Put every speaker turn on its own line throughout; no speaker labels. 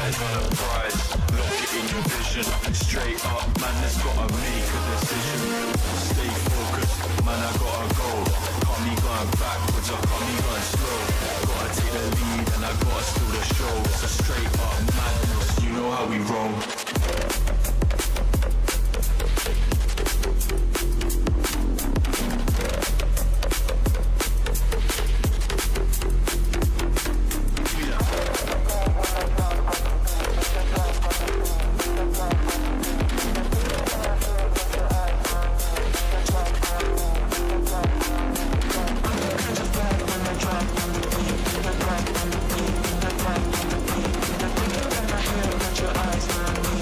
eyes on a prize. Lock it in your vision. Straight up, man, that's gotta make a decision. Stay focused, man, I gotta go. Can't be going backwards, I can't be going slow. Gotta take the lead and I gotta steal the show. So straight up madness, you know how we roll.
Your eyes on me.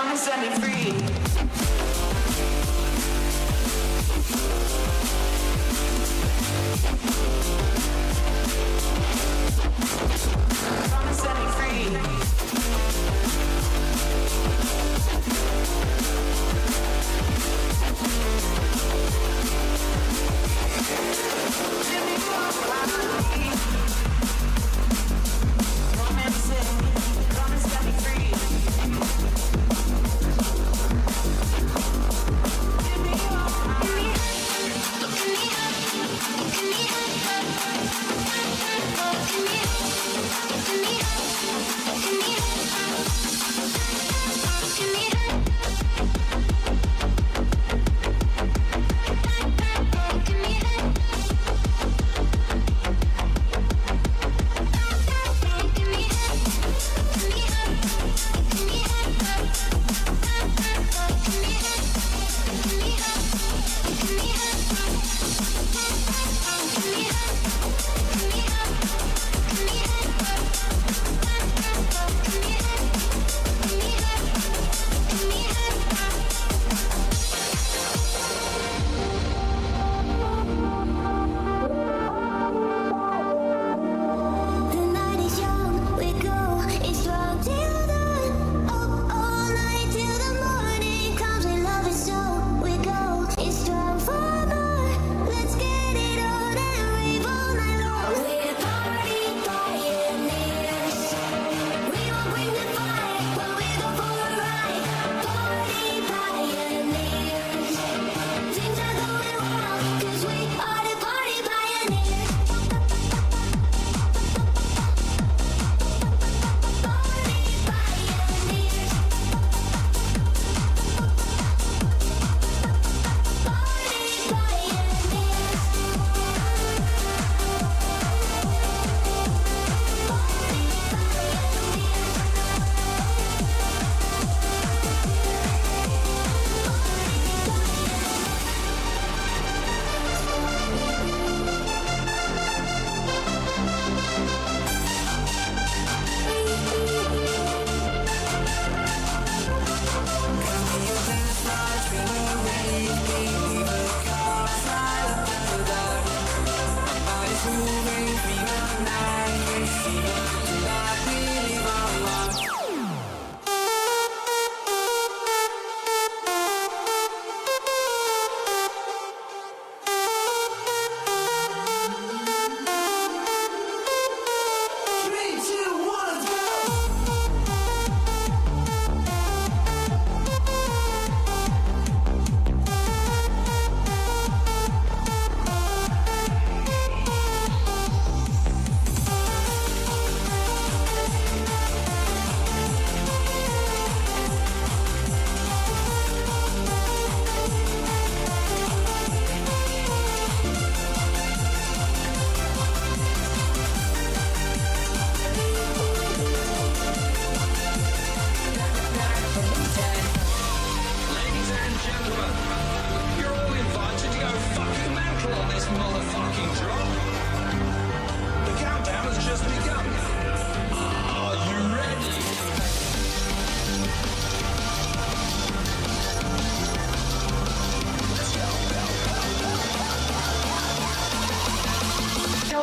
Come and set me free. Come and set me free. Give me what I need. Come and set me free. Give me what I need.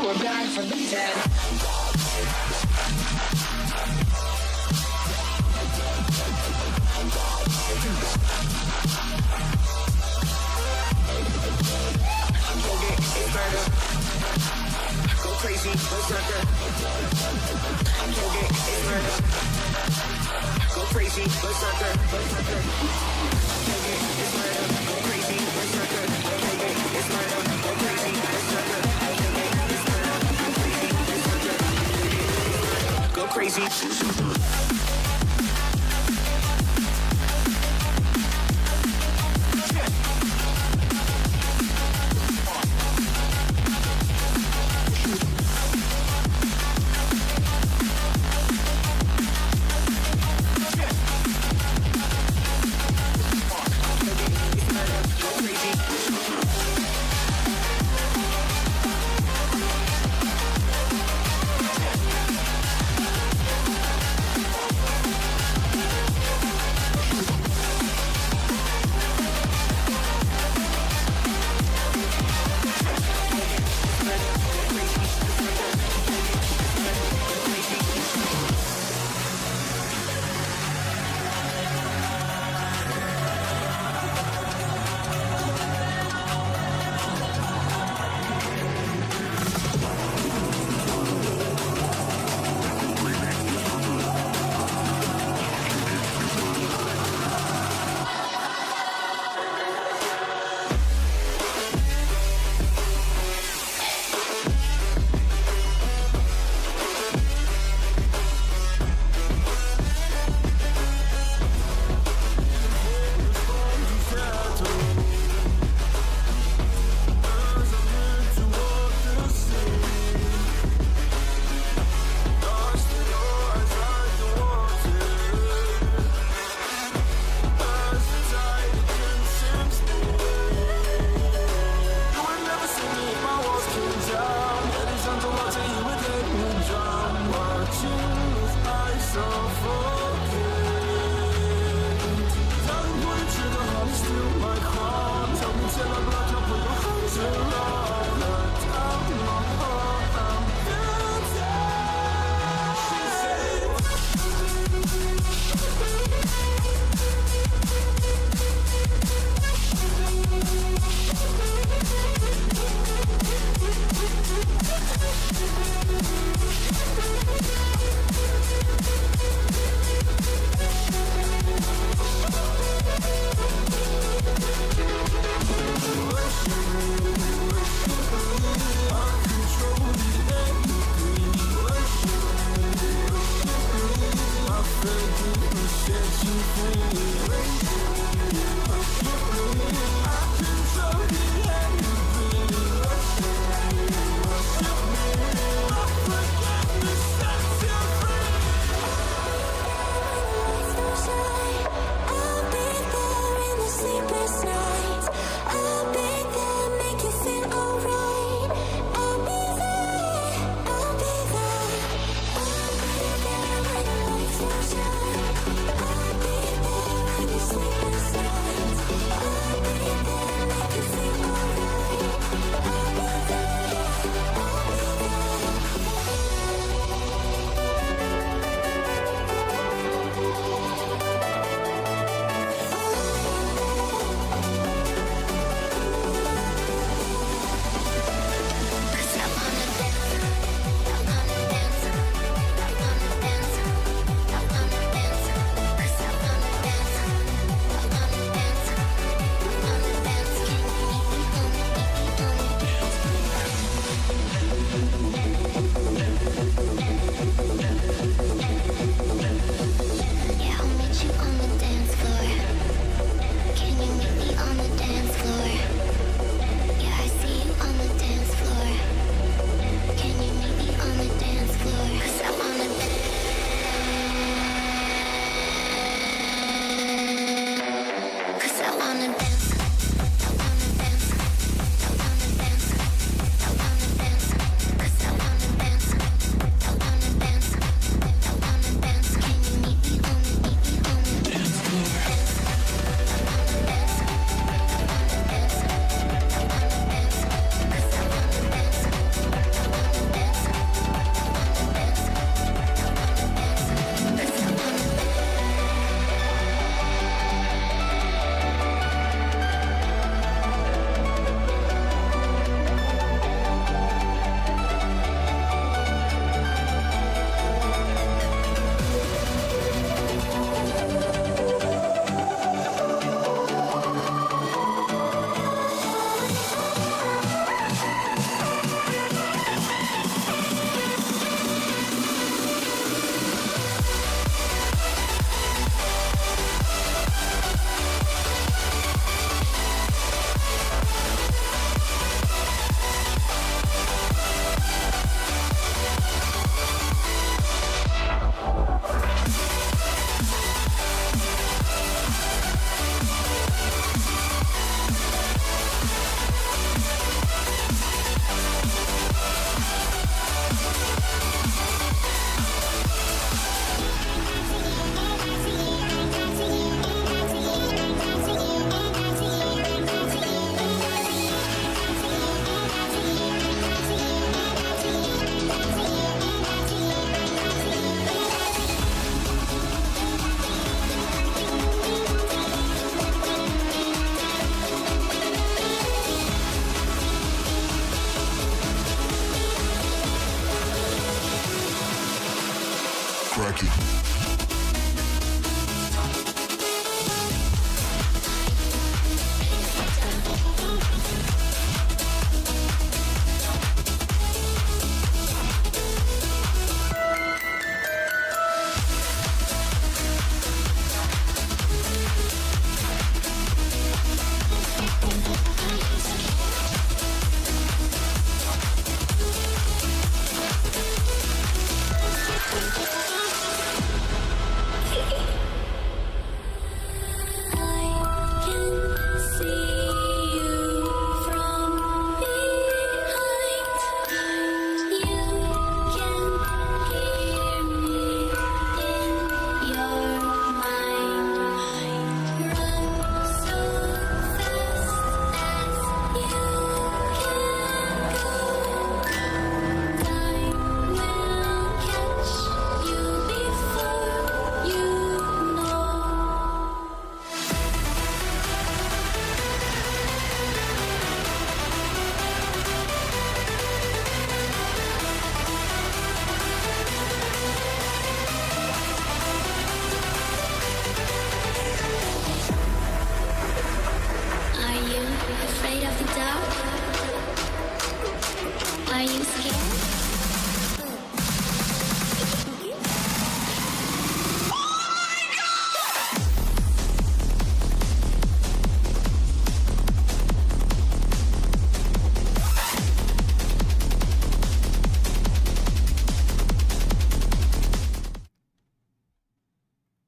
We're back from the dead.
Go crazy, berserker. Go crazy, berserker. Go crazy, berserker. It's murder. Go crazy, berserker. Go crazy.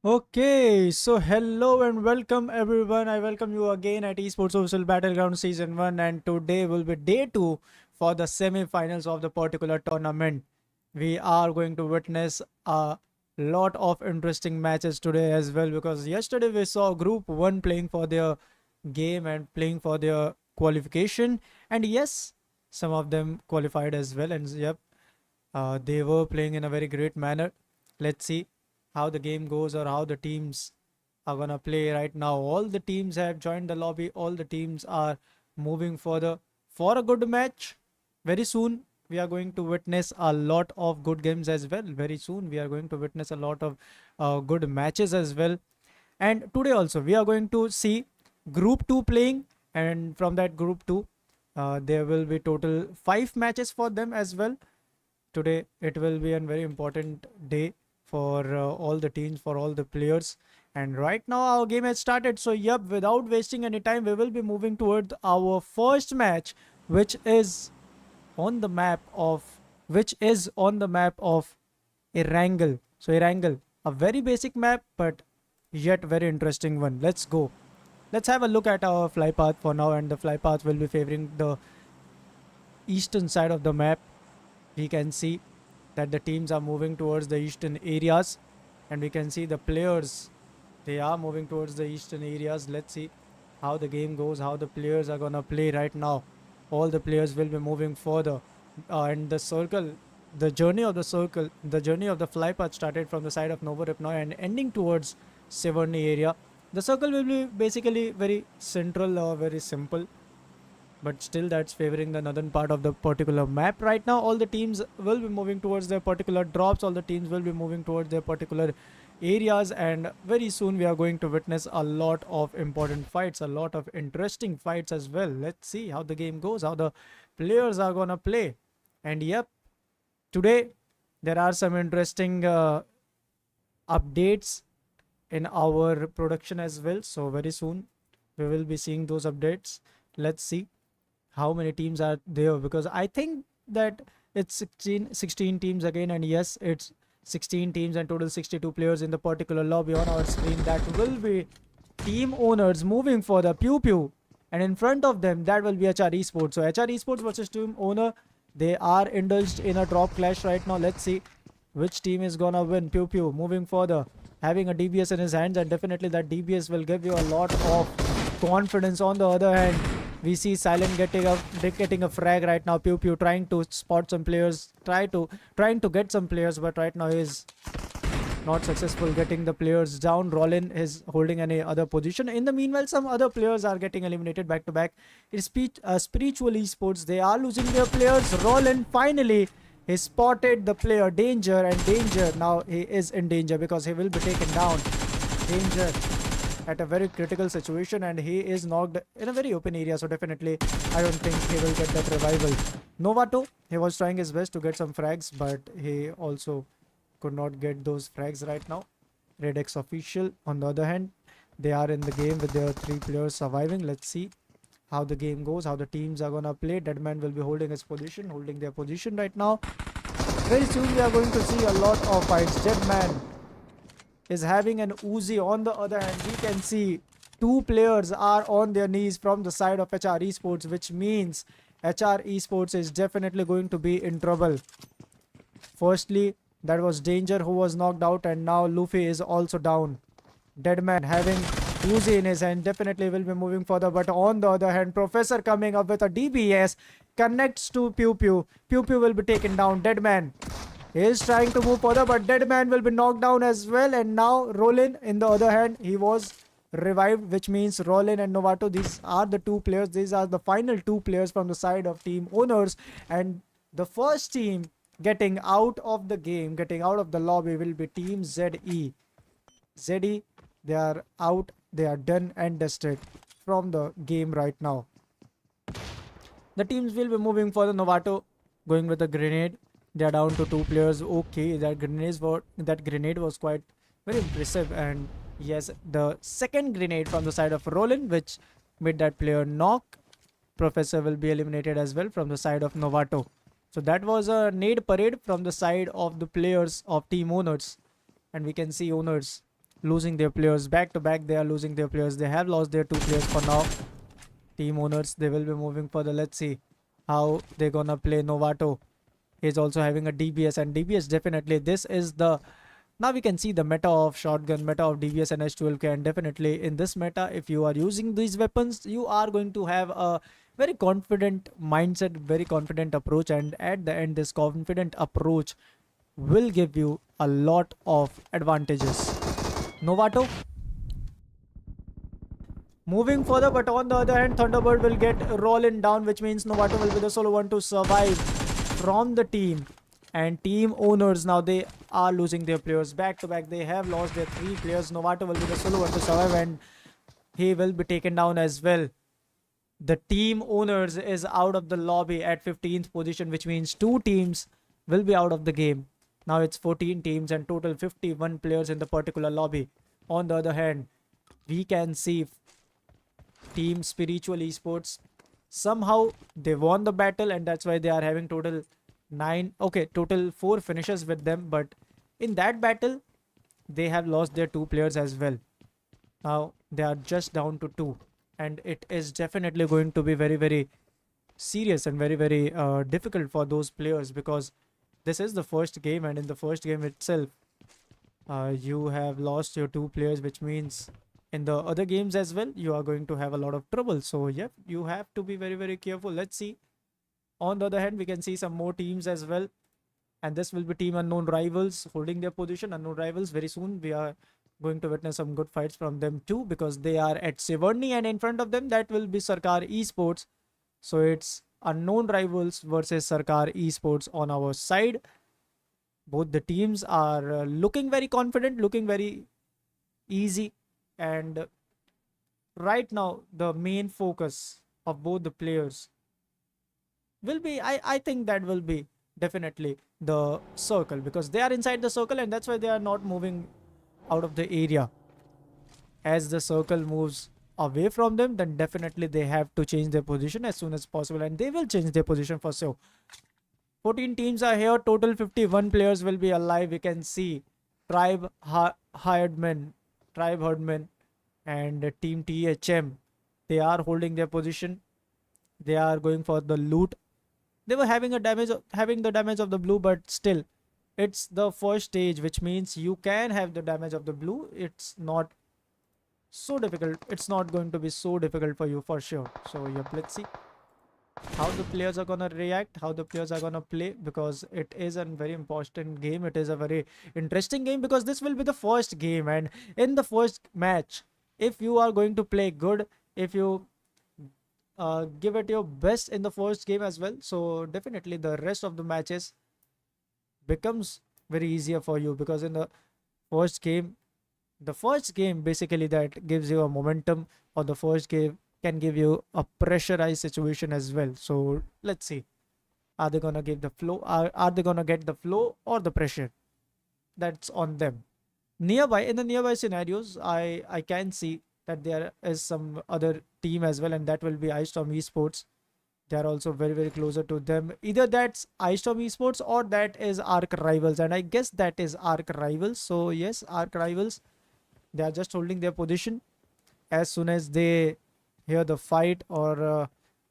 Okay, so hello and welcome everyone. I welcome you again at Esport.Social Battleground Season 1, and today will be day 2 for the semi-finals of the particular tournament. We are going to witness a lot of interesting matches today as well, because yesterday we saw Group 1 playing for their game and playing for their qualification, and yes, some of them qualified as well, and yep, they were playing in a very great manner. Let's see how the game goes or how the teams are gonna play right now. All the teams have joined the lobby. All the teams are moving further for a good match. Very soon we are going to witness a lot of good games as well. Very soon we are going to witness a lot of good matches as well. And today also we are going to see Group 2 playing, and from that Group 2 there will be total 5 matches for them as well. Today it will be a very important day for all the teams, for all the players. And right now our game has started, so yep, without wasting any time we will be moving towards our first match, which is on the map of Erangel. So Erangel, a very basic map but yet very interesting one. Let's go. Let's have a look at our fly path for now, and the fly path will be favoring the eastern side of the map. We can see that the teams are moving towards the eastern areas, and we can see the players, they are moving towards the eastern areas. Let's see how the game goes, how the players are gonna play right now. All the players will be moving further, and the journey of the fly path started from the side of Novoripno and ending towards Severny area. The circle will be basically very central or very simple, but still that's favoring the northern part of the particular map. Right now all the teams will be moving towards their particular drops, all the teams will be moving towards their particular areas, and very soon we are going to witness a lot of important fights, a lot of interesting fights as well. Let's see how the game goes, how the players are gonna play. And yep, today there are some interesting updates in our production as well, so very soon we will be seeing those updates. Let's see how many teams are there, because I think that it's 16 teams again, and yes, it's 16 teams and total 62 players in the particular lobby. On our screen that will be team owners moving for the Pew Pew, and in front of them that will be HR Esports. So HR Esports versus team owner, they are indulged in a drop clash right now. Let's see which team is gonna win. Pew Pew moving further, having a DBS in his hands, and definitely that DBS will give you a lot of confidence. On the other hand, we see Silent getting a frag right now. Pew Pew trying to spot some players, trying to get some players, but right now he's not successful getting the players down. Rollin is holding any other position. In the meanwhile, some other players are getting eliminated back to back. It's Spiritual Esports, they are losing their players. Rollin finally, he spotted the player Danger, and Danger now he is in danger because he will be taken down. Danger at a very critical situation, and he is knocked in a very open area, so definitely I don't think he will get that revival. Novato, he was trying his best to get some frags, but he also could not get those frags right now. Esport.Social, on the other hand, they are in the game with their 3 players surviving. Let's see how the game goes, how the teams are gonna play. Deadman will be holding their position right now. Very soon we are going to see a lot of fights. Deadman is having an Uzi. On the other hand, we can see 2 players are on their knees from the side of HR Esports, which means HR Esports is definitely going to be in trouble. Firstly, that was Danger who was knocked out, and now Luffy is also down. Deadman having Uzi in his hand definitely will be moving further, but on the other hand, Professor coming up with a DBS connects to Pew Pew. Pew Pew will be taken down. Deadman is trying to move further, but Deadman will be knocked down as well. And now Rollin, in the other hand, he was revived, which means Rollin and Novato, these are the 2 players. These are the final 2 players from the side of team owners. And the first team getting out of the game, getting out of the lobby, will be team ZE. ZE, they are out, they are done and dusted from the game right now. The teams will be moving for the Novato, going with a grenade. They are down to 2 players. Okay, that grenade was quite very impressive. And yes, the second grenade from the side of Rollin, which made that player knock. Professor will be eliminated as well from the side of Novato. So that was a nade parade from the side of the players of team owners. And we can see owners losing their players back to back. They are losing their players. They have lost their 2 players for now. Team owners, they will be moving further. Let's see how they're gonna play. Novato is also having a DBS, and DBS definitely, this is the, now we can see the meta of shotgun, meta of DBS and H12K, and definitely in this meta, if you are using these weapons, you are going to have a very confident mindset, very confident approach, and at the end, this confident approach will give you a lot of advantages. Novato moving further, but on the other hand, Thunderbird will get rolling down, which means Novato will be the solo one to survive from the team. And team owners, now they are losing their players back to back. They have lost their 3 players. Novato will be the solo one to survive, and he will be taken down as well. The team owners is out of the lobby at 15th position, which means 2 teams will be out of the game. Now it's 14 teams and total 51 players in the particular lobby. On the other hand, we can see Team Spiritual Esports, somehow they won the battle, and that's why they are having total 4 finishes with them. But in that battle, they have lost their 2 players as well. Now they are just down to 2, and it is definitely going to be very, very serious and very, very difficult for those players, because this is the first game, and in the first game itself, you have lost your 2 players, which means in the other games as well, you are going to have a lot of trouble. So yeah, you have to be very, very careful. Let's see. On the other hand, we can see some more teams as well, and this will be Team Unknown Rivals holding their position. Unknown Rivals, very soon we are going to witness some good fights from them too, because they are at Severny, and in front of them that will be Sarkar Esports. So it's Unknown Rivals versus Sarkar Esports on our side. Both the teams are looking very confident, looking very easy, and right now the main focus of both the players will be, I think that will be definitely the circle, because they are inside the circle, and that's why they are not moving out of the area. As the circle moves away from them, then definitely they have to change their position as soon as possible, and they will change their position for sure. 14 teams are here, total 51 players will be alive. We can see Tribe Herdman and Team THM, they are holding their position. They are going for the loot. They were having the damage of the blue, but still, it's the first stage, which means you can have the damage of the blue. It's not so difficult. It's not going to be so difficult for you for sure. So yep, let's see how the players are gonna react, how the players are gonna play, because it is a very important game. It is a very interesting game, because this will be the first game, and in the first match, if you are going to play good, if you give it your best in the first game as well, so definitely the rest of the matches becomes very easier for you, because in the first game basically that gives you a momentum, or the first game can give you a pressurized situation as well. So let's see, are they gonna give the flow, are they gonna get the flow or the pressure? That's on them. In the nearby scenarios, I can see that there is some other team as well, and that will be iStorm Esports. They are also very, very closer to them. Either that's iStorm Esports or that is Arc Rivals, and I guess that is Arc Rivals. So yes, Arc Rivals, they are just holding their position. As soon as they hear the fight, or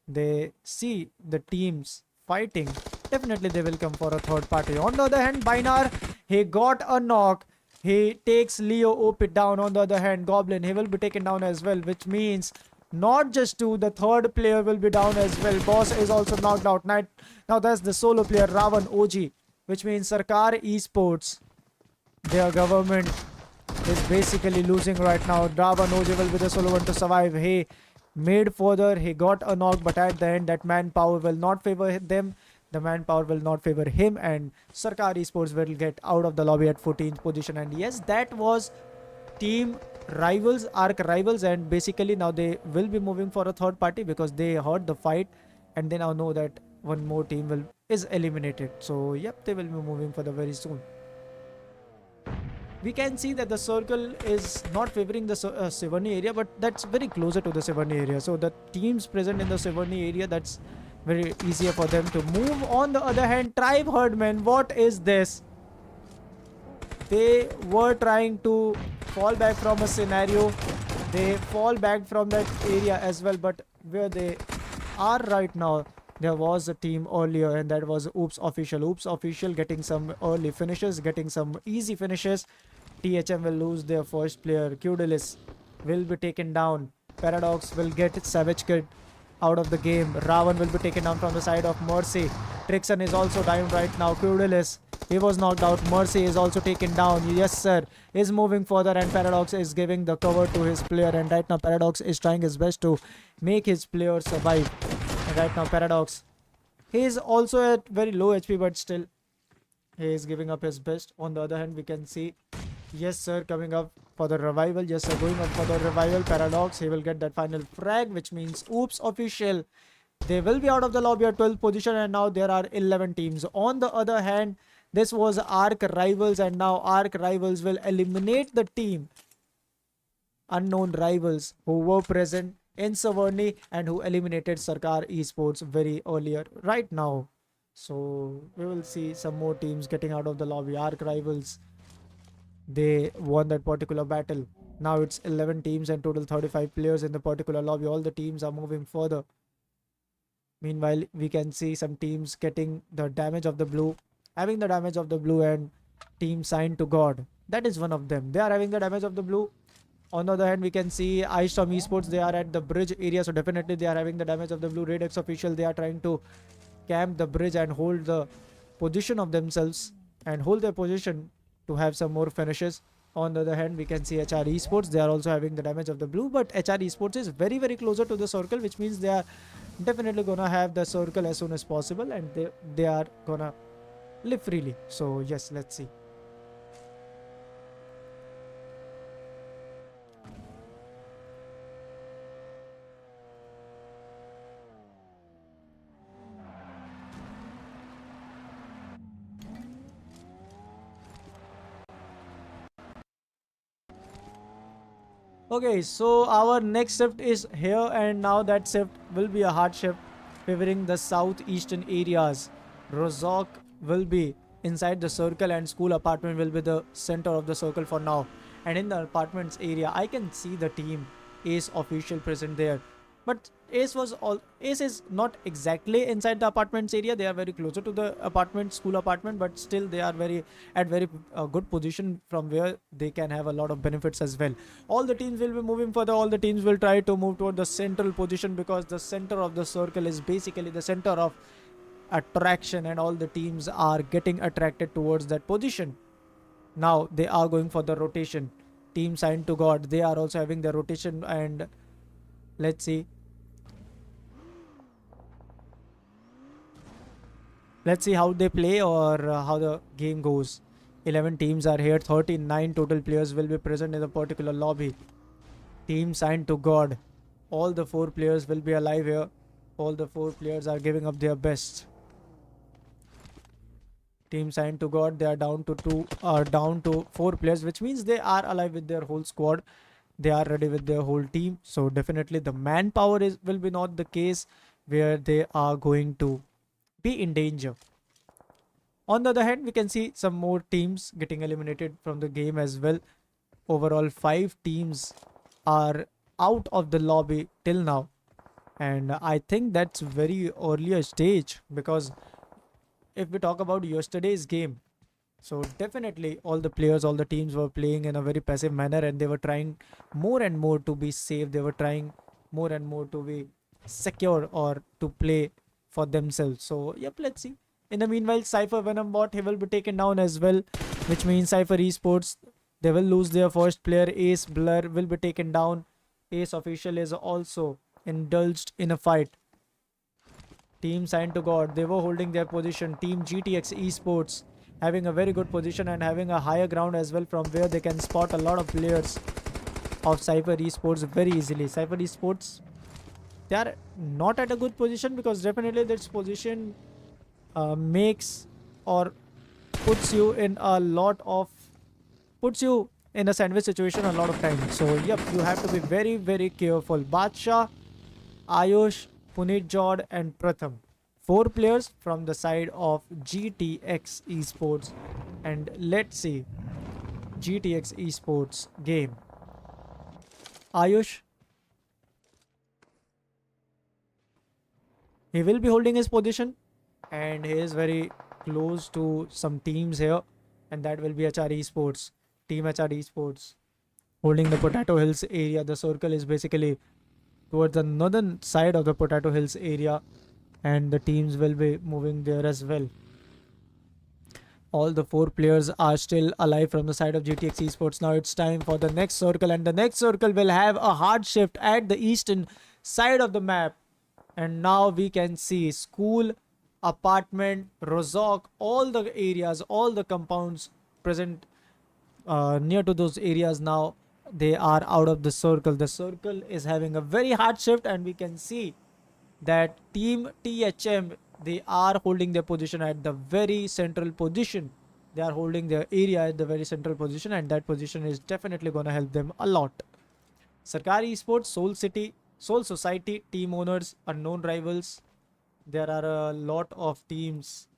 they see the teams fighting, definitely they will come for a third party. On the other hand, Binar, he got a knock. He takes Leo OP down. On the other hand, Goblin, he will be taken down as well, which means not just 2, the third player will be down as well. Boss is also knocked out. Now that's the solo player, Ravan OG, which means Sarkar Esports, their government, is basically losing right now. Ravan OG will be the solo one to survive. He made further, he got a knock, but at the end that manpower will not favor them. The manpower will not favor him, and Sarkar Esports will get out of the lobby at 14th position. And yes, that was Team Rivals, Arc Rivals, and basically now they will be moving for a third party, because they heard the fight and they now know that one more team is eliminated. So yep, they will be moving for the very soon. We can see that the circle is not favoring the Severny area, but that's very closer to the Severny area. So the teams present in the Severny area, that's very easier for them to move. On the other hand, Tribe Herdman, what is this? They were trying to fall back from a scenario. They fall back from that area as well, but where they are right now, there was a team earlier, and that was Oops.Official. Oops.Official getting some early finishes, getting some easy finishes. THM will lose their first player. Qdilis will be taken down. Paradox will get Savage Kid out of the game. Ravan will be taken down from the side of Mercy. Trixon is also down right now. Qdilis, he was knocked out. Mercy is also taken down. Yes, sir. Is moving further, and Paradox is giving the cover to his player. And right now, Paradox is trying his best to make his player survive. And right now, Paradox, he is also at very low HP, but still, he is giving up his best. On the other hand, we can see, yes, sir, coming up for the revival. Yes, sir, going up for the revival. Paradox, he will get that final frag, which means Oops.Official, they will be out of the lobby at 12th position, and now there are 11 teams. On the other hand, this was Arc Rivals, and now Arc Rivals will eliminate the team Unknown Rivals who were present in Savarni and who eliminated Sarkar Esports very earlier right now. So we will see some more teams getting out of the lobby. Arc Rivals, they won that particular battle. Now it's 11 teams and total 35 players in the particular lobby. All the teams are moving further. Meanwhile, we can see some teams getting the damage of the blue, having the damage of the blue, and team Signed to God. That is one of them. They are having the damage of the blue. On the other hand, we can see Ice Storm Esports, they are at the bridge area, so definitely they are having the damage of the blue. Red X Official, they are trying to camp the bridge and hold the position of themselves and hold their position to have some more finishes. On the other hand, we can see HR Esports, they are also having the damage of the blue, but HR Esports is very, very closer to the circle, which means they are definitely gonna have the circle as soon as possible, and they are gonna live freely. So yes, let's see. Okay, so our next shift is here, and now that shift will be a hard shift favoring the southeastern areas. Rozok will be inside the circle, and school apartment will be the center of the circle for now. And in the apartments area, I can see the team Ace.Official present there. But Ace is not exactly inside the apartments area. They are very closer to the apartment, school apartment, but still they are very good position from where they can have a lot of benefits as well. All the teams will be moving further. All the teams will try to move toward the central position, because the center of the circle is basically the center of attraction, and all the teams are getting attracted towards that position. Now they are going for the rotation. Team Signed to God, they are also having the rotation, and let's see. Let's see how they play, or how the game goes. 11 teams are here. 39 total players will be present in the particular lobby. Team Signed to God. All the 4 players will be alive here. All the 4 players are giving up their best. Team Signed to God, they are down to 4 players, which means they are alive with their whole squad. They are ready with their whole team. So definitely the manpower will be not the case where they are going to be in danger. On the other hand, we can see some more teams getting eliminated from the game as well. Overall, 5 teams are out of the lobby till now, and I think that's very earlier stage, because if we talk about yesterday's game, so definitely all the players, all the teams were playing in a very passive manner, and they were trying more and more to be safe. They were trying more and more to be secure or to play for themselves. So yep, let's see. In the meanwhile, Cypher Venom Bot, he will be taken down as well, which means Cypher Esports, they will lose their first player. Ace Blur will be taken down. Ace.Official is also indulged in a fight. Team Signed to God, they were holding their position. Team GTX Esports having a very good position and having a higher ground as well, from where they can spot a lot of players of Cypher Esports very easily. Cypher Esports, they are not at a good position, because definitely this position makes or puts you in a sandwich situation a lot of times. So yep, you have to be very, very careful. Badsha, Ayush, Puneet Jod, and Pratham, 4 players from the side of GTX Esports. And let's see GTX Esports game. Ayush, he will be holding his position and he is very close to some teams here, and that will be HR Esports, Team HR Esports, holding the Potato Hills area. The circle is basically towards the northern side of the Potato Hills area, and the teams will be moving there as well. All the 4 players are still alive from the side of GTX Esports. Now it's time for the next circle, and the next circle will have a hard shift at the eastern side of the map. And now we can see school, apartment, Rozok, all the areas, all the compounds present near to those areas now, they are out of the circle. The circle is having a very hard shift, and we can see that team THM, they are holding their position at the very central position. They are holding their area at the very central position, and that position is definitely going to help them a lot. Sarkari Esports, Soul City, Soul Society, team owners, unknown rivals. There are a lot of teams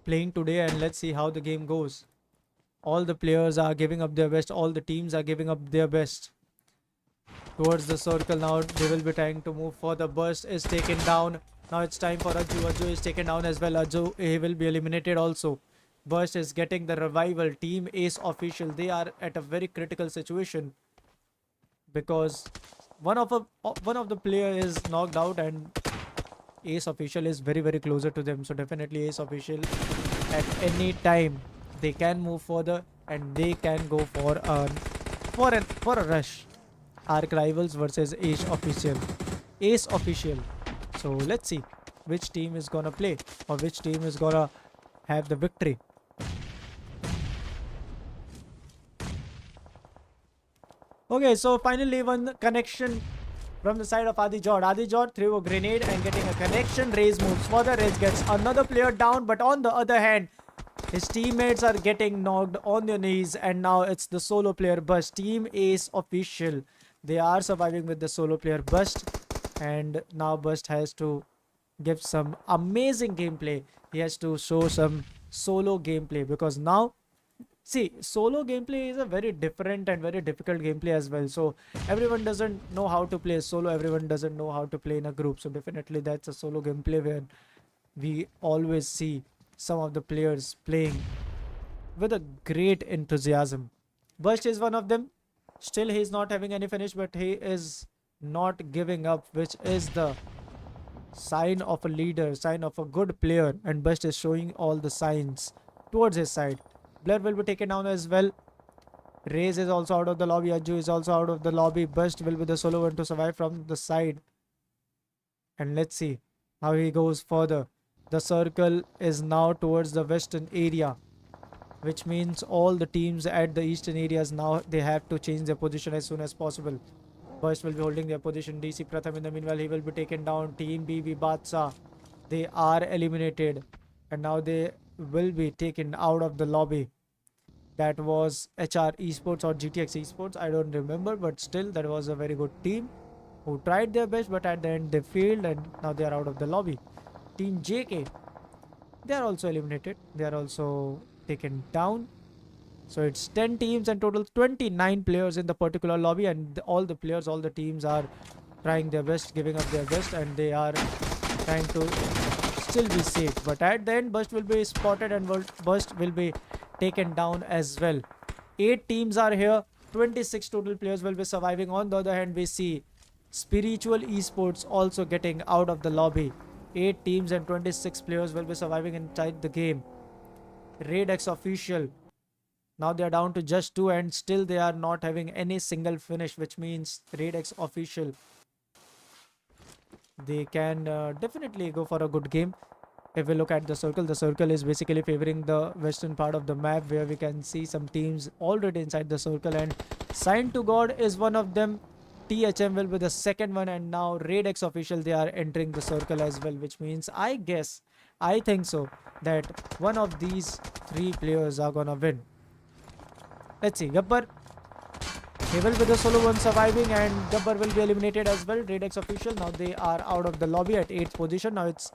playing today, and let's see how the game goes. All the players are giving up their best. All the teams are giving up their best. Towards the circle now, they will be trying to move further. Burst is taken down. Now it's time for Ajju. Ajju is taken down as well. Ajju, he will be eliminated also. Burst is getting the revival. Team Ace.Social, they are at a very critical situation because one of the player is knocked out, and Ace.Social is very closer to them. So definitely Ace.Social, at any time they can move further and they can go for a rush. Arc Rivals versus Ace.Official. So let's see which team is gonna play or which team is gonna have the victory. Okay, so finally one connection from the side of Adi Jod. Adi Jod threw a grenade and getting a connection. Raze moves further. Raze gets another player down, but on the other hand, his teammates are getting knocked on their knees, and now it's the solo player Bust. Team Ace.Official, they are surviving with the solo player Bust, and now Bust has to give some amazing gameplay. He has to show some solo gameplay, because now, see, solo gameplay is a very different and very difficult gameplay as well. So everyone doesn't know how to play solo. Everyone doesn't know how to play in a group. So definitely that's a solo gameplay where we always see some of the players playing with a great enthusiasm. Burst is one of them. Still, he is not having any finish, but he is not giving up, which is the sign of a leader, sign of a good player, and Burst is showing all the signs towards his side. Blur will be taken down as well. Raze is also out of the lobby. Ajju is also out of the lobby. Burst will be the solo one to survive from the side. And let's see how he goes further. The circle is now towards the western area, which means all the teams at the eastern areas now, they have to change their position as soon as possible. Burst will be holding their position. DC Pratham, in the meanwhile, he will be taken down. Team BB Batsa, they are eliminated, and now they will be taken out of the lobby. That was HR Esports or GTX Esports, I don't remember, but still that was a very good team who tried their best, but at the end they failed, and now they are out of the lobby. Team JK, they are also eliminated. They are also taken down. So it's 10 teams and total 29 players in the particular lobby, and all the players, all the teams are trying their best, giving up their best, and they are trying to still be safe. But at the end, Burst will be spotted and Burst will be taken down as well. 8 teams are here. 26 total players will be surviving. On the other hand, we see Spiritual Esports also getting out of the lobby. 8 teams and 26 players will be surviving inside the game. Raid-X-Official, now they are down to just 2, and still they are not having any single finish, which means Raid-X-Official, they can definitely go for a good game. If we look at the circle is basically favoring the western part of the map, where we can see some teams already inside the circle, and Sign to God is one of them. THM will be the second one, and now Raid-X-Official, they are entering the circle as well, which means I think so that one of these 3 players are gonna win. Let's see. Gabbar, he will be the solo one surviving, and Gabbar will be eliminated as well. Raid-X-Official, now they are out of the lobby at 8th position. Now it's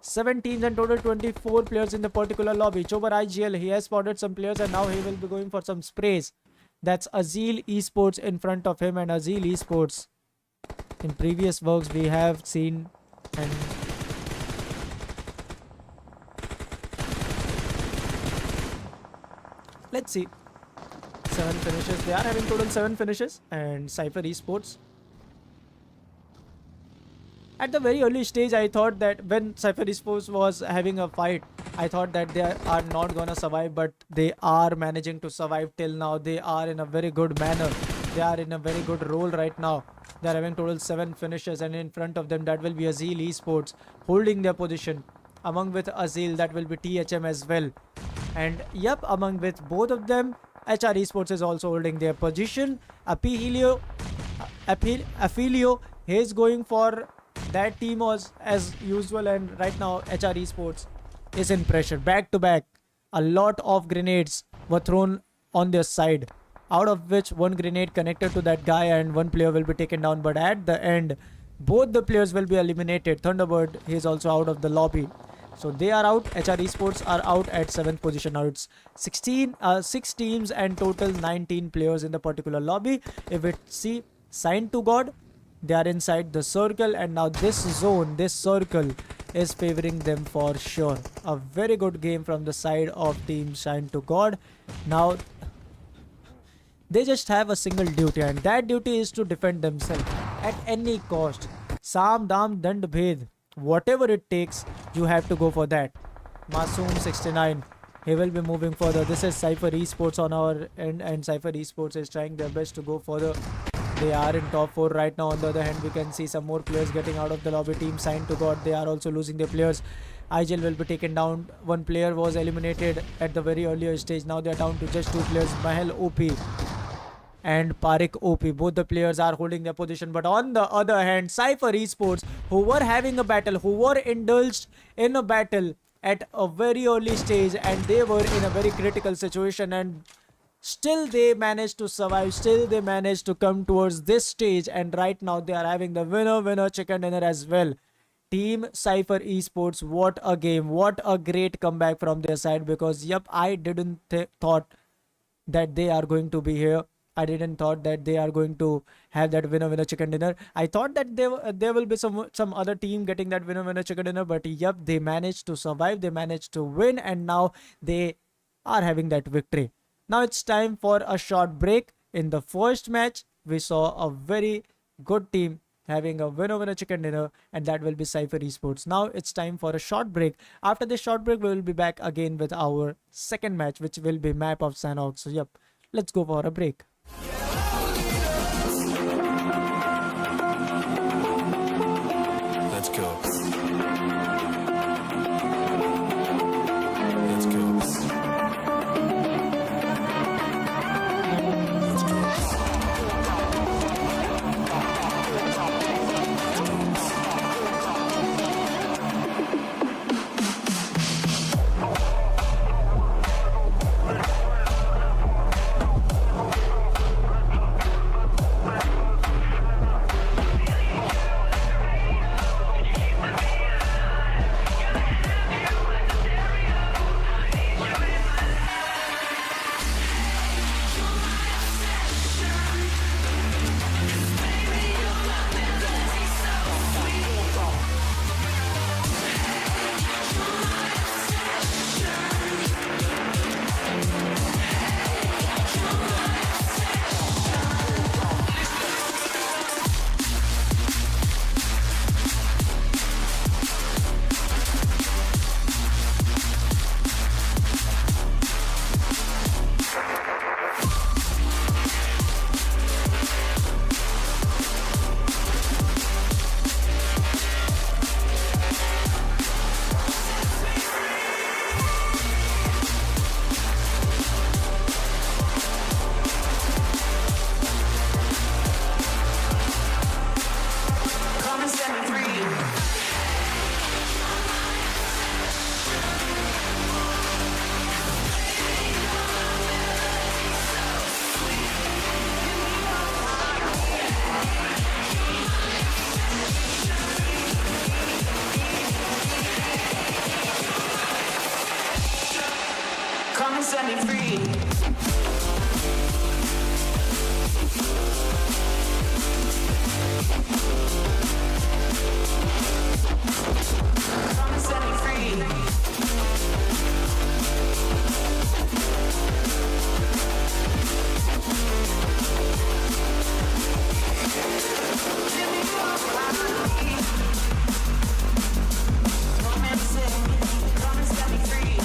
7 teams and total 24 players in the particular lobby. Chobar IGL, he has spotted some players and now he will be going for some sprays. That's Azil Esports in front of him, and Azil Esports, in previous works we have seen, and let's see. 7 finishes. They are having total 7 finishes, and Cypher Esports. At the very early stage, I thought that when Cypher Esports was having a fight, I thought that they are not gonna survive, but they are managing to survive till now. They are in a very good manner. They are in a very good role right now. They are having total 7 finishes, and in front of them that will be Azil Esports holding their position. Among with Azil, that will be THM as well. And yep, among with both of them, HR Esports is also holding their position. Affilio, he is going for that team as usual, and right now HR Esports is in pressure. Back to back, a lot of grenades were thrown on their side, out of which one grenade connected to that guy and one player will be taken down. But at the end, both the players will be eliminated. Thunderbird, he is also out of the lobby. So they are out. HR Esports are out at 7th position. Now it's 6 teams and total 19 players in the particular lobby. If it see Sign to God, they are inside the circle, and now this zone, this circle is favoring them for sure. A very good game from the side of team Sign to God. Now they just have a single duty, and that duty is to defend themselves at any cost. Sam Dam Dand Bhed. Whatever it takes, you have to go for that. Masoom 69, he will be moving further. This is Cypher Esports on our end, and Cypher Esports is trying their best to go further. They are in top 4 right now. On the other hand, we can see some more players getting out of the lobby. Team Signed to God, they are also losing their players. IGL will be taken down. One player was eliminated at the very earlier stage. Now they are down to just 2 players. Mahel OP and Parik OP. Both the players are holding their position. But on the other hand, Cypher Esports, who were having a battle, who were indulged in a battle at a very early stage, and they were in a very critical situation, and still they managed to survive. Still they managed to come towards this stage, and right now they are having the winner chicken dinner as well. Team Cypher Esports, what a game, what a great comeback from their side, because yep, I didn't thought that they are going to be here. I didn't thought that they are going to have that winner chicken dinner. I thought that there will be some other team getting that winner chicken dinner, but yep, they managed to survive, they managed to win, and now they are having that victory. Now it's time for a short break. In the first match, we saw a very good team having a winner chicken dinner, and that will be Cypher Esports. Now it's time for a short break. After this short break, we will be back again with our second match, which will be Map of Sanox. So yep, let's go for a break.
Let's go. Let's go.
free. Come and set me free. Come and set me free.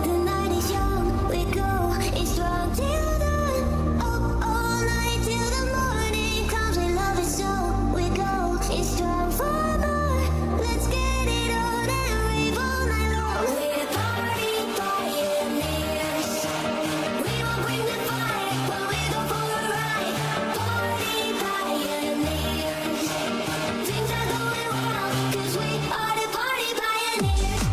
The night is young, we go, it's strong till dawn. Up all night till the morning comes. We love it so we go, it's strong for more. Let's get it on and rave all night long. We're party pioneers. We won't bring the fire, but we go for a ride. Party pioneers. Things are going wild, 'cause we are the party pioneers.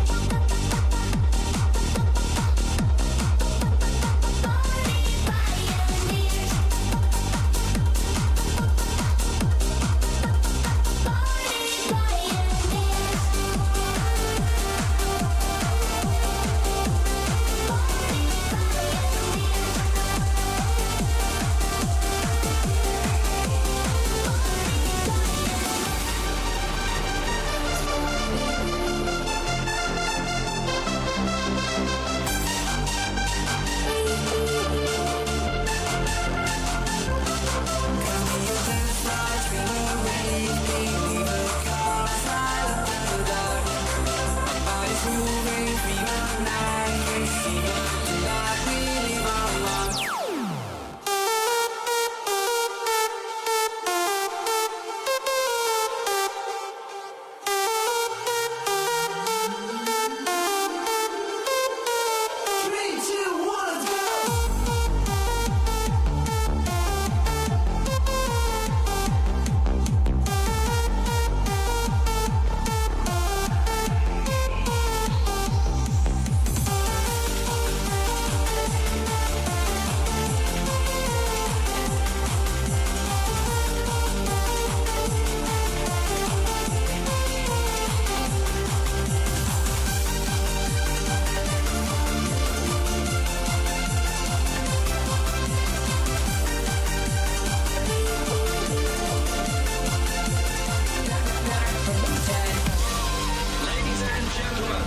Ladies and gentlemen,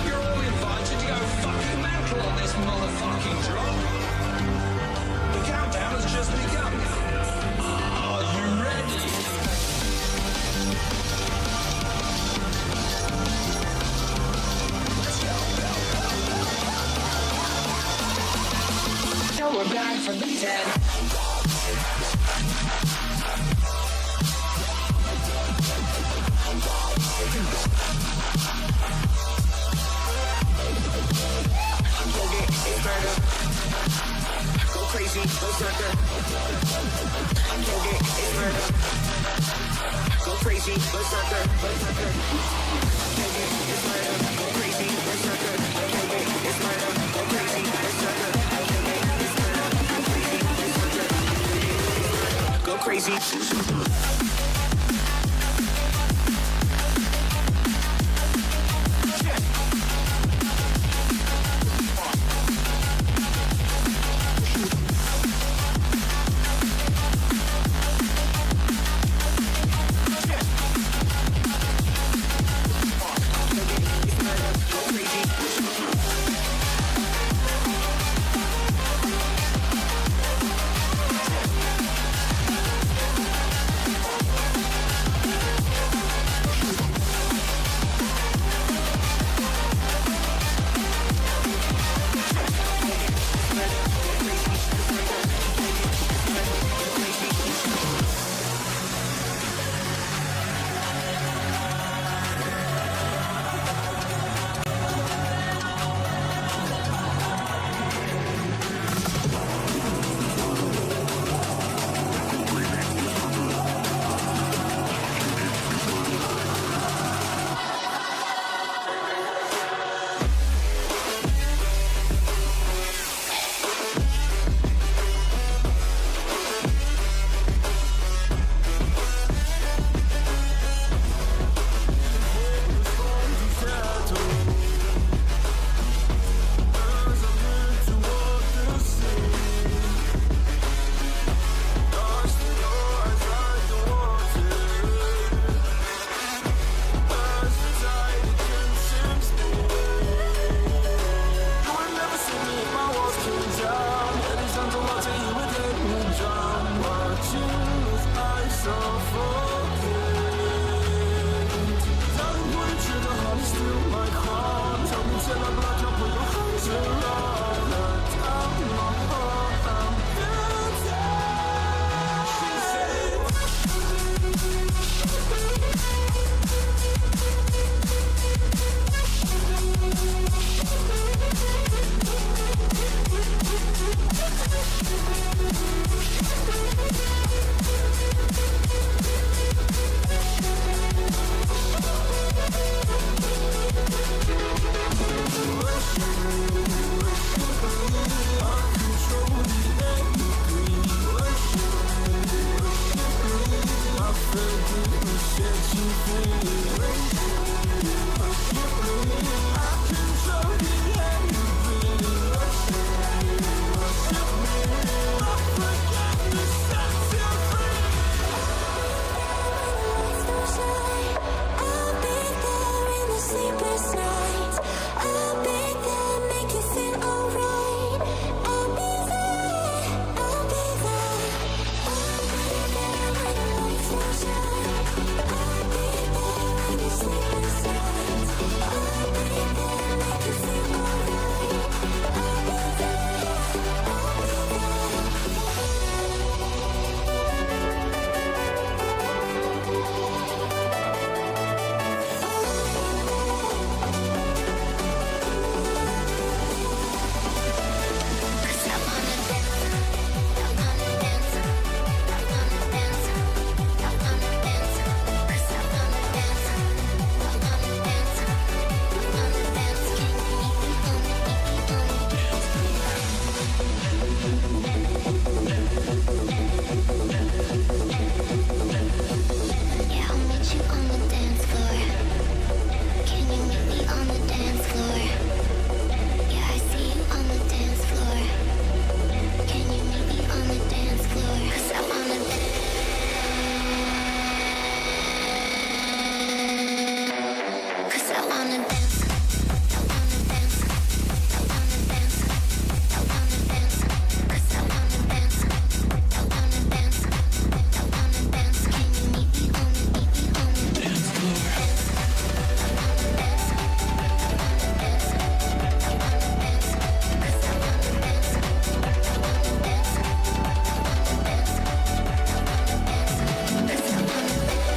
you're all invited to go fucking mental on this motherfucking drop. The countdown has just begun. Are you ready?
So we're back from the dead. Go get it murder. Go crazy, go sucker. Go get it murder. Go crazy, go sucker. Go get it murder. Go crazy, go sucker. Go get it murder. Go crazy, go sucker. Go crazy.
I'll be there in the sleepless nights. I'll be there, make you feel alright. I'll be there, I'll be there. I'll be there when the lights don't shine. I'll be there in the sleepless nights. I'll be there, make you feel alright. I'll be there, I'll be Yeah, I'll meet you on the dance floor. Can you meet me on the dance floor? Yeah, I see you on the dance floor. Can you meet me on the dance floor? 'Cause I wanna dance. 'Cause I wanna dance. I wanna dance. I wanna dance. I wanna dance. 'Cause I wanna dance. I wanna dance. I wanna dance. Can you meet me on the dance floor? I wanna dance. I wanna dance. I wanna dance. 'Cause I wanna dance. I wanna dance. I wanna dance. I wanna dance. 'Cause I wanna dance.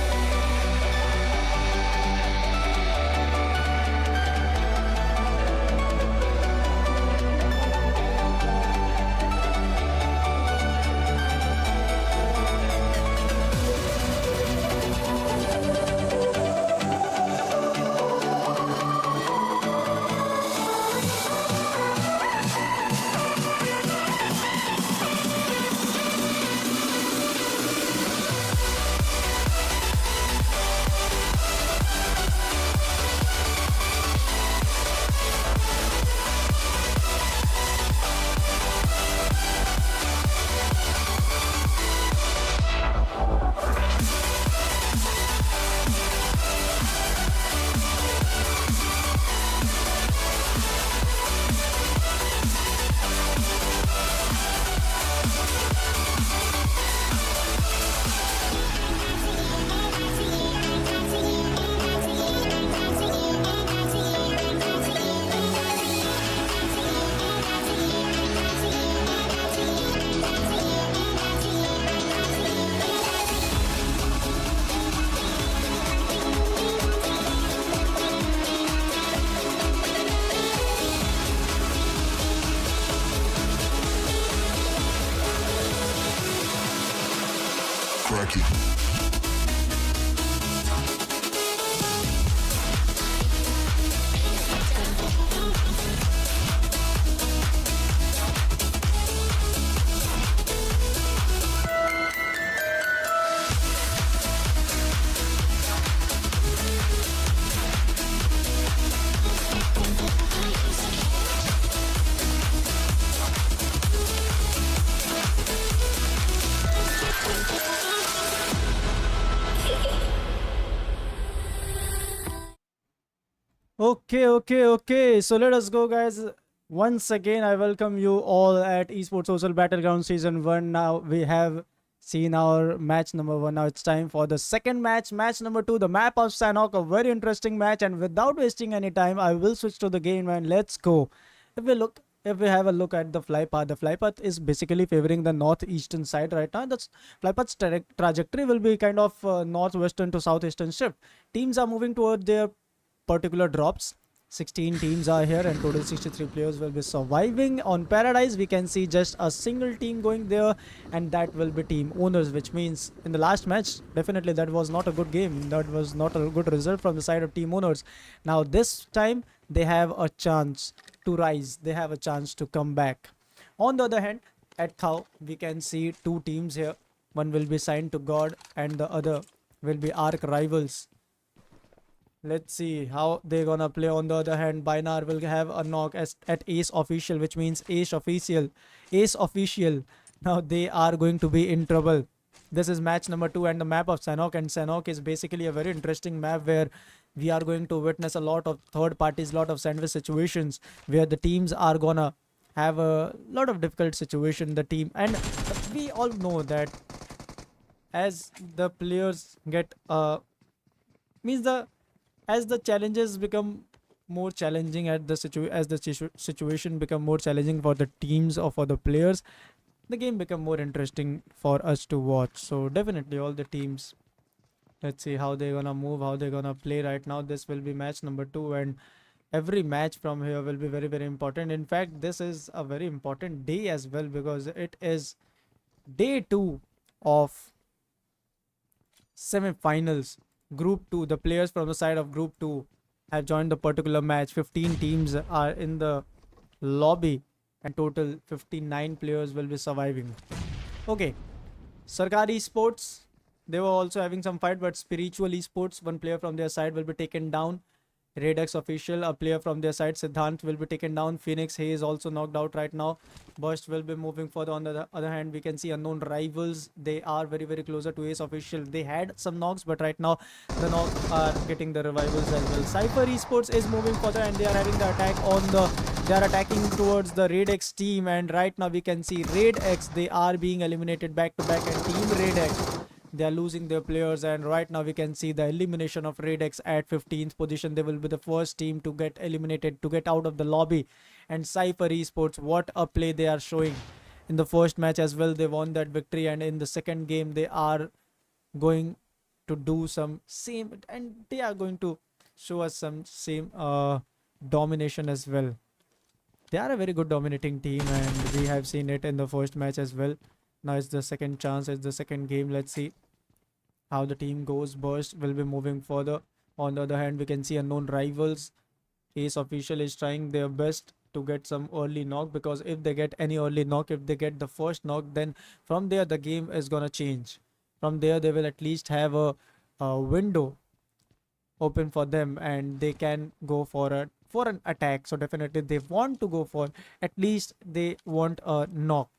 Cracky.
Okay. So let us go, guys. Once again, I welcome you all at Esport Social Battleground Season 1. Now we have seen our match number 1. Now it's time for the second match, match number 2, the map of Sanhok. A very interesting match, and without wasting any time, I will switch to the game and let's go. If we have a look at the fly path is basically favoring the northeastern side right now. That's fly path's trajectory will be kind of northwestern to southeastern shift. Teams are moving toward their particular drops. 16 teams are here and total 63 players will be surviving. On Paradise we can see just a single team going there, and that will be team owners, which means in the last match definitely that was not a good game, that was not a good result from the side of team owners. Now this time they have a chance to rise, they have a chance to come back. On the other hand, at Khao we can see two teams here. One will be signed to God and the other will be arch rivals. Let's see how they're gonna play. On the other hand, Binar will have a knock at Ace-Official, which means Ace-Official. Now they are going to be in trouble. This is match number 2 and the map of Sanhok, and Sanhok is basically a very interesting map where we are going to witness a lot of third parties, lot of sandwich situations where the teams are gonna have a lot of difficult situation. The team, and we all know that as the players get means the as the challenges become more challenging at the situation become more challenging for the teams or for the players, the game become more interesting for us to watch. So definitely all the teams, let's see how they're gonna move, how they're gonna play right now. This will be match number 2 and every match from here will be very important. In fact, this is a very important day as well because it is day 2 of semi-finals. Group 2, the players from the side of Group 2 have joined the particular match. 15 teams are in the lobby and total 59 players will be surviving. Okay, Sarkari Esports, they were also having some fight, but Spiritual Esports, one player from their side will be taken down. Radex Official, a player from their side, Siddhant, will be taken down. Phoenix, he is also knocked out right now. Burst will be moving further. On the other hand, we can see Unknown Rivals. They are very closer to Ace Official. They had some knocks, but right now the knocks are getting the revivals as well. Cypher Esports is moving further and they are having the attack on the... They are attacking towards the Radex team, and right now we can see Radex, they are being eliminated back to back, and Team Radex, they are losing their players, and right now we can see the elimination of Radex at 15th position. They will be the first team to get eliminated, to get out of the lobby. And Cypher Esports, what a play they are showing. In the first match as well, they won that victory, and in the second game they are going to do some same, and they are going to show us some same domination as well. They are a very good dominating team, and we have seen it in the first match as well. Now it's the second chance, it's the second game. Let's see how the team goes. Burst will be moving further. On the other hand, we can see Unknown Rivals. Ace Official is trying their best to get some early knock, because if they get any early knock, if they get the first knock, then from there the game is gonna change. From there they will at least have a window open for them, and they can go for an attack. So definitely they want to go for, at least they want a knock.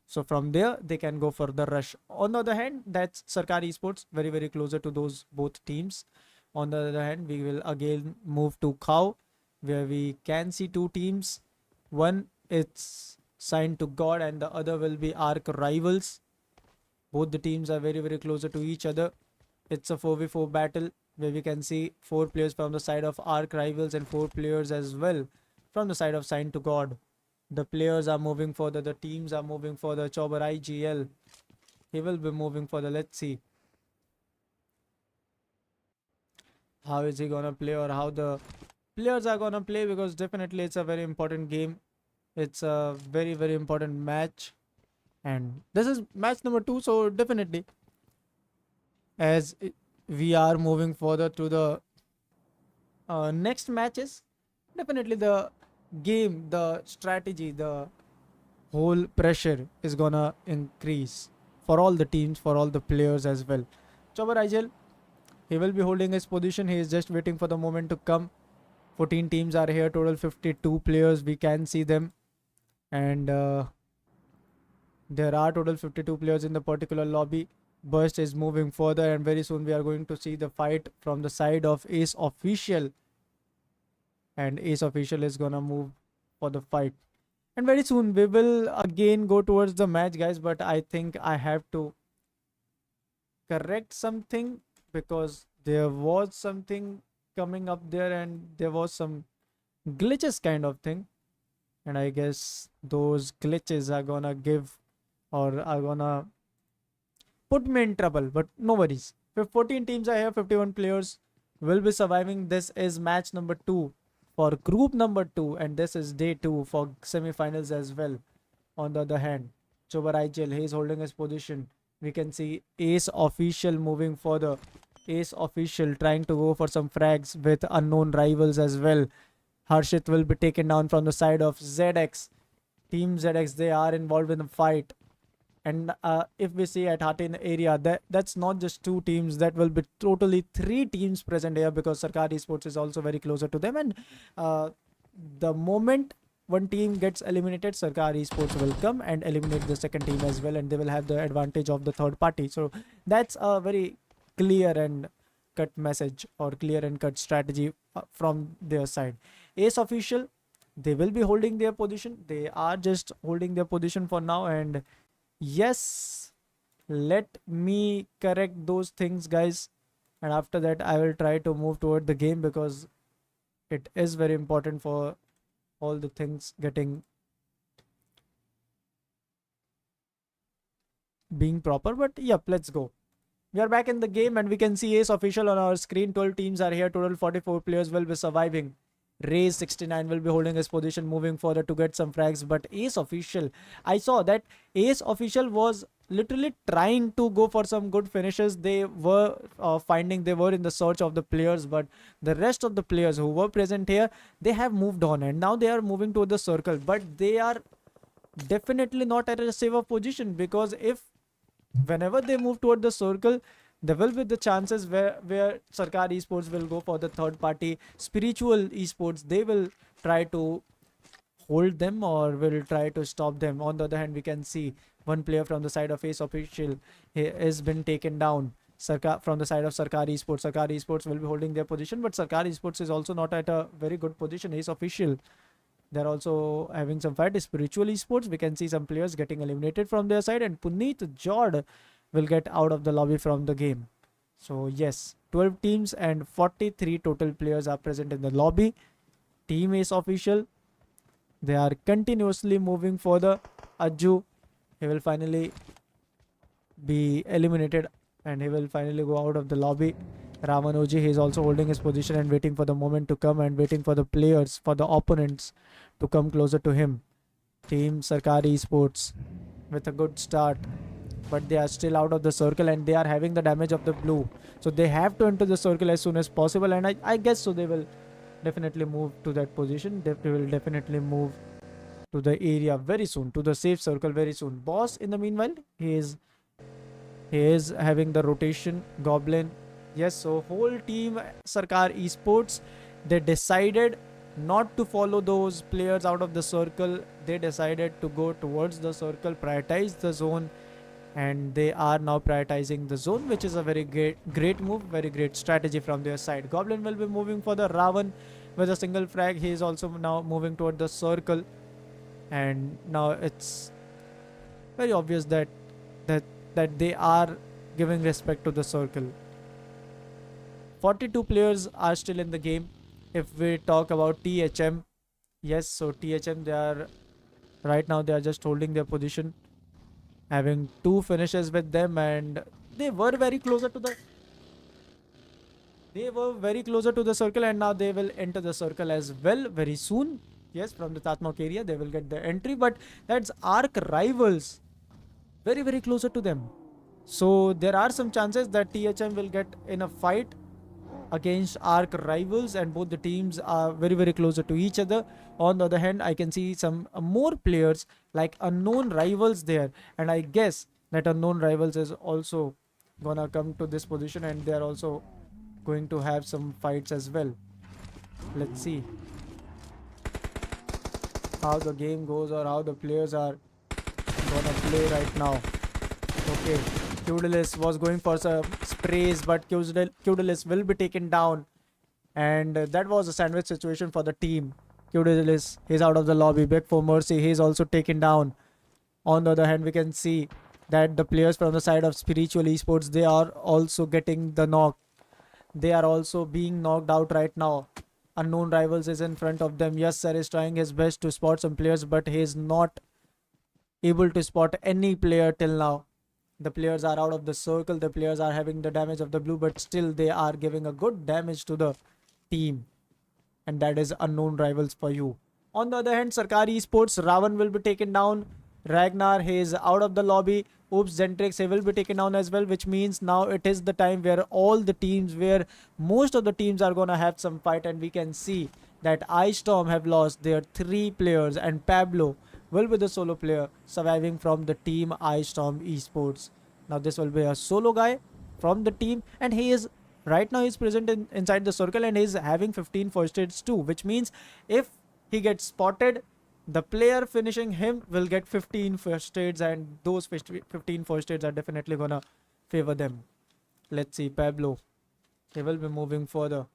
So from there they can go for the rush. On the other hand, that's Sarkari Esports, very closer to those both teams. On the other hand, we will again move to Khao, where we can see two teams. One it's signed to God and the other will be Arch Rivals. Both the teams are very closer to each other. It's a 4v4 battle where we can see 4 players from the side of Arch Rivals and 4 players as well from the side of Signed to God. The players are moving further, the teams are moving further. Chauber IGL, he will be moving further. Let's see how is he gonna play, or how the players are gonna play, because definitely it's a very important game. It's a very important match, and this is match number 2. So definitely as we are moving further to the next matches, definitely the game, the strategy, the whole pressure is gonna increase for all the teams, for all the players as well. Chauber IGL, he will be holding his position. He is just waiting for the moment to come. 14 teams are here, total 52 players, we can see them, and there are total 52 players in the particular lobby. Burst is moving further, and very soon we are going to see the fight from the side of Ace Official, and Ace Official is gonna move for the fight. And very soon we will again go towards the match, guys, but I think I have to correct something, because there was something coming up there and there was some glitches kind of thing, and I guess those glitches are gonna give or are gonna put me in trouble, but no worries. 14 teams are here, 51 players will be surviving. This is match number 2 for group number 2, and this is day 2 for semi-finals as well. On the other hand, Chobar IGL, he is holding his position. We can see Ace.Social moving further. Ace.Social trying to go for some frags with unknown rivals as well. Harshit will be taken down from the side of ZX. Team ZX, they are involved in the fight. And if we see at Hatin area, that's not just 2 teams, that will be totally 3 teams present here, because Sarkar Esports is also very closer to them. And the moment one team gets eliminated, Sarkar Esports will come and eliminate the second team as well, and they will have the advantage of the third party. So that's a very clear and cut message, or clear and cut strategy from their side. Ace.Social, they will be holding their position. They are just holding their position for now. And yes, let me correct those things, guys, and after that I will try to move toward the game, because it is very important for all the things being proper. But yep, let's go. We are back in the game, and we can see Ace.Social on our screen. 12 teams are here, total 44 players will be surviving. Raze 69 will be holding his position, moving further to get some frags. But Ace.Social, I saw that Ace.Social was literally trying to go for some good finishes. They were they were in the search of the players, but the rest of the players who were present here, they have moved on, and now they are moving to the circle. But they are definitely not at a safer position, because if whenever they move toward the circle, there will be the chances where Sarkar Esports will go for the third party. Spiritual Esports, they will try to hold them or will try to stop them. On the other hand, we can see one player from the side of Ace.Social, he has been taken down. From the side of Sarkar Esports. Sarkar Esports will be holding their position, but Sarkar Esports is also not at a very good position. Ace.Social, they're also having some fight. Spiritual Esports, we can see some players getting eliminated from their side, and Puneet Jord will get out of the lobby from the game. So yes, 12 teams and 43 total players are present in the lobby. Team Ace.Social, they are continuously moving further. Ajju, he will finally be eliminated and he will finally go out of the lobby. Ramanoji, he is also holding his position and waiting for the moment to come, and waiting for the players, for the opponents to come closer to him. Team Sarkar Esports with a good start, but they are still out of the circle and they are having the damage of the blue. So they have to enter the circle as soon as possible, and I guess so they will definitely move to that position. They will definitely move to the area very soon, to the safe circle very soon. Boss, in the meanwhile, he is having the rotation. Goblin, yes, so whole team Sarkar Esports, they decided not to follow those players out of the circle. They decided to go towards the circle, prioritize the zone, and they are now prioritizing the zone, which is a very great move, very great strategy from their side. Goblin will be moving for the Ravan with a single frag. He is also now moving toward the circle, and now it's very obvious that they are giving respect to the circle. 42 players are still in the game. If we talk about THM, yes, so THM, they are right now, they are just holding their position, having 2 finishes with them, and they were very closer to the circle, and now they will enter the circle as well very soon. Yes, from the Tatmok area they will get the entry, but that's Arc Rivals very closer to them. So there are some chances that THM will get in a fight against Arc Rivals, and both the teams are very closer to each other. On the other hand, I can see some more players like Unknown Rivals there, and I guess that Unknown Rivals is also gonna come to this position, and they are also going to have some fights as well. Let's see how the game goes, or how the players are gonna play right now. Okay, Cudalis was going for some sprays, but Cudalis will be taken down, and that was a sandwich situation for the team. Cudalis is out of the lobby. Beg for mercy, he is also taken down. On the other hand, we can see that the players from the side of Spiritual Esports, they are also getting the knock. They are also being knocked out right now. Unknown Rivals is in front of them. Yes, sir is trying his best to spot some players, but he is not able to spot any player till now. The players are out of the circle. The players are having the damage of the blue, but still they are giving a good damage to the team. And that is Unknown Rivals for you. On the other hand, Sarkari Esports, Ravan will be taken down. Ragnar, he is out of the lobby. Oops, Zentrix, he will be taken down as well, which means now it is the time where all the teams, where most of the teams are going to have some fight, and we can see that Ice Storm have lost their 3 players and Pablo will be the solo player surviving from the team Ice Storm Esports. Now this will be a solo guy from the team, and he is right now he's present inside the circle, and he's having 15 first aids too, which means if he gets spotted, the player finishing him will get 15 first aids, and those 15 first aids are definitely gonna favor them. Let's see, Pablo, he will be moving further.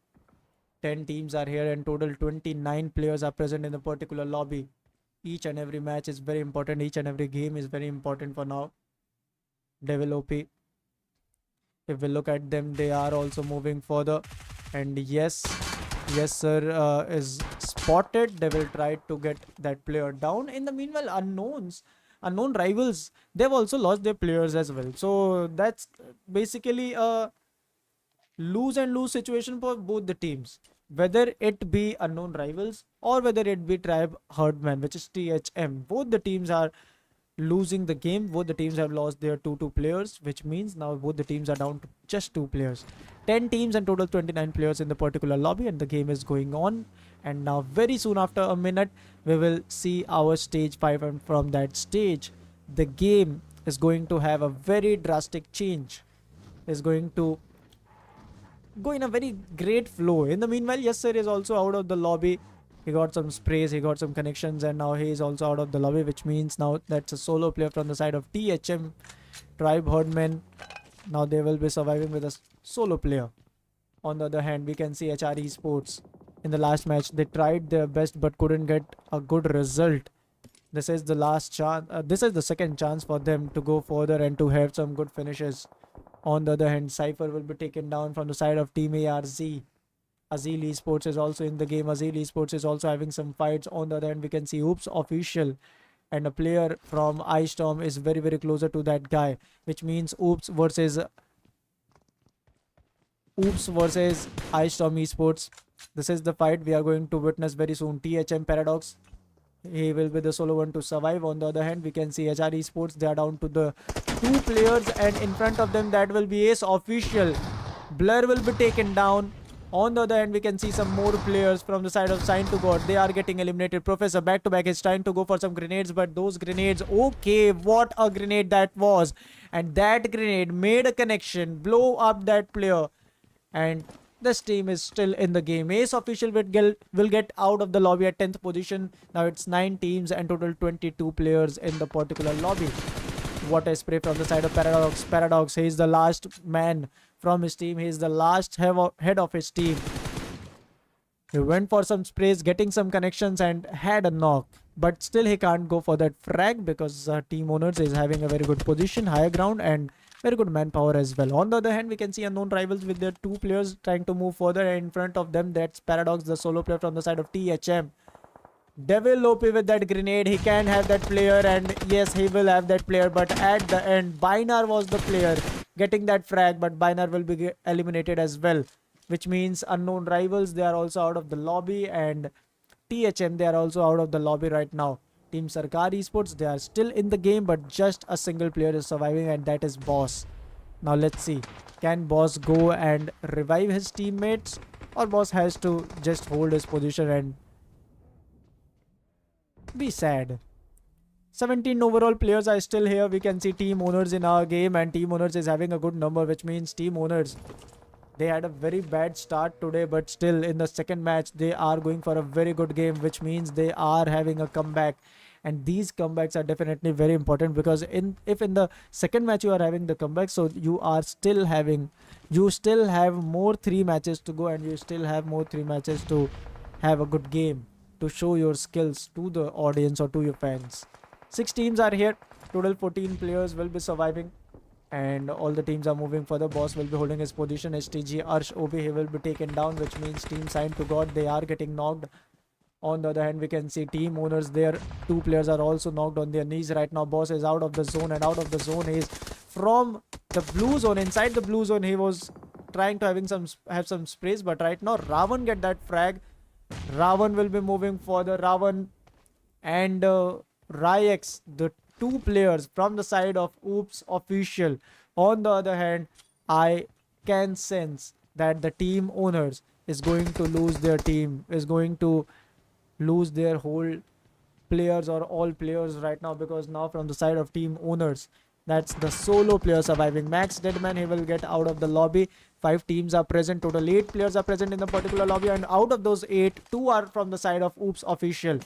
10 teams are here, and total 29 players are present in the particular lobby. Each and every match is very important. Each and every game is very important for now. Devil OP, if we look at them, they are also moving further, and yes sir is spotted. They will try to get that player down. In the meanwhile, Unknown Rivals, they've also lost their players as well, so that's basically a lose and lose situation for both the teams, whether it be Unknown Rivals or whether it be Tribe Herdman, which is THM. Both the teams are losing the game. Both the teams have lost their 2 players, which means now both the teams are down to just 2 players. 10 teams and total 29 players in the particular lobby, and the game is going on. And now very soon, after a minute, we will see our stage 5, and from that stage the game is going to have a very drastic change. Is going to go in a very great flow. In the meanwhile, yes sir is also out of the lobby. He got some sprays, he got some connections, and now he is also out of the lobby, which means now that's a solo player from the side of THM. Tribe Herdman, now they will be surviving with a solo player. On the other hand, we can see HR Esports. In the last match, they tried their best but couldn't get a good result. This is the last chance. This is the second chance for them to go further and to have some good finishes. On the other hand, Cypher will be taken down from the side of Team ARZ. Azil Esports is also in the game. Azil Esports is also having some fights. On the other hand, we can see Oops.Social, and a player from Ice Storm is very, very closer to that guy, which means Oops versus Ice Storm Esports. This is the fight we are going to witness very soon. THM Paradox, he will be the solo one to survive. On the other hand, we can see HR Esports, they are down to the 2 players, and in front of them that will be Ace.Official. Blur will be taken down. On the other hand, we can see some more players from the side of Sign to God. They are getting eliminated. Professor back to back is trying to go for some grenades, but those grenades, okay, what a grenade that was. And that grenade made a connection, blow up that player, and this team is still in the game. Ace.Official will get out of the lobby at 10th position. Now it's 9 teams and total 22 players in the particular lobby. What a spray from the side of Paradox. Paradox, he is the last man from his team. He is the last head of his team. He went for some sprays, getting some connections, and had a knock. But still he can't go for that frag because team owners is having a very good position, higher ground, and very good manpower as well. On the other hand, we can see Unknown Rivals with their 2 players trying to move further, and in front of them that's Paradox, the solo player from the side of THM. Devil OP with that grenade, he can have that player, and yes, he will have that player, but at the end Binar was the player getting that frag, but Binar will be eliminated as well, which means Unknown Rivals, they are also out of the lobby, and THM, they are also out of the lobby right now. Team Sarkar Esports, they are still in the game, but just a single player is surviving, and that is Boss. Now let's see, can Boss go and revive his teammates, or Boss has to just hold his position and be sad. 17 overall players are still here. We can see team owners in our game, and team owners is having a good number, which means team owners, they had a very bad start today, but still in the second match they are going for a very good game, which means they are having a comeback, and these comebacks are definitely very important, because if in the second match you are having the comeback, so you still have more 3 matches to go, and you still have more 3 matches to have a good game, to show your skills to the audience or to your fans. 6 teams are here. Total 14 players will be surviving. And all the teams are moving further. Boss will be holding his position. STG Arsh OB, he will be taken down, which means team signed to God, they are getting knocked. On the other hand, we can see team owners there. 2 players are also knocked on their knees right now. Boss is out of the zone, and out of the zone is from the blue zone. Inside the blue zone, he was trying to have some sprays, but right now Ravan get that frag. Ravan will be moving further. Ravan and Ryex, the 2 players from the side of Esport.Social. On the other hand, I can sense that the team owners is going to lose their team, is going to lose their whole players or all players right now, because now from the side of team owners, that's the solo player surviving. Max Deadman, he will get out of the lobby. 5 teams are present. Total 8 players are present in the particular lobby, and out of those 8, 2 are from the side of Esport.Social.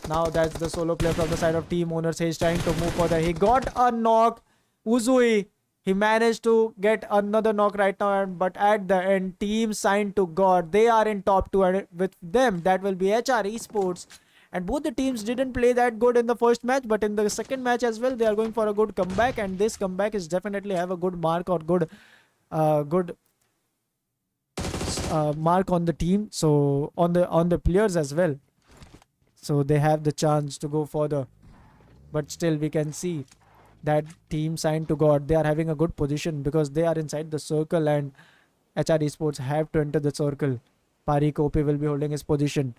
Now that's the solo player from the side of team owners. He's trying to move further. He got a knock. Uzui, he managed to get another knock right now, but at the end, team signed to God. They are in top 2, and with them, that will be HR Esports. And both the teams didn't play that good in the first match, but in the second match as well, they are going for a good comeback, and this comeback is definitely have a good mark or good mark on the team. So on the players as well. So they have the chance to go further. But still, we can see that team signed to God, they are having a good position because they are inside the circle, and HR Esports have to enter the circle. Pari Kopi will be holding his position.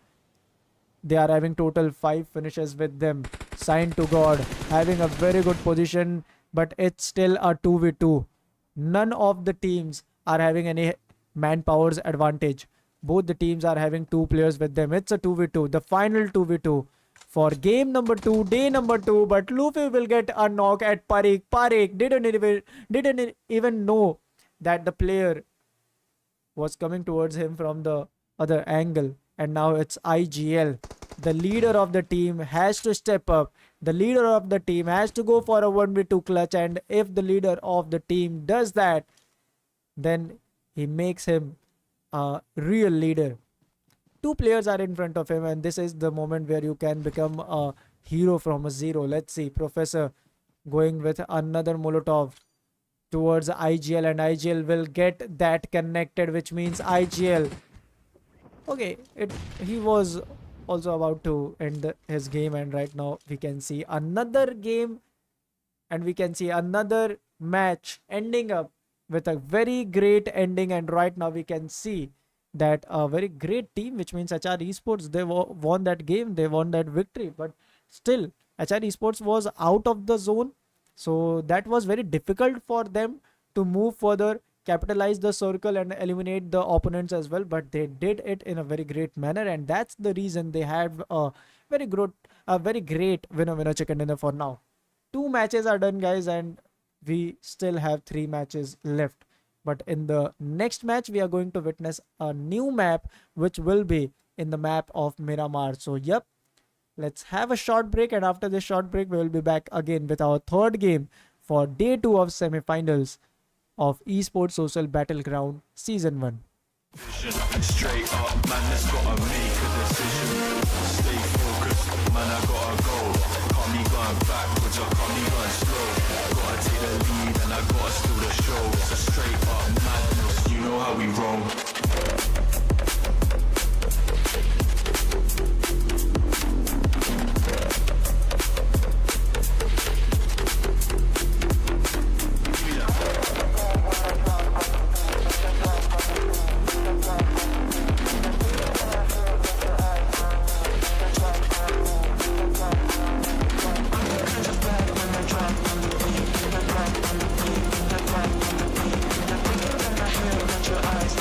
They are having total 5 finishes with them. Signed to God, having a very good position, but it's still a 2v2. None of the teams are having any manpower's advantage. Both the teams are having 2 players with them. It's a 2v2, the final 2v2 for game number 2, day number 2. But Luffy will get a knock at Parik. Parik didn't even know that the player was coming towards him from the other angle. And now it's IGL. The leader of the team has to step up. The leader of the team has to go for a 1v2 clutch. And if the leader of the team does that, then he makes him a real leader. 2 players are in front of him, and this is the moment where you can become a hero from a zero. Let's see. Professor going with another Molotov towards IGL, and IGL will get that connected, which means IGL. Okay, he was also about to end his game, and right now we can see another game, and we can see another match ending up with a very great ending. And right now we can see that a very great team, which means HR Esports, they won that game, they won that victory. But still, HR Esports was out of the zone, so that was very difficult for them to move further, capitalize the circle, and eliminate the opponents as well. But they did it in a very great manner, and that's the reason they have a very great winner chicken dinner for now. 2 matches are done, guys, and we still have 3 matches left. But in the next match, we are going to witness a new map, which will be in the map of Miramar. So yep, let's have a short break, and after this short break, we will be back again with our 3rd game for day 2 of semi-finals of Esport.Social Battleground Season 1.
Straight up, man, that's gotta make a decision. Stay focused, man, I gotta go. Can't be going backwards, I can't be going slow. Gotta take the lead and I gotta steal the show. It's a straight up madness, you know how we roll.
Your eyes,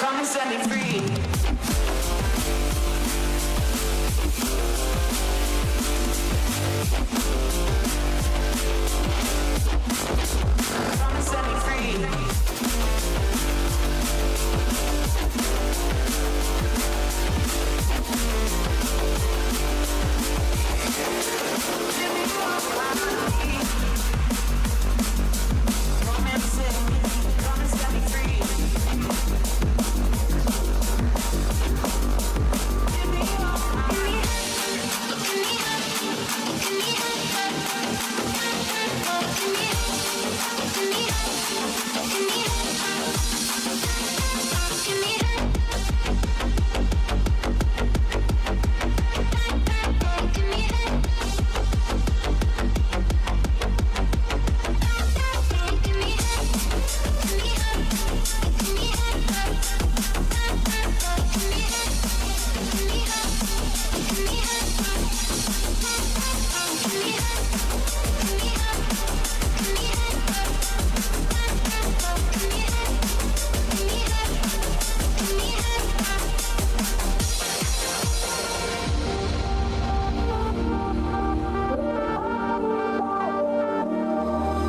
Come and set me free. Come and set me free. Come and set me free.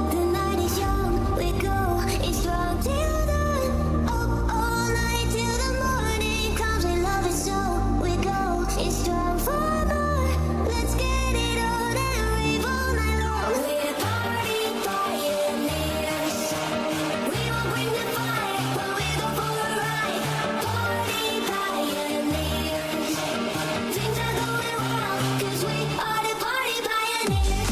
The night is young, we go, it's strong till dawn. Up all night till the morning comes. We love it so, we go, it's strong for more. Let's get it on and rave all night long. We're party pioneers. We won't bring the fire, but we go for a ride. Party pioneers. Things are going wrong, 'cause we are the party pioneers.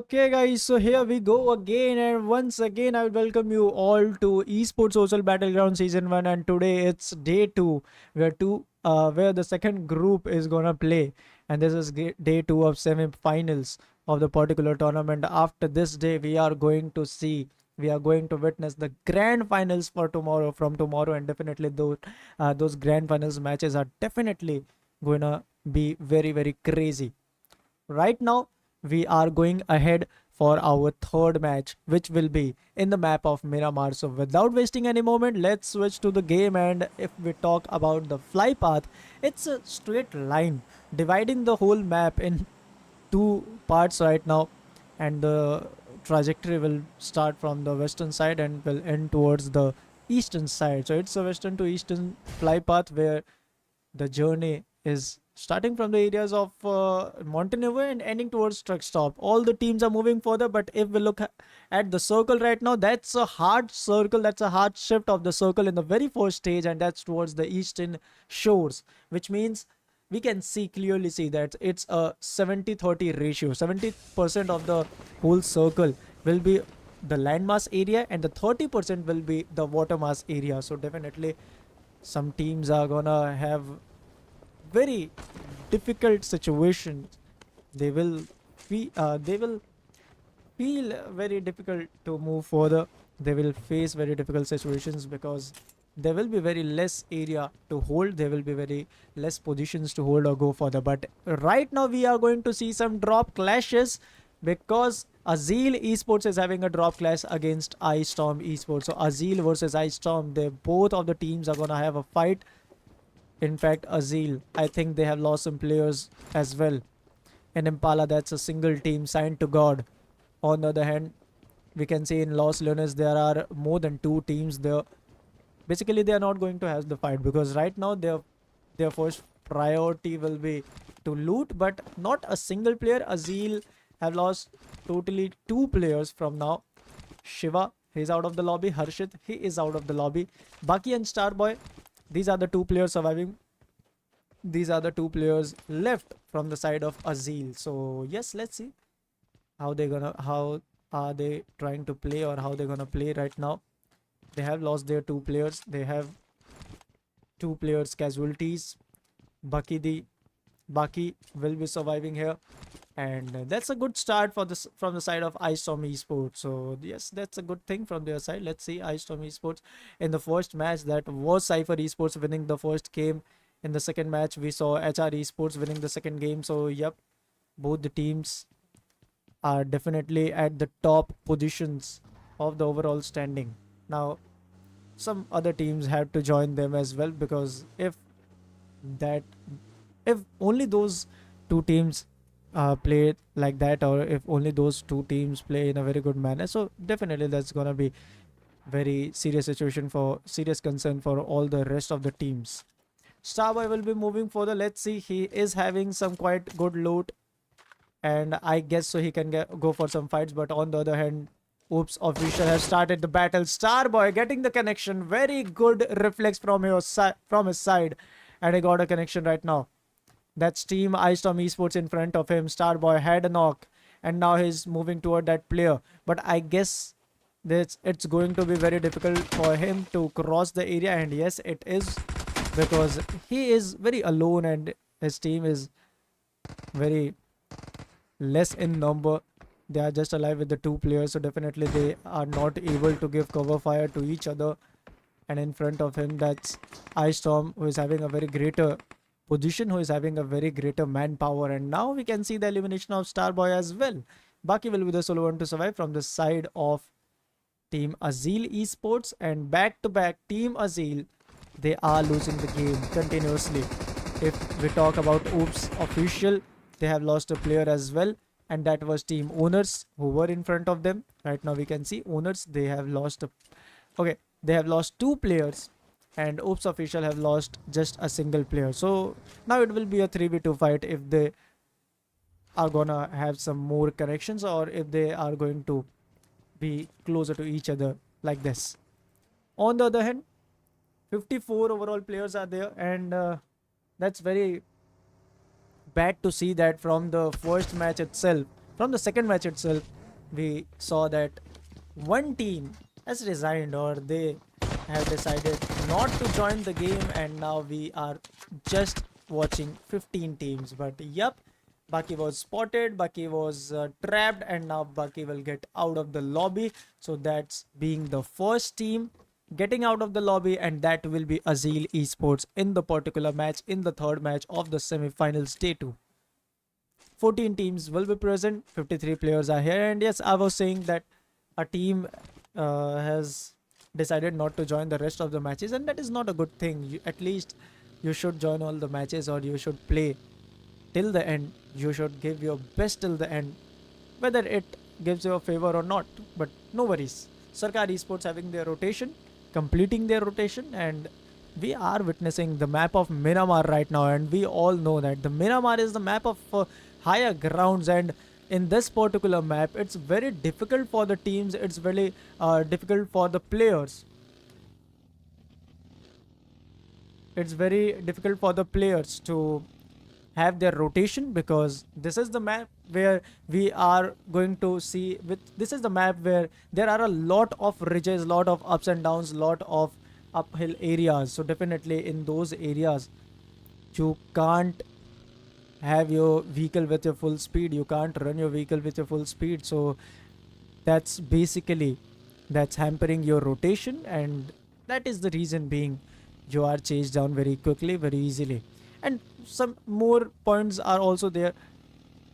Okay, guys. So here we go again, and once again, I will welcome you all to Esport.Social Battleground Season 1. And today it's day 2, where the second group is gonna play, and this is day 2 of semi-finals of the particular tournament. After this day, we are going to witness the grand finals for tomorrow, from tomorrow, and definitely those grand finals matches are definitely gonna be very, very crazy. Right now, we are going ahead for our third match, which will be in the map of Miramar. So without wasting any moment, let's switch to the game. And if we talk about the fly path, it's a straight line dividing the whole map in two parts right now, and the trajectory will start from the western side and will end towards the eastern side. So it's a western to eastern fly path where the journey is starting from the areas of Montenegro and ending towards truck stop. All the teams are moving further, but if we look at the circle right now, that's a hard circle, that's a hard shift of the circle in the very first stage, and that's towards the eastern shores, which means we can clearly see that it's a 70-30 ratio. 70% of the whole circle will be the landmass area, and the 30% will be the water mass area. So definitely some teams are gonna have very difficult situations. They will feel very difficult to move further. They will face very difficult situations because there will be very less area to hold, there will be very less positions to hold or go further. But right now we are going to see some drop clashes, because Azil Esports is having a drop clash against Ice Storm Esports. So Azil versus Ice Storm, they both of the teams are gonna have a fight. In fact, Azil, I think they have lost some players as well. In Impala, that's a single team signed to God. On the other hand, we can see in Los Leones there are more than 2 teams there. Basically, they are not going to have the fight, because right now their first priority will be to loot, but not a single player. Azil have lost totally 2 players from now. Shiva, he's out of the lobby. Harshit, he is out of the lobby. Baki and Starboy, these are the 2 players surviving. These are the 2 players left from the side of Azil. So yes, let's see how are they trying to play, or how they're gonna play right now. They have lost their 2 players. They have 2 players casualties. Baki will be surviving here, and that's a good start for this from the side of Ice Storm Esports. So yes, that's a good thing from their side. Let's see Ice Storm Esports in the first match. That was Cypher Esports winning the first game. In the second match, we saw HR Esports winning the second game. So yep, both the teams are definitely at the top positions of the overall standing. Now, some other teams have to join them as well, because that if only those 2 teams play like that, or if only those 2 teams play in a very good manner, so definitely that's gonna be very serious situation, for serious concern for all the rest of the teams. Starboy will be moving further. Let's see, he is having some quite good loot, and I guess so he can go for some fights. But on the other hand, Esport.Social has started the battle. Starboy getting the connection. Very good reflex from his side, and he got a connection right now. That's Team Ice Storm Esports in front of him. Starboy had a knock, and now he's moving toward that player. But I guess it's going to be very difficult for him to cross the area, and yes, it is, because he is very alone and his team is very less in number. They are just alive with the 2 players, so definitely they are not able to give cover fire to each other. And in front of him, that's Ice Storm, who is having a very greater position, who is having a very greater manpower. And now we can see the elimination of Starboy as well. Baki will be the solo one to survive from the side of Team Azil Esports. And back to back, Team Azil, they are losing the game continuously. If we talk about Esport.Social, they have lost a player as well, and that was Team Owners, who were in front of them. Right now we can see Owners, they have lost they have lost 2 players, and Esport.Social have lost just a single player. So now it will be a 3v2 fight if they are gonna have some more connections, or if they are going to be closer to each other like this. On the other hand, 54 overall players are there, and that's very bad to see that from the first match itself. From the second match itself, we saw that one team has resigned, or they have decided not to join the game, and now we are just watching 15 teams. But yep, Baki was spotted, Baki was trapped, and now Baki will get out of the lobby. So that's being the first team getting out of the lobby, and that will be Azil Esports in the particular match, in the third match of the semi-finals day 2. 14 teams will be present, 53 players are here, and yes, I was saying that a team has decided not to join the rest of the matches, and that is not a good thing. At least you should join all the matches, or you should play till the end. You should give your best till the end, whether it gives you a favor or not. But no worries, Sarkar Esports having their rotation, completing their rotation, and we are witnessing the map of Miramar right now, and we all know that the Miramar is the map of higher grounds, and in this particular map it's very difficult for the teams, it's very difficult for the players. It's very difficult for the players to have their rotation, because this is the map where we are going to see this is the map where there are a lot of ridges, lot of ups and downs, lot of uphill areas. So definitely in those areas you can't have your vehicle with your full speed, you can't run your vehicle with your full speed. So that's hampering your rotation, and that is the reason being you are chased down very quickly, very easily. And some more points are also there.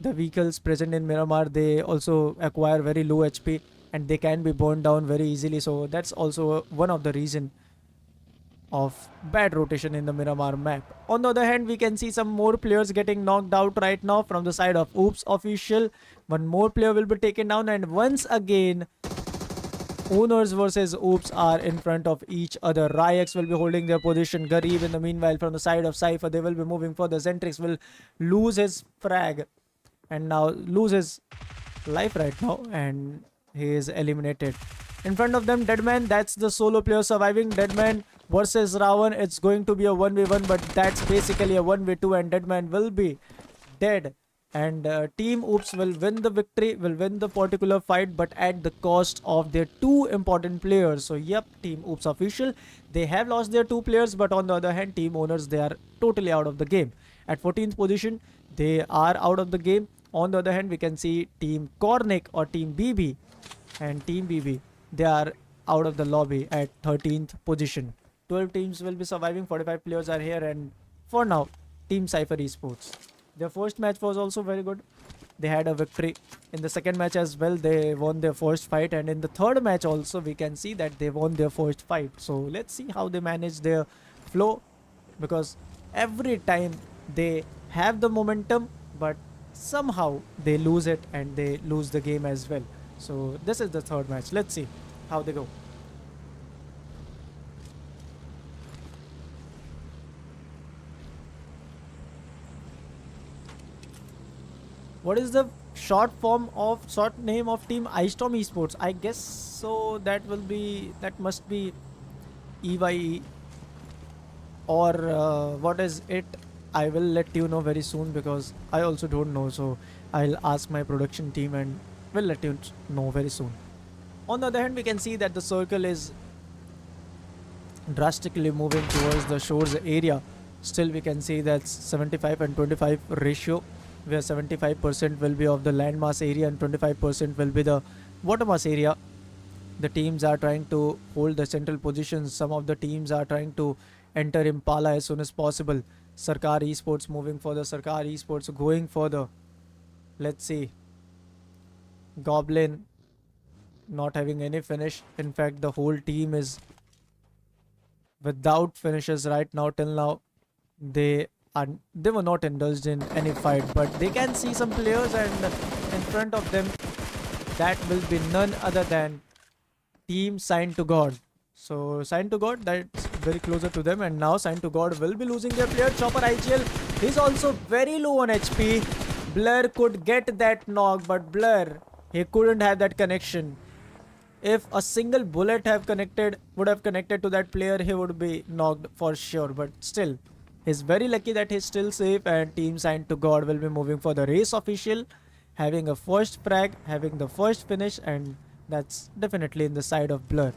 The vehicles present in Miramar, they also acquire very low HP and they can be burned down very easily. So that's also one of the reason of bad rotation in the Miramar map. On the other hand, we can see some more players getting knocked out right now from the side of Oops.Official. One more player will be taken down, and once again, Owners versus Oops are in front of each other. Ryex will be holding their position. Garib in the meanwhile from the side of Cypher, they will be moving further. Zentrix will lose his frag and now lose his life right now, and he is eliminated. In front of them, Deadman, that's the solo player surviving. Deadman versus Ravan, it's going to be a 1v1, but that's basically a 1v2 and Deadman will be dead. And Team Oops will win the victory, will win the particular fight, but at the cost of their two important players. So yep, Team Oops.Official, they have lost their two players, but on the other hand, Team Owners, they are totally out of the game. At 14th position, they are out of the game. On the other hand, we can see Team Cornic or Team BB and Team BB, they are out of the lobby at 13th position. 12 teams will be surviving, 45 players are here, and for now, Team Cypher Esports, their first match was also very good. They had a victory. In the second match as well, they won their first fight, and in the third match also, we can see that they won their first fight. So let's see how they manage their flow, because every time they have the momentum, but somehow they lose it and they lose the game as well. So this is the third match. Let's see how they go. What is the short name of Team iStorm Esports? I guess so. That must be EYE, or what is it? I will let you know very soon, because I also don't know. So I'll ask my production team and we'll let you know very soon. On the other hand, we can see that the circle is drastically moving towards the shores area. Still, we can see that's 75 and 25 ratio, where 75% will be of the landmass area and 25% will be the water mass area. The teams are trying to hold the central positions. Some of the teams are trying to enter Impala as soon as possible. Sarkar Esports moving further. Sarkar Esports going further. Let's see. Goblin not having any finish. In fact, the whole team is without finishes right now. Till now, they were not indulged in any fight, but they can see some players, and in front of them, that will be none other than Team Sign to God. So Sign to God, that's very closer to them, and now Sign to God will be losing their player. Chopper IGL is also very low on HP. Blur could get that knock, but Blur, he couldn't have that connection. If a single bullet would have connected to that player, he would be knocked for sure. But still, he's very lucky that he's still safe, and Team Sign to God will be moving for the race official, having a first frag, having the first finish, and that's definitely in the side of Blur.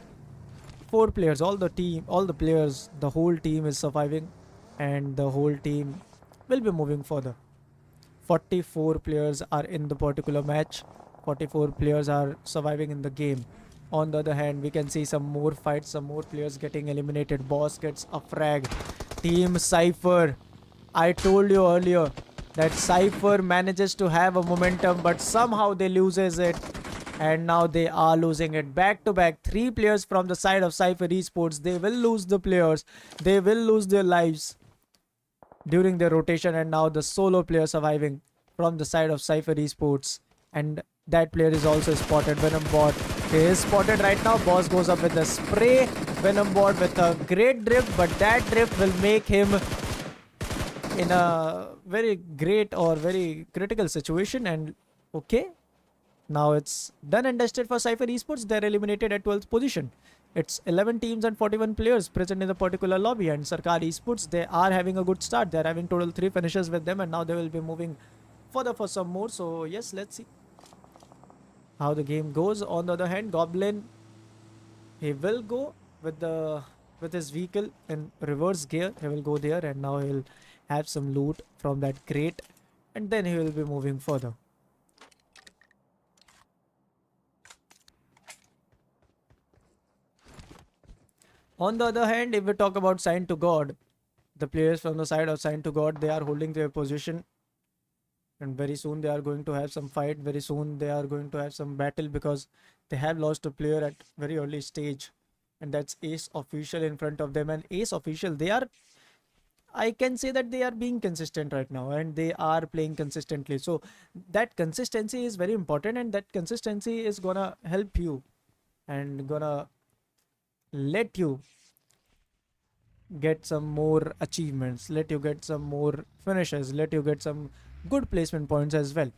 4 players, all the players, the whole team is surviving, and the whole team will be moving further. 44 players are in the particular match. 44 players are surviving in the game. On the other hand, we can see some more fights, some more players getting eliminated. Boss gets a frag. Team Cypher, I told you earlier that Cypher manages to have a momentum, but somehow they loses it, and now they are losing it. Back to back, 3 players from the side of Cypher Esports, they will lose the players, they will lose their lives during their rotation, and now the solo player surviving from the side of Cypher Esports, and that player is also spotted. Venom Bot, he is spotted right now. Boss goes up with the spray. Venom Bot with a great drift, but that drift will make him in a very great or very critical situation. And okay, now it's done and dusted for Cypher Esports. They're eliminated at 12th position. It's 11 teams and 41 players present in the particular lobby, and Sarkar Esports, they are having a good start. They're having total 3 finishes with them, and now they will be moving further for some more. So yes, let's see how the game goes. On the other hand, Goblin, he will go with his vehicle in reverse gear. He will go there, and now he'll have some loot from that crate, and then he will be moving further. On the other hand, if we talk about Sign to God, the players from the side of Sign to God, they are holding their position. And very soon they are going to have some fight. Very soon they are going to have some battle because they have lost a player at very early stage. And that's Ace.Social in front of them. And Ace.Social, they are, I can say that they are being consistent right now and they are playing consistently. So that consistency is very important and that consistency is gonna help you and gonna let you get some more achievements, let you get some more finishes, let you get some good placement points as well.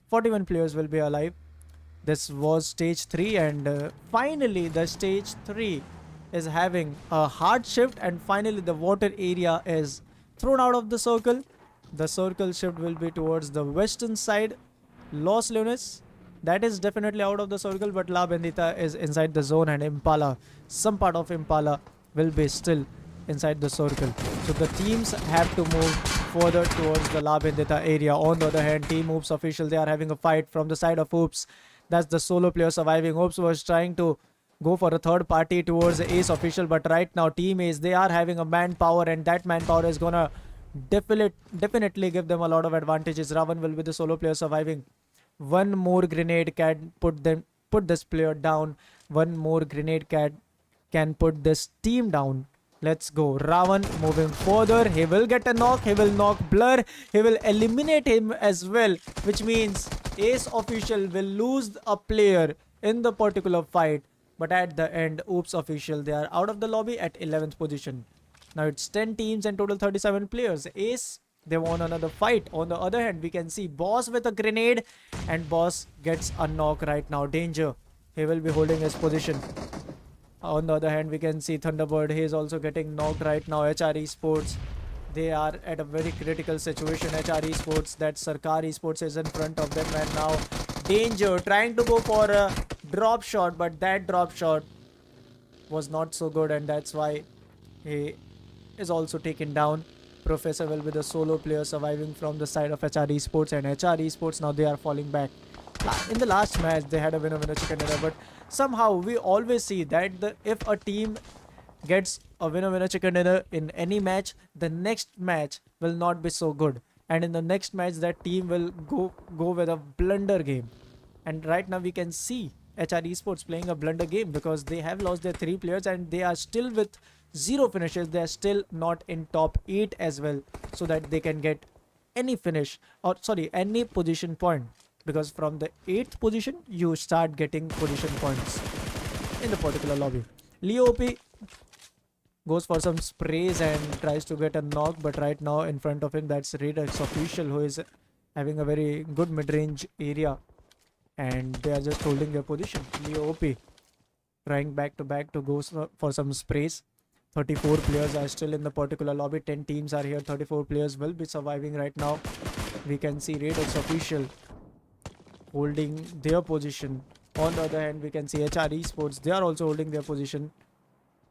41 players will be alive. This was stage 3 and finally the stage 3 is having a hard shift and finally the water area is thrown out of the circle. The circle shift will be towards the western side. Los Leones, that is definitely out of the circle, but La Bendita is inside the zone and Impala, some part of Impala will be still inside the circle. So the teams have to move further towards the La Bendita area. On the other hand, Team Oops.Official, they are having a fight from the side of Oops. That's the solo player surviving. Oops was trying to go for a third party towards Ace.Official, but right now Team Ace, they are having a manpower and that manpower is gonna definitely give them a lot of advantages. Ravan will be the solo player surviving. One more grenade can put this player down. One more grenade can put this team down. Let's go. Ravan moving further. He will get a knock. He will knock Blur. He will eliminate him as well, which means Ace.Official will lose a player in the particular fight. But at the end, Oops.Official, they are out of the lobby at 11th position. Now it's 10 teams and total 37 players. Ace, they won another fight. On the other hand, we can see Boss with a grenade and Boss gets a knock right now. Danger. He will be holding his position. On the other hand, we can see Thunderbird. He is also getting knocked right now. HR Esports, they are at a very critical situation. HR Esports, that Sarkar Esports is in front of them and now Danger trying to go for a drop shot, but that drop shot was not so good and that's why he is also taken down. Professor will be the solo player surviving from the side of HR Esports and HR Esports, now they are falling back. In the last match, they had a winner chicken dinner, but somehow we always see that if a team gets a winner chicken dinner in any match, the next match will not be so good. And in the next match, that team will go with a blunder game. And right now we can see HR Esports playing a blunder game because they have lost their 3 players and they are still with 0 finishes. They are still not in top 8 as well, so that they can get any finish or any position point. Because from the 8th position, you start getting position points in the particular lobby. Leo OP goes for some sprays and tries to get a knock, but right now in front of him, that's Redux.Official, who is having a very good mid-range area. And they are just holding their position. Leo OP trying back to go for some sprays. 34 players are still in the particular lobby. 10 teams are here. 34 players will be surviving right now. We can see Redux.Official holding their position. On the other hand, we can see HR Esports, they are also holding their position.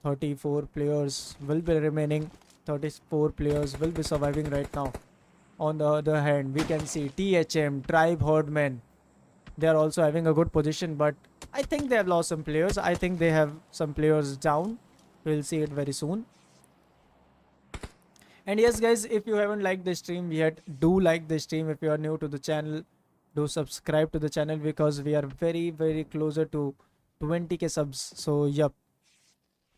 34 players will be remaining. 34 players will be surviving right now. On the other hand, we can see THM, Tribe Herdmen, they are also having a good position, but I think they have lost some players. I think they have some players down. We'll see it very soon. And yes guys, if you haven't liked the stream yet, do like the stream. If you are new to the channel, do subscribe to the channel because we are very closer to 20k subs. So yep,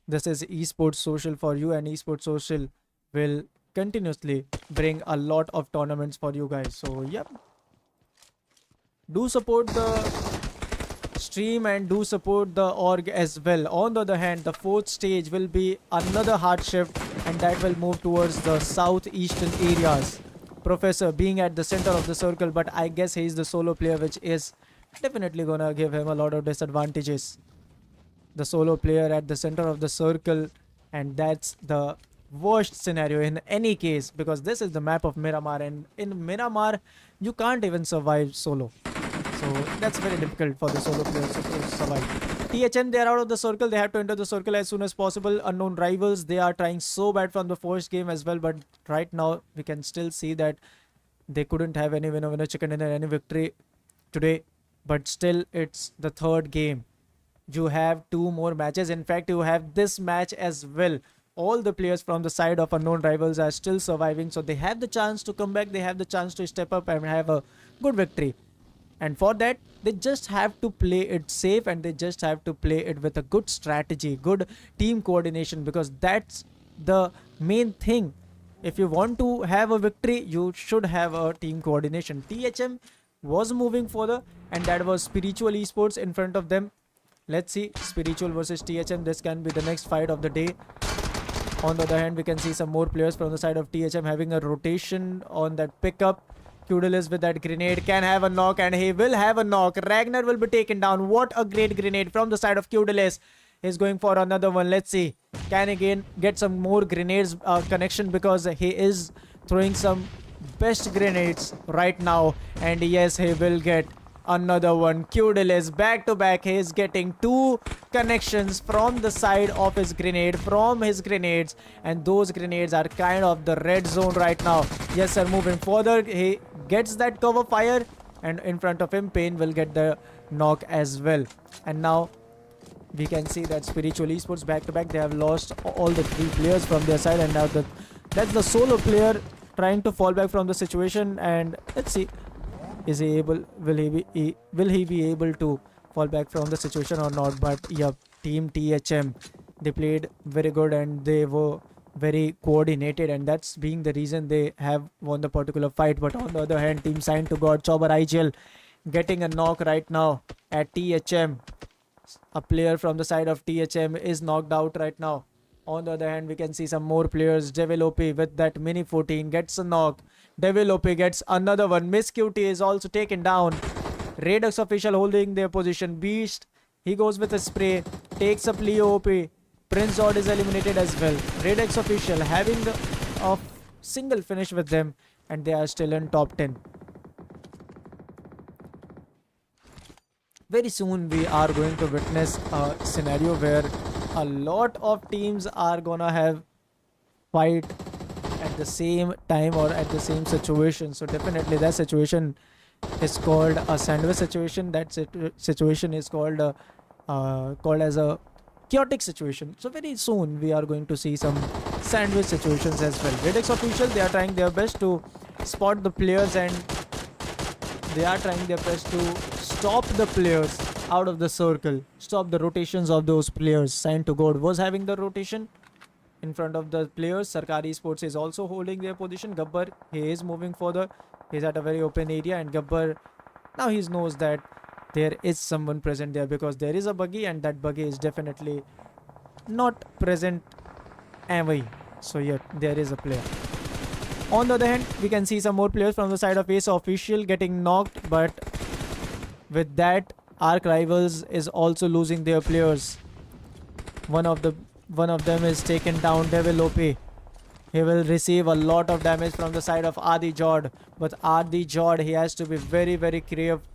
this is Esport.Social for you, and Esport.Social will continuously bring a lot of tournaments for you guys. So yep, do support the stream and do support the org as well. On the other hand, the 4th stage will be another hard shift and that will move towards the southeastern areas. Professor being at the center of the circle, but I guess he is the solo player, which is definitely gonna give him a lot of disadvantages. The solo player at the center of the circle, and that's the worst scenario in any case because this is the map of Miramar, and in Miramar you can't even survive solo. So that's very difficult for the solo players to survive. THM, they are out of the circle. They have to enter the circle as soon as possible. Unknown Rivals, they are trying so bad from the first game as well, but right now we can still see that they couldn't have any winner chicken dinner, any victory today. But still, it's the 3rd game. You have 2 more matches. In fact, you have this match as well. All the players from the side of unknown rivals are still surviving, so they have the chance to come back. They have the chance to step up and have a good victory. And for that, they just have to play it safe, and they just have to play it with a good strategy, good team coordination, because that's the main thing. If you want to have a victory, you should have a team coordination. THM was moving further, and that was Spiritual Esports in front of them. Let's see, Spiritual versus THM. This can be the next fight of the day. On the other hand, we can see some more players from the side of THM having a rotation on that pickup. Kudelis with that grenade can have a knock, and he will have a knock. Ragnar will be taken down. What a great grenade from the side of Kudelis. He's going for another one. Let's see. Can again get some more grenades connection, because he is throwing some best grenades right now. And yes, he will get another one. Kudelis back to back. He is getting 2 connections from the side of his grenade, from his grenades, and those grenades are kind of the red zone right now. Yes sir, moving further, he gets that cover fire, and in front of him Pain will get the knock as well. And now we can see that Spiritual Esports back to back, they have lost all the 3 players from their side, and now that's the solo player trying to fall back from the situation. And let's see, is he able, will he be able to fall back from the situation or not? But yeah, team THM, they played very good and they were very coordinated, and that's being the reason they have won the particular fight. But on the other hand, team Sign to God, Chauber IGL getting a knock right now at THM. A player from the side of THM is knocked out right now. On the other hand, we can see some more players. Devil OP with that mini 14 gets a knock. Devil OP gets another one. Miss QT is also taken down. Redux Official holding their position. Beast, he goes with a spray, takes up Leo OP. Prince Zord is eliminated as well. Redux Official having a single finish with them, and they are still in top 10. Very soon we are going to witness a scenario where a lot of teams are gonna have fight at the same time or at the same situation. So definitely that situation is called a sandwich situation. That situation is called as a chaotic situation. So very soon we are going to see some sandwich situations as well. Redux Official, they are trying their best to spot the players, and they are trying their best to stop the players out of the circle, stop the rotations of those players. Sign to God was having the rotation in front of the players. Sarkari Sports is also holding their position. Gabbar, he is moving further. He's at a very open area, and Gabbar, now he knows that there is someone present there, because there is a buggy, and that buggy is definitely not present away. So yeah, there is a player. On the other hand, we can see some more players from the side of Ace Official getting knocked, but with that, Arc Rivals is also losing their players. One of them is taken down, Devil OP. He will receive a lot of damage from the side of Adi Jord, but Adi Jord, he has to be very, very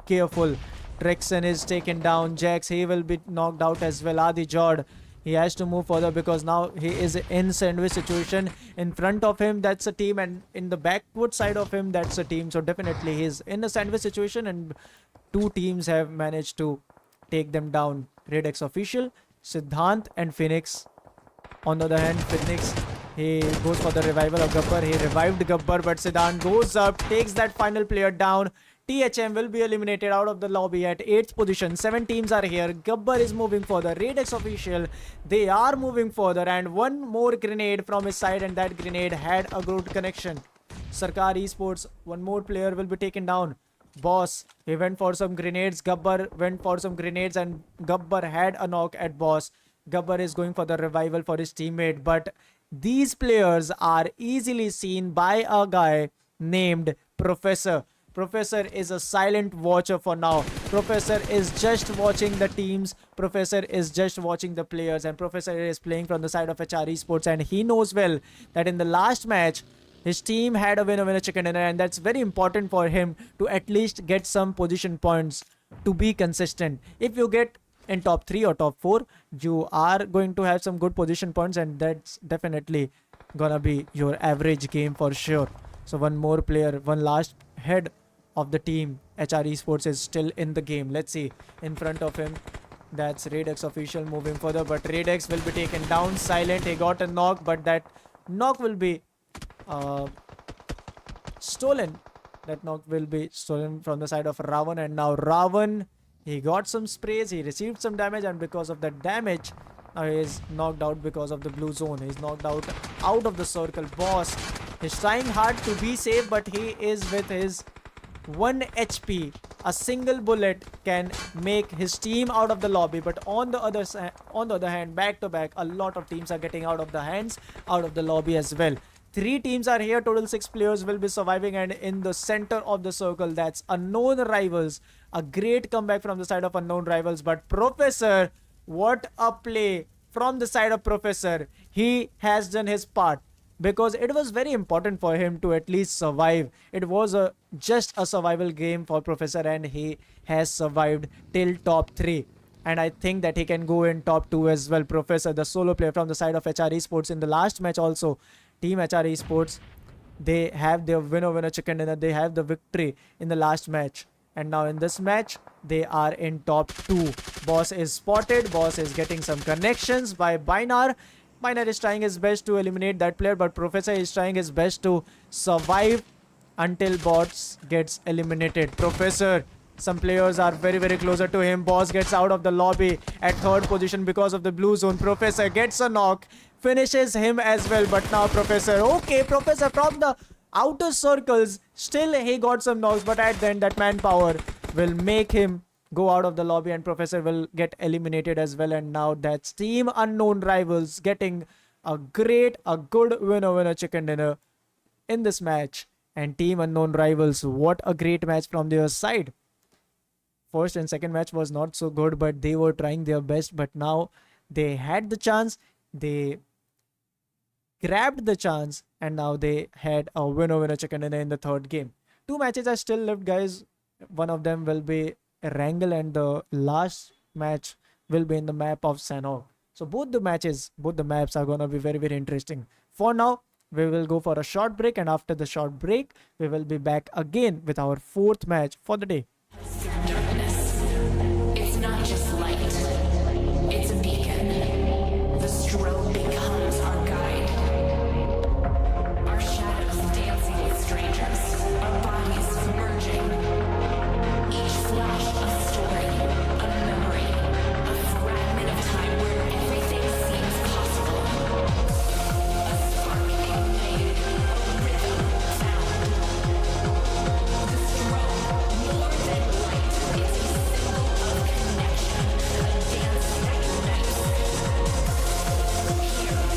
careful. Trexen is taken down. Jax, he will be knocked out as well. Adi Jord, he has to move further, because now he is in sandwich situation. In front of him, that's a team, and in the backward side of him, that's a team. So definitely he's in a sandwich situation, and 2 teams have managed to take them down. Redux Official, Siddhant and Phoenix. On the other hand, Phoenix, he goes for the revival of Gabbar. He revived Gabbar, but Siddhant goes up, takes that final player down. THM will be eliminated out of the lobby at 8th position. 7 teams are here. Gabbar is moving further. Redux Official, they are moving further, and one more grenade from his side, and that grenade had a good connection. Sarkar Esports, one more player will be taken down. Boss, he went for some grenades. Gabbar went for some grenades, and Gabbar had a knock at Boss. Gabbar is going for the revival for his teammate, but these players are easily seen by a guy named Professor. Professor is a silent watcher for now. Professor is just watching the teams. Professor is just watching the players, and Professor is playing from the side of HR Esports, and he knows well that in the last match, his team had a winner chicken dinner, and that's very important for him to at least get some position points to be consistent. If you get in top 3 or top 4, you are going to have some good position points, and that's definitely gonna be your average game for sure. So one more player, one last head of the team, HR Esports, is still in the game. Let's see, in front of him, That's Radix.Official moving further, but Radix will be taken down. Silent, he got a knock, but that knock will be stolen. That knock will be stolen from the side of Ravan, and now Ravan, he got some sprays, he received some damage, and because of that damage, now he is knocked out because of the blue zone. He's knocked out of the circle. Boss, he's trying hard to be safe, but he is with his 1 HP. A single bullet can make his team out of the lobby, but on the other hand, back to back, a lot of teams are getting out of the lobby as well. 3 teams are here, total 6 players will be surviving, and in the center of the circle, that's Unknown Rivals. A great comeback from the side of Unknown Rivals, but Professor, what a play from the side of Professor. He has done his part, because it was very important for him to at least survive. It was just a survival game for Professor, and he has survived till top 3. And I think that he can go in top 2 as well. Professor, the solo player from the side of HR Esports in the last match also. Team HR Esports, they have their winner chicken dinner. They have the victory in the last match. And now in this match, they are in top 2. Boss is spotted. Boss is getting some connections by Binar. Binar is trying his best to eliminate that player, but Professor is trying his best to survive until Boss gets eliminated. Professor, some players are very, very closer to him. Boss gets out of the lobby at 3rd position because of the blue zone. Professor gets a knock, finishes him as well, but now Professor, okay, Professor from the outer circles, still he got some knocks, but at the end that manpower will make him go out of the lobby, and Professor will get eliminated as well. And now that's Team Unknown Rivals getting a good winner chicken dinner in this match. And Team Unknown Rivals, what a great match from their side. First and second match was not so good, but they were trying their best. But now they had the chance, they grabbed the chance, and now they had a winner chicken dinner in the 3rd game. 2 matches are still left, guys. One of them will be Wrangle, and the last match will be in the map of Sanhok. So both the maps are gonna be very, very interesting. For now, we will go for a short break, and after the short break, we will be back again with our 4th match for the day.
Darkness. It's not just light. It's a beacon. The strobe becomes our guide. Our shadows dancing with strangers. Our bodies merging. Each flash a story, a memory, a fragment of time where everything seems possible. A spark ignited, a rhythm found. The strobe, more than light, is a symbol of connection, a dance that unites. Here,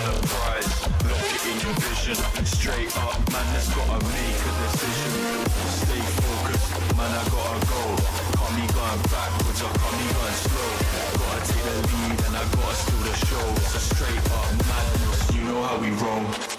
man a prize. Lock it in your vision. Straight up, man, that's gotta make a decision. Stay focused, man, I gotta go. Can't be going backwards, I can't be going slow. Gotta take the lead and I gotta steal the show. So straight up, madness, you know how we roll.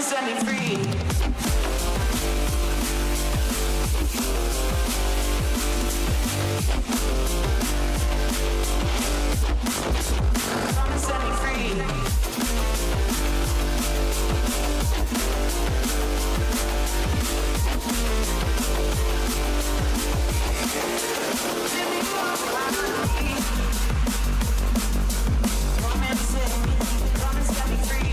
and set me free. Come and set me free. Come and set me free.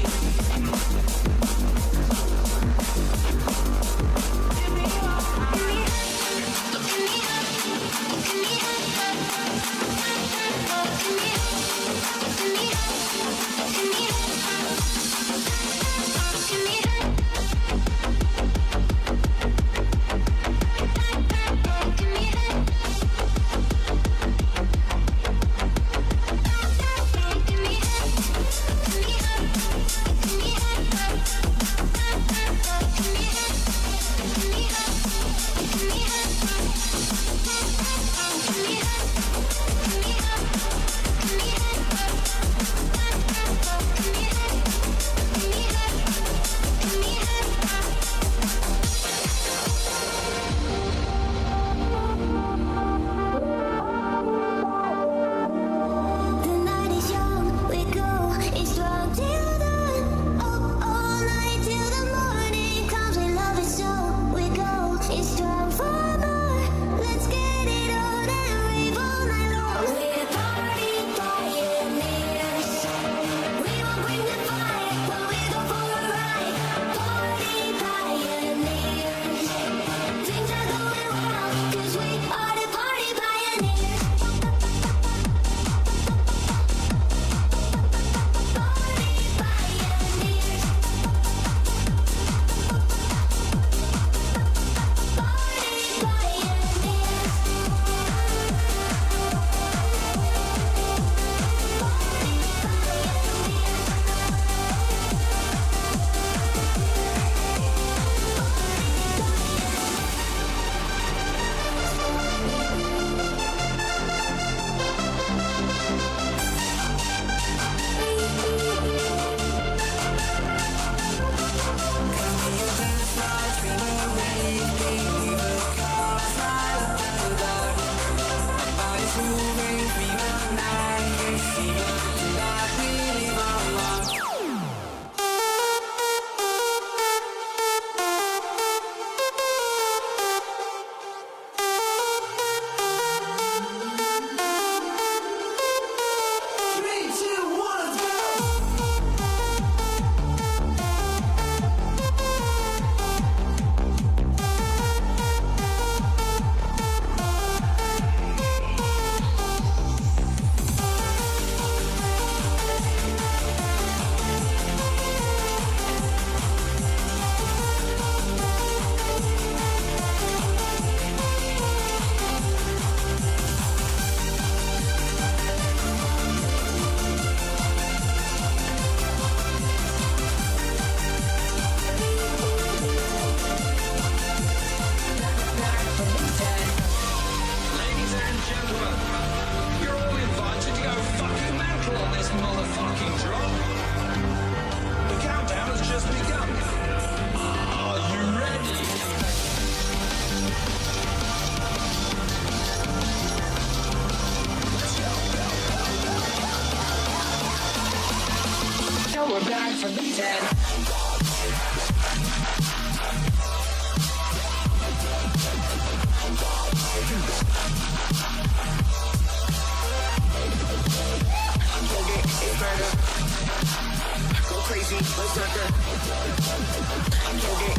crazy, berserker.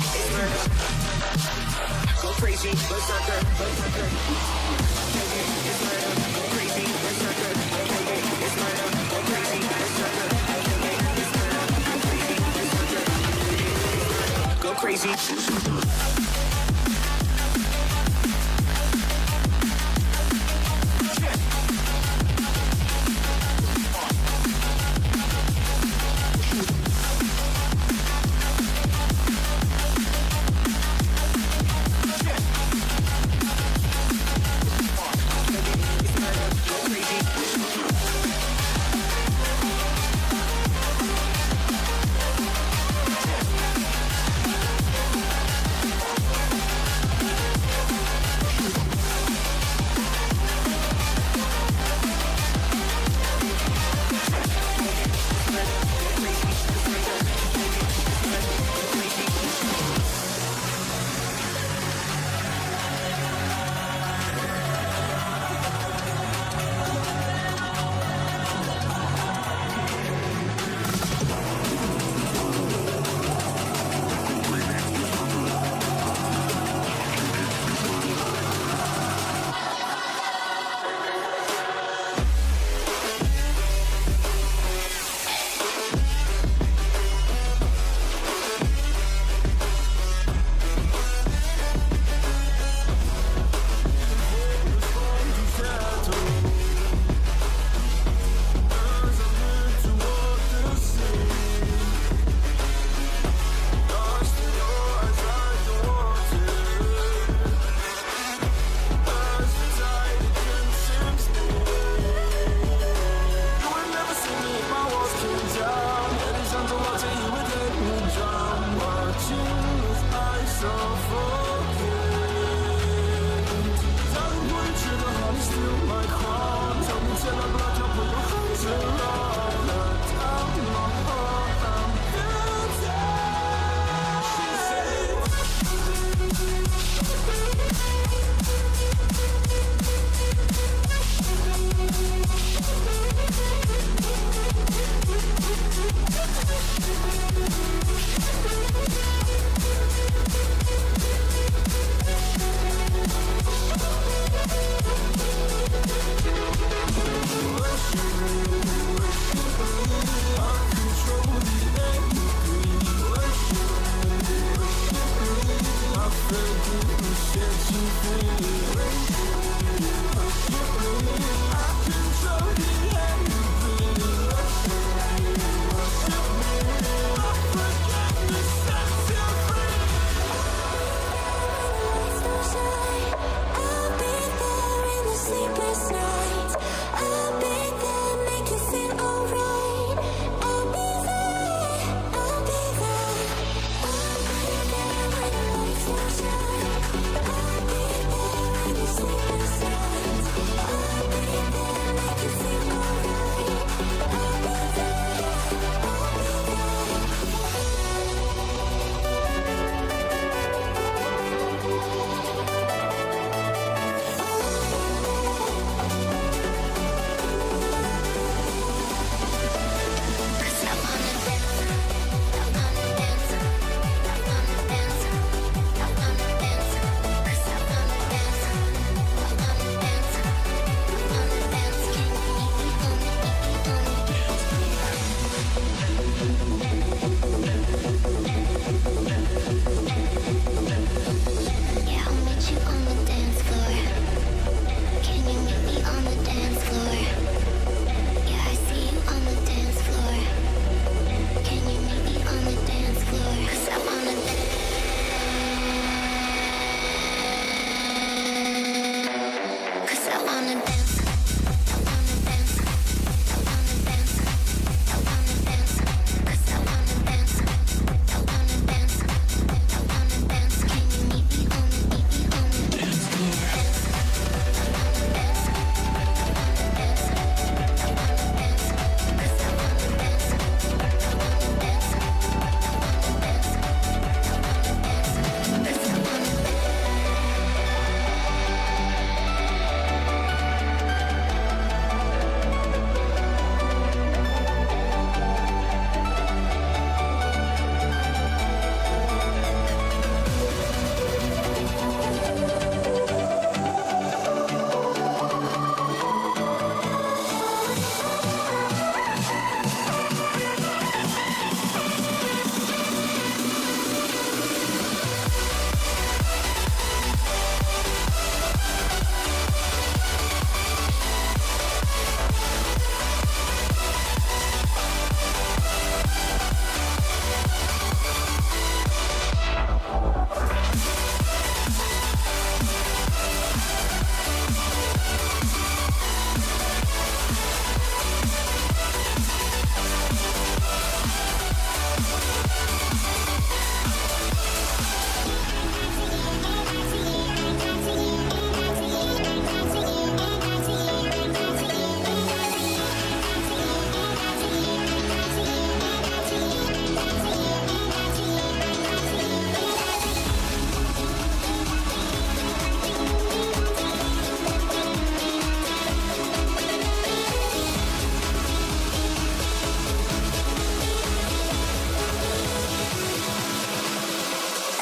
It's murder, go crazy, berserker. It's murder, go crazy, berserker. It's murder, go crazy, berserker. Go crazy.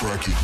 crack it.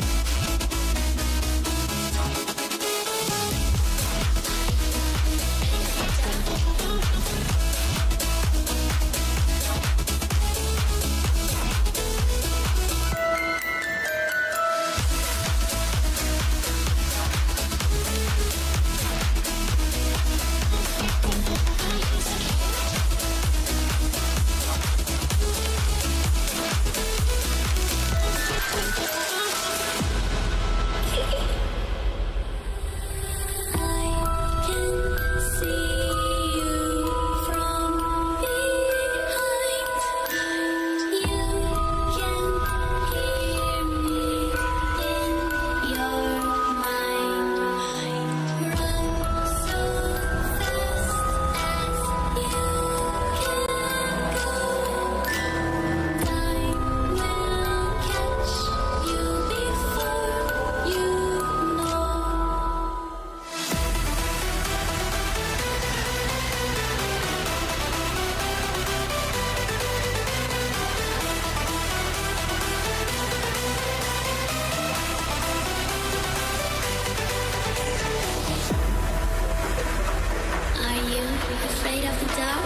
Afraid of the dark?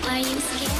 Are you scared?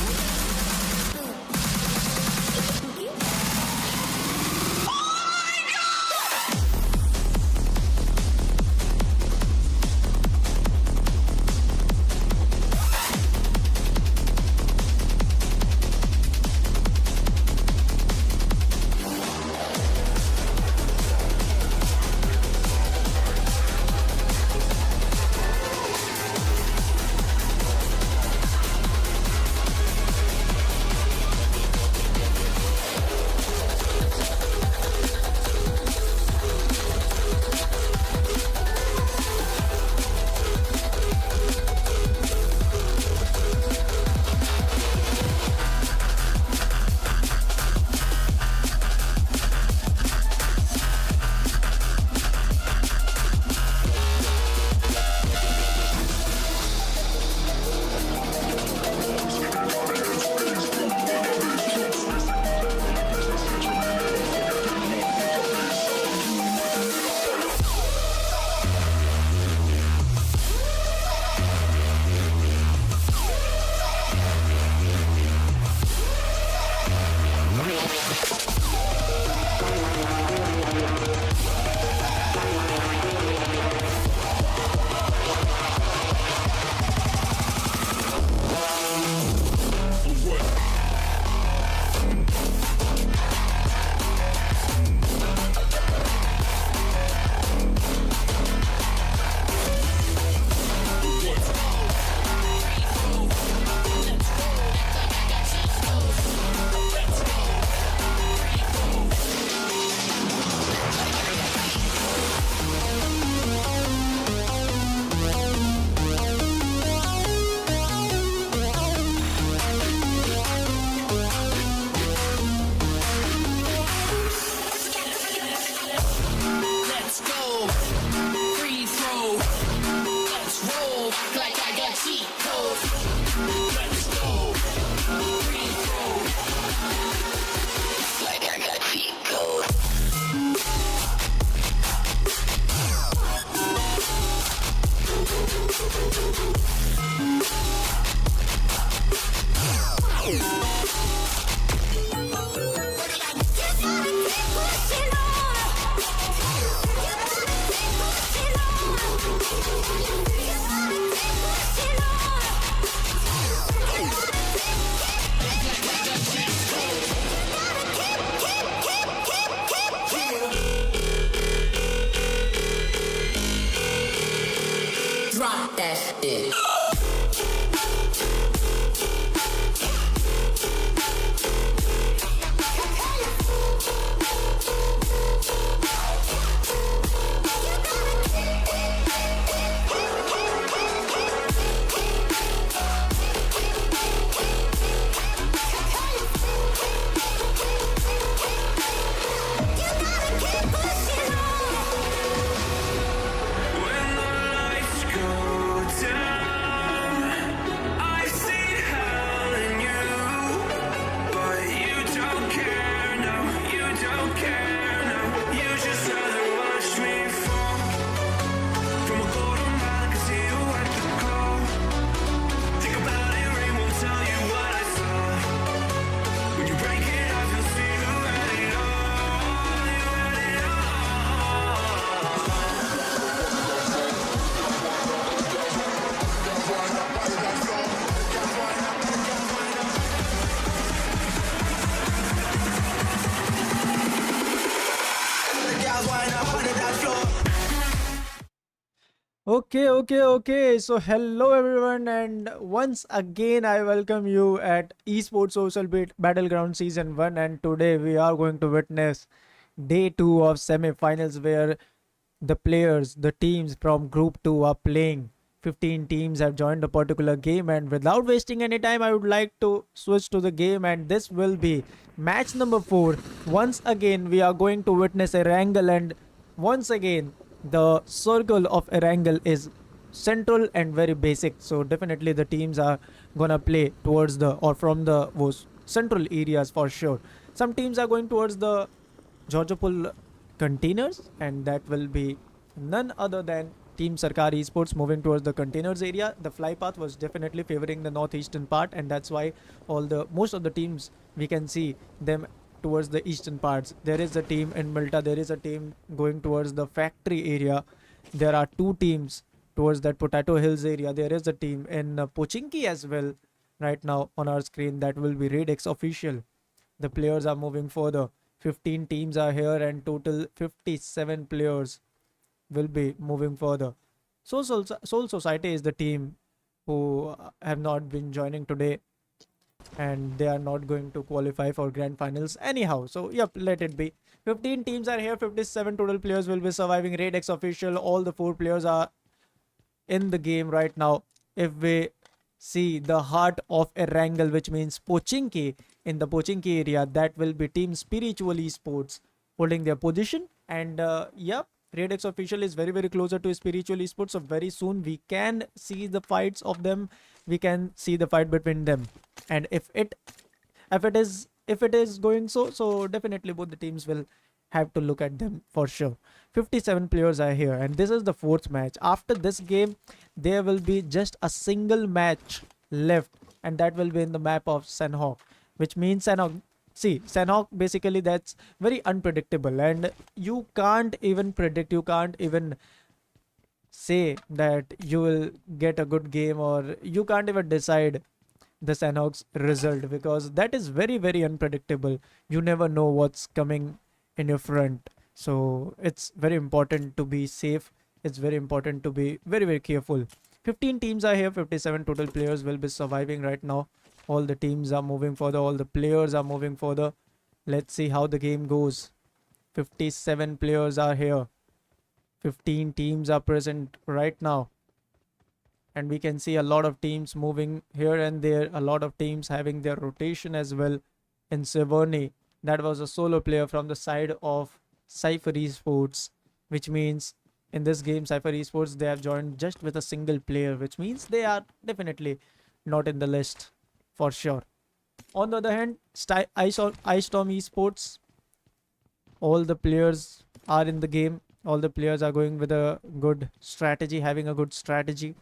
When the lights go down
Okay. So, hello everyone, and once again, I welcome you at Esport.Social Battleground Season 1. And today, we are going to witness day 2 of semi-finals, where the players, the teams from Group 2 are playing. 15 teams have joined a particular game, and without wasting any time, I would like to switch to the game. And this will be match number 4. Once again, we are going to witness a wrangle, and once again, the circle of a wrangle is central and very basic. So definitely the teams are gonna play towards the or from the those central areas for sure. Some teams are going towards the Georgia Pool containers, and that will be none other than Team Sarkar Esports moving towards the containers area. The fly path was definitely favoring the northeastern part, and that's why most of the teams we can see them towards the eastern parts. There is a team in Malta, there is a team going towards the factory area. There are two teams towards that Potato Hills area. There is a team in Pochinki as well right now on our screen. That will be Radex official. The players are moving further. 15 teams are here, and total 57 players will be moving further. Soul Society is the team who have not been joining today, and they are not going to qualify for grand finals anyhow. So yep, let it be. 15 teams are here, 57 total players will be surviving. Radex official, all the 4 players are in the game right now. If we see the heart of a wrangle, which means Pochinki, in the Pochinki area, that will be Team Spiritual Esports holding their position. And yep, Radex official is very closer to Spiritual Esports, so very soon we can see the fights of them. We can see the fight between them, and if it is going so definitely both the teams will have to look at them for sure. 57 players are here, and this is the 4th match. After this game, there will be just a single match left, and that will be in the map of Sanhok, which means Sanhok. See, Sanhok basically that's very unpredictable, and you can't even predict, you can't even say that you will get a good game, or you can't even decide the Sanhok's result, because that is very unpredictable. You never know what's coming in your front. So it's very important to be safe. It's very important to be very careful. 15 teams are here, 57 total players will be surviving right now. All the teams are moving further, all the players are moving further. Let's see how the game goes. 57 players are here, 15 teams are present right now, and we can see a lot of teams moving here and there, a lot of teams having their rotation as well. In Severny, that was a solo player from the side of Cypher Esports, which means in this game Cypher Esports, they have joined just with a single player, which means they are definitely not in the list for sure. On the other hand, Ice Storm Esports, all the players are in the game. All the players are going with a good strategy, having a good strategy.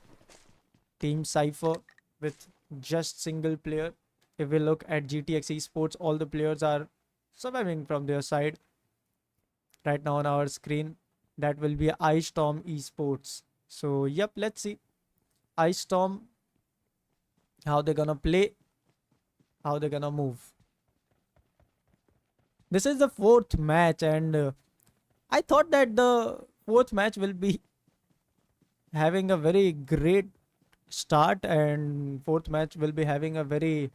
Team Cypher with just single player. If we look at GTX Esports, all the players are surviving from their side. Right now on our screen, that will be Ice Storm Esports. So yep, let's see Ice Storm, how they're gonna play, how they're gonna move. This is the 4th match, and I thought that the 4th match will be having a very great start, and 4th match will be having a very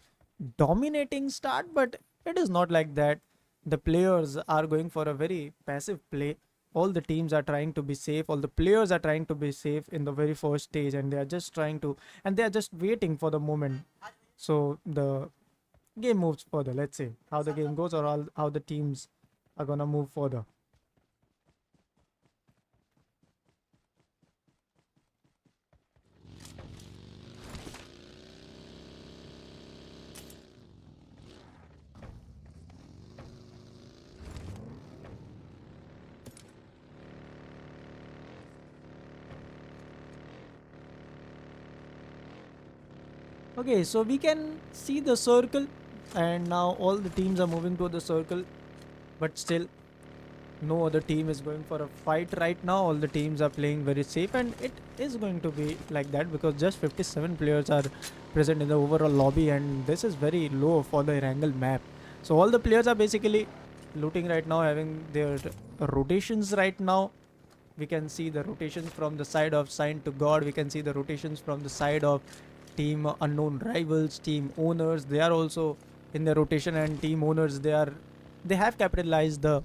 dominating start, but it is not like that. The players are going for a very passive play. All the teams are trying to be safe, all the players are trying to be safe in the very first stage, and they are just waiting for the moment. So the game moves further. Let's see how the game goes, or how the teams are gonna move further. Okay, so we can see the circle, and now all the teams are moving to the circle, but still no other team is going for a fight right now. All the teams are playing very safe, and it is going to be like that because just 57 players are present in the overall lobby, and this is very low for the wrangle map. So all the players are basically looting right now, having their rotations right now. we can see the rotations from the side of Sign to God. We can see the rotations from the side of team Unknown Rivals, team owners. They are also in the rotation, and team owners, they have capitalized the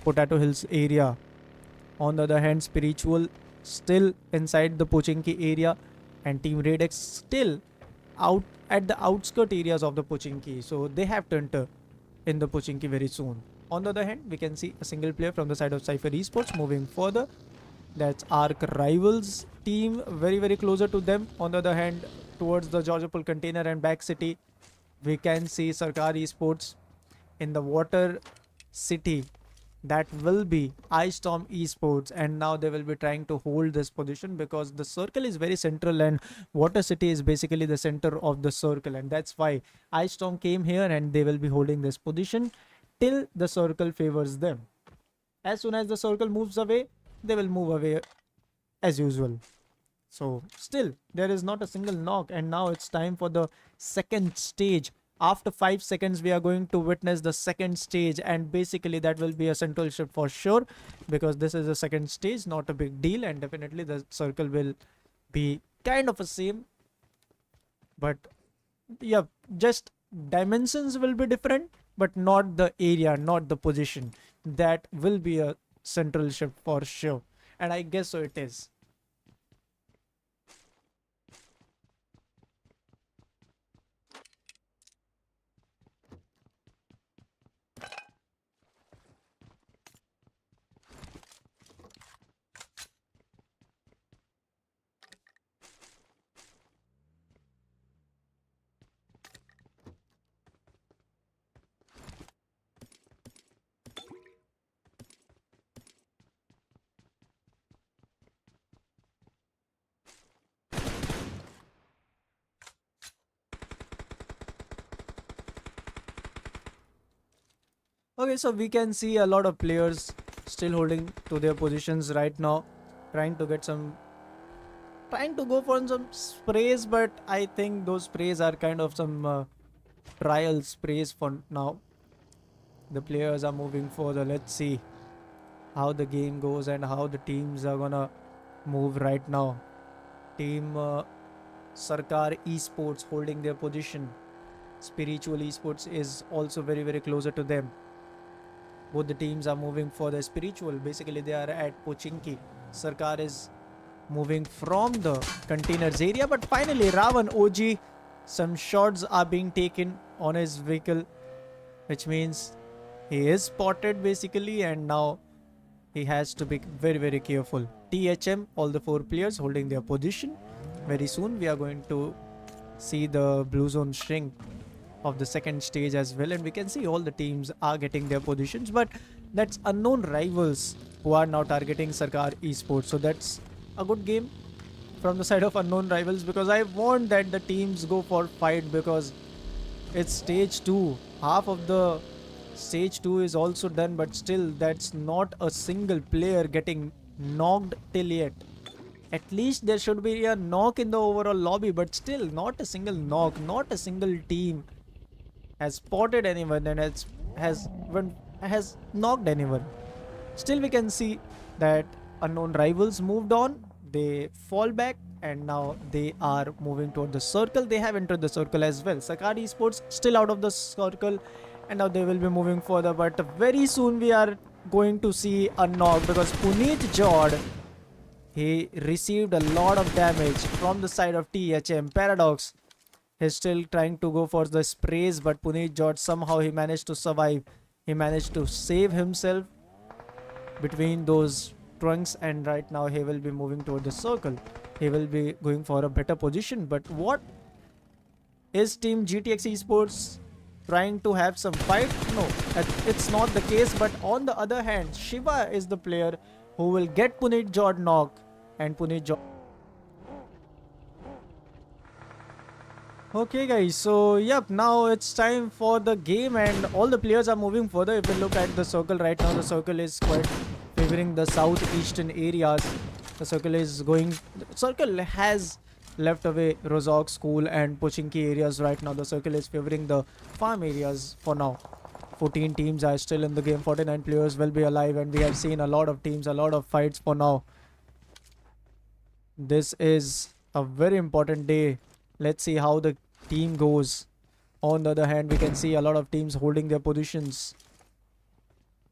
Potato Hills area. On the other hand, Spiritual still inside the Pochinki area, and team Radex still out at the outskirt areas of the Pochinki. So they have to enter in the Pochinki very soon. On the other hand, we can see a single player from the side of Cypher Esports moving further. That's Arc Rivals team, very very closer to them. On the other hand, towards the Georgiapol container and back city, we can see Sarkar Esports in the water city. That will be Ice Storm Esports, and now they will be trying to hold this position because the circle is very central and Water City is basically the center of the circle, and that's why Ice Storm came here and they will be holding this position till the circle favors them. As soon as the circle moves away, they will move away as usual. So still there is not a single knock, and now it's time for the second stage. After 5 seconds, we are going to witness the second stage, and basically that will be a central shift for sure, because this is the second stage, not a big deal, and definitely the circle will be kind of the same. But yeah, just dimensions will be different, but not the area, not the position. That will be a central shift for sure, and I guess so it is. Okay, so we can see a lot of players still holding to their positions right now, trying to go for some sprays, but I think those sprays are kind of some trial sprays for now. The players are moving further. Let's see how the game goes and how the teams are gonna move right now. Team Sarkar Esports holding their position. Spiritual Esports is also very very closer to them. Both the teams are moving for the Spiritual. Basically, they are at Pochinki. Sarkar is moving from the containers area, but finally Ravan OG, some shots are being taken on his vehicle, which means he is spotted basically, and now he has to be very very careful. THM, all the 4 players holding their position. Very soon we are going to see the blue zone shrink of the second stage as well, and we can see all the teams are getting their positions, but that's Unknown Rivals who are now targeting Sarkar Esports. So that's a good game from the side of Unknown Rivals, because I want that the teams go for fight, because it's stage 2. Half of the stage 2 is also done, but still that's not a single player getting knocked till yet. At least there should be a knock in the overall lobby, but still not a single knock, not a single team has spotted anyone and has knocked anyone. Still we can see that Unknown Rivals moved on. They fall back, and now they are moving toward the circle. They have entered the circle as well. Sarkar Esports still out of the circle, and now they will be moving further, but very soon we are going to see a knock, because Puneet Jord, he received a lot of damage from the side of THM. Paradox is still trying to go for the sprays, but Puneet Jord, somehow he managed to survive. He managed to save himself between those trunks, and right now he will be moving toward the circle. He will be going for a better position. But what is Team GTX Esports trying to have some fight? No, it's not the case. But on the other hand, Shiva is the player who will get Puneet Jord knock, and Puneet Jord. Okay guys, so yep, now it's time for the game, and all the players are moving further. If we look at the circle right now, the circle is quite favoring the southeastern areas. The circle has left away Rozok School and Pochinki areas right now. The circle is favoring the farm areas for now. 14 teams are still in the game. 49 players will be alive, and we have seen a lot of teams, a lot of fights for now. This is a very important day. Let's see how the team goes. On the other hand, we can see a lot of teams holding their positions.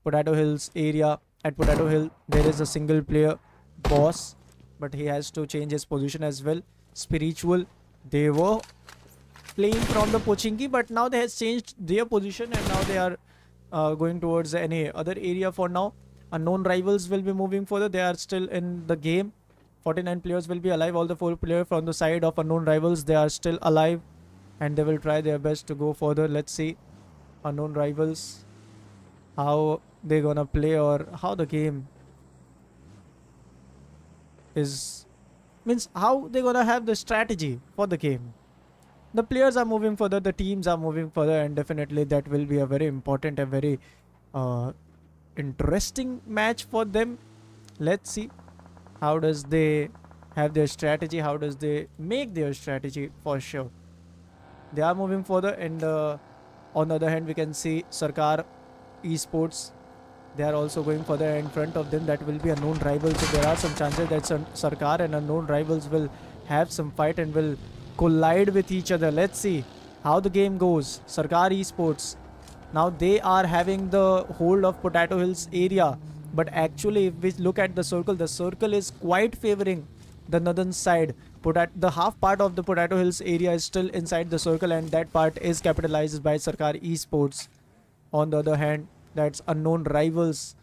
Potato Hills area. At Potato Hill, there is a single player boss, but he has to change his position as well. Spiritual, they were playing from the Pochinki, but now they has changed their position, and now they are going towards any other area for now. Unknown Rivals will be moving further. They are still in the game. 49 players will be alive. All the 4 players from the side of Unknown Rivals, they are still alive, and they will try their best to go further. Let's see Unknown Rivals, how they gonna play, or how the game is, means how they gonna have the strategy for the game. The players are moving further, the teams are moving further, and definitely that will be a very important and very interesting match for them. Let's see how does they have their strategy, how does they make their strategy for sure. They are moving further, and on the other hand, we can see Sarkar Esports. They are also going further. In front of them, that will be Unknown Rivals. So there are some chances that Sarkar and Unknown Rivals will have some fight and will collide with each other. Let's see how the game goes. Sarkar Esports, now they are having the hold of Potato Hills area, but actually if we look at the circle is quite favoring the northern side. The half part of the Potato Hills area is still inside the circle, and that part is capitalized by Sarkar Esports. On the other hand, that's Unknown Rivals,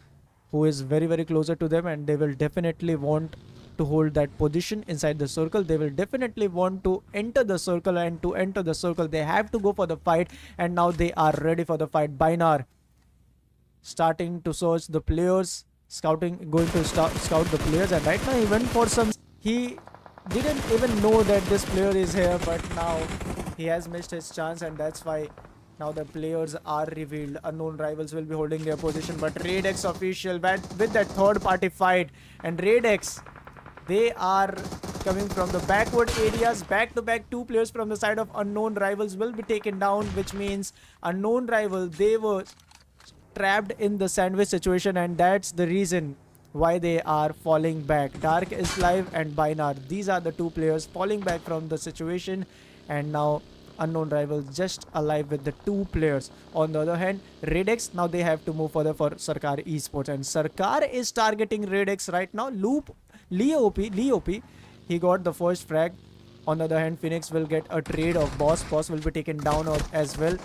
who is very, very closer to them, and they will definitely want to hold that position inside the circle. They will definitely want to enter the circle, and to enter the circle, they have to go for the fight, and now they are ready for the fight. Bainar starting to search the players, going to scout the players, and right now he went for some. He didn't even know that this player is here, but now he has missed his chance, and that's why now the players are revealed. Unknown Rivals will be holding their position, but Radex.Official with that third party fight, and Radex, they are coming from the backward areas. Back to back 2 players from the side of Unknown Rivals will be taken down, which means Unknown Rival, they were trapped in the sandwich situation, and that's the reason why they are falling back. Dark is live and Bainar, these are the 2 players falling back from the situation, and now Unknown Rivals just alive with the 2 players. On the other hand, Radex, now they have to move further for Sarkar Esports, and Sarkar is targeting Radex right now. Leop, he got the first frag. On the other hand, Phoenix will get a trade of Boss will be taken down as well.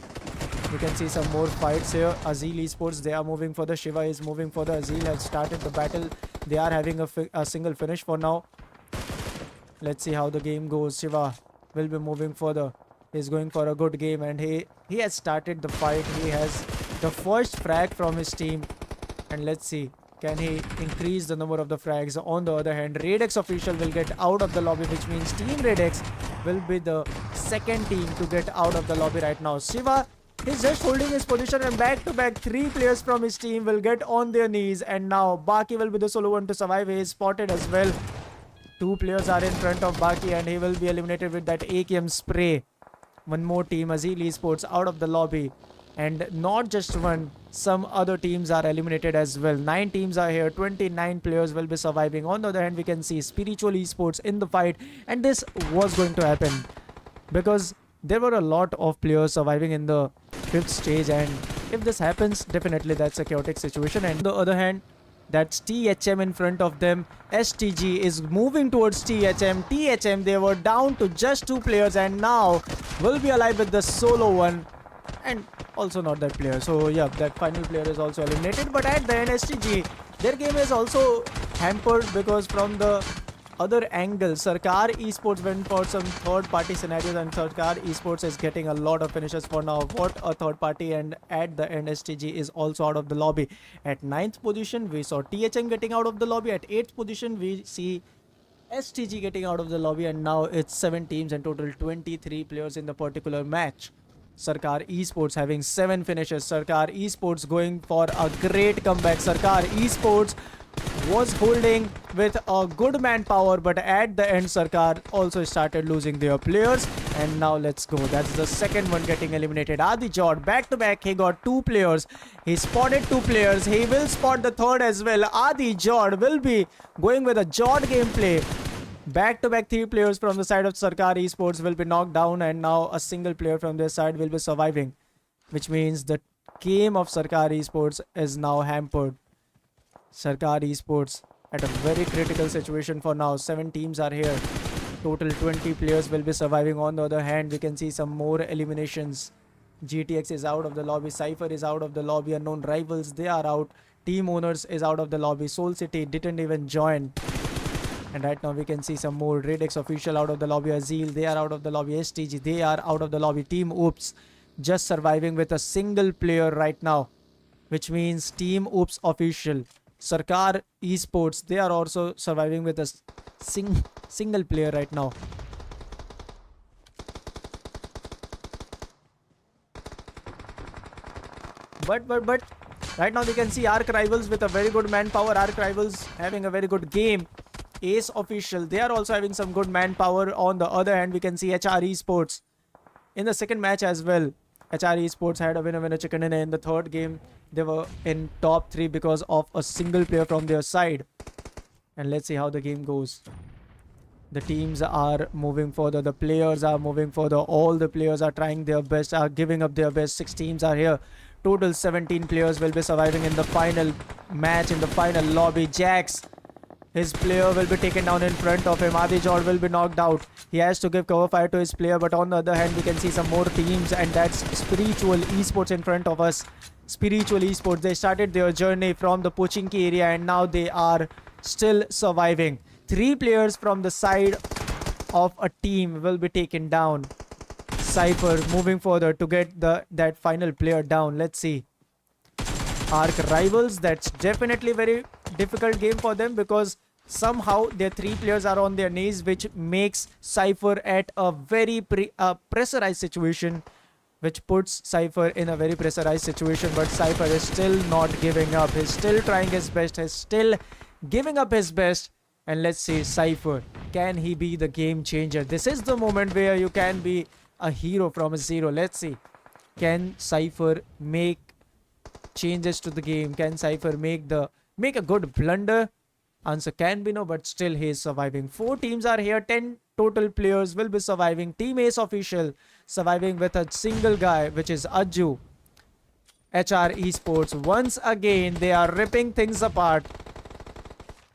You can see some more fights here. Azil Esports, they are moving further. Shiva is moving further. Azil has started the battle. They are having a single finish for now. Let's see how the game goes. Shiva will be moving further. He's going for a good game, and he has started the fight. He has the first frag from his team, and let's see, can he increase the number of the frags. On the other hand, Radex.Official will get out of the lobby, which means Team Radex will be the second team to get out of the lobby right now. Shiva, he's just holding his position, and back to back 3 players from his team will get on their knees, and now Baki will be the solo one to survive. He is spotted as well. 2 players are in front of Baki, and he will be eliminated with that AKM spray. One more team, Azil Esports, out of the lobby, and not just one, some other teams are eliminated as well. 9 teams are here, 29 players will be surviving. On the other hand, we can see Spiritual Esports in the fight, and this was going to happen because there were a lot of players surviving in the 5th stage, and if this happens, definitely that's a chaotic situation. And on the other hand, that's THM in front of them. STG is moving towards THM. THM, they were down to just 2 players, and now will be alive with the solo one, and also not that player. So yeah, that final player is also eliminated. But at the end, STG, their game is also hampered because from the other angle, Sarkar Esports went for some third party scenarios, and Sarkar Esports is getting a lot of finishes for now. What a third party, and at the end, STG is also out of the lobby. At 9th position, we saw THM getting out of the lobby. At 8th position, we see STG getting out of the lobby, and now it's 7 teams and total 23 players in the particular match. Sarkar Esports having 7 finishes. Sarkar Esports going for a great comeback. Sarkar Esports, was holding with a good manpower, but at the end Sarkar also started losing their players. And now let's go. That's the second one getting eliminated. Adi Jord back to back. He got 2 players. He spotted 2 players. He will spot the third as well. Adi Jord will be going with a Jord gameplay. Back to back 3 players from the side of Sarkar Esports will be knocked down, and now a single player from their side will be surviving, which means the game of Sarkar Esports is now hampered. Sarkar Esports at a very critical situation for now. 7 teams are here. Total 20 players will be surviving. On the other hand, we can see some more eliminations. GTX is out of the lobby. Cypher is out of the lobby. Unknown Rivals, they are out. Team Owners is out of the lobby. Soul City didn't even join. And right now we can see some more. Radix.Official out of the lobby. Azil, they are out of the lobby. STG, they are out of the lobby. Team Oops just surviving with a single player right now, which means Team Oops Official, Sarkar Esports, they are also surviving with a single player right now. But right now we can see Arc Rivals with a very good manpower. Arc Rivals having a very good game. Ace Official, they are also having some good manpower. On the other hand, we can see HR Esports in the second match as well. HR Esports had a winner chicken dinner. In the third game, they were in top 3 because of a single player from their side. And let's see how the game goes. The teams are moving further. The players are moving further. All the players are trying their best, are giving up their best. 6 teams are here. Total 17 players will be surviving in the final match, in the final lobby. Jax, his player will be taken down in front of him. Adi Jord will be knocked out. He has to give cover fire to his player, but on the other hand, we can see some more teams, and that's Spiritual Esports in front of us. Spiritual Esports, they started their journey from the Pochinki area, and now they are still surviving. 3 players from the side of a team will be taken down. Cypher moving further to get that final player down. Let's see. Arc Rivals, that's definitely very difficult game for them because somehow their 3 players are on their knees, which makes Cypher at a very pressurized situation, which puts Cypher in a very pressurized situation. But Cypher is still not giving up. He's still trying his best. He's still giving up his best. And let's see, Cypher, can he be the game changer? This is the moment where you can be a hero from a zero. Let's see, can Cypher make changes to the game? Can Cypher make a good blunder? Answer can be no, but still he is surviving. 4 teams are here. 10 total players will be surviving. Team Ace Official surviving with a single guy, which is Ajju. HR Esports, once again they are ripping things apart,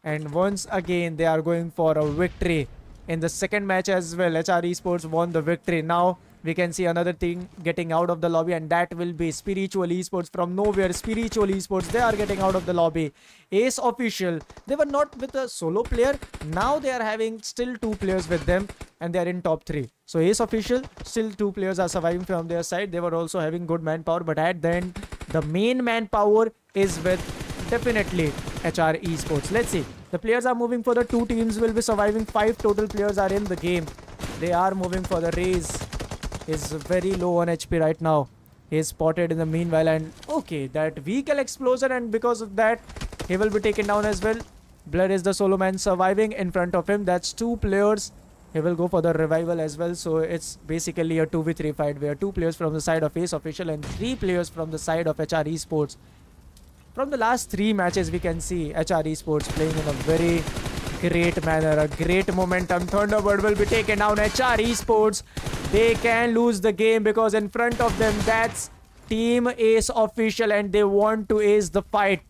and once again they are going for a victory in the second match as well. HR Esports won the victory. Now we can see another thing getting out of the lobby, and that will be Spiritual Esports. From nowhere, Spiritual Esports, they are getting out of the lobby. Ace Official, they were not with a solo player. Now they are having still 2 players with them, and they are in top 3. So Ace Official, still 2 players are surviving from their side. They were also having good manpower, but at the end, the main manpower is with definitely HR Esports. Let's see. The players are moving for the 2 teams will be surviving. 5 total players are in the game. They are moving for the race. Is very low on HP right now. He is spotted in the meanwhile, and okay, that vehicle explosion, and because of that, he will be taken down as well. Blur is the solo man surviving in front of him. That's 2 players. He will go for the revival as well. So it's basically a 2v3 fight where 2 players from the side of Ace Official and 3 players from the side of HR Esports. From the last 3 matches, we can see HR Esports playing in a very great manner, a great momentum. Thunderbird will be taken down. HR Esports, they can lose the game because in front of them, that's Team Ace Official, and they want to ace the fight.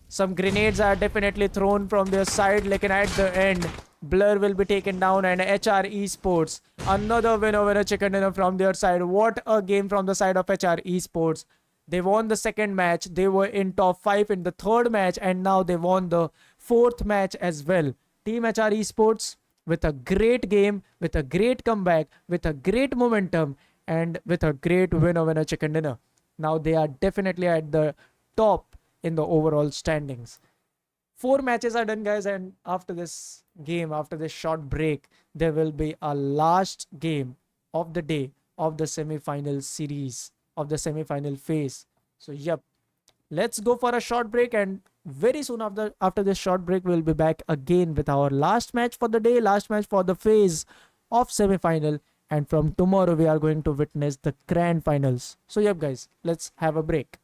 Some grenades are definitely thrown from their side, like at the end, Blur will be taken down, and HR Esports, another winner chicken dinner from their side. What a game from the side of HR Esports. They won the second match. They were in top 5 in the third match, and now they won the 4th match as well. Team HR Esports with a great game, with a great comeback, with a great momentum, and with a great winner chicken dinner. Now they are definitely at the top in the overall standings. 4 matches are done, guys, and after this game, after this short break, there will be a last game of the day of the semi-final series, of the semi-final phase. So yep, let's go for a short break, and very soon after this short break, we'll be back again with our last match for the day, last match for the phase of semi-final. And from tomorrow, we are going to witness the grand finals. So yep guys, let's have a break.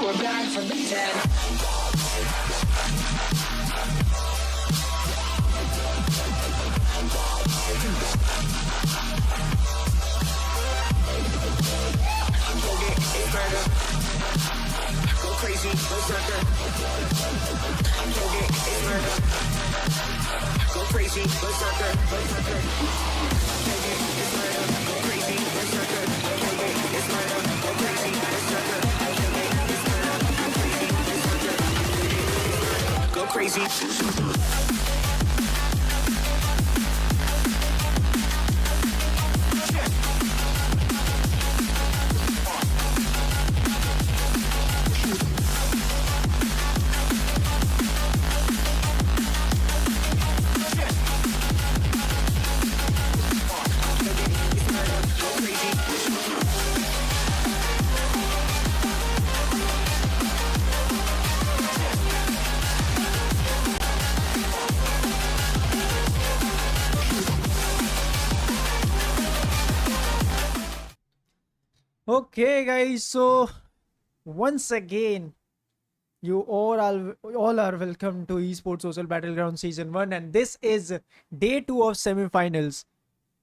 we're back from the dead.
Target is murder. Go crazy, go sucker. Target is murder. Go crazy, go sucker. Target is murder. Go crazy, go sucker. Target is murder. Go crazy, go sucker. Target is murder. Go crazy, go sucker. Go crazy.
Okay, guys. So once again, you all are welcome to Esport.Social Battleground Season 1, and this is day 2 of semifinals.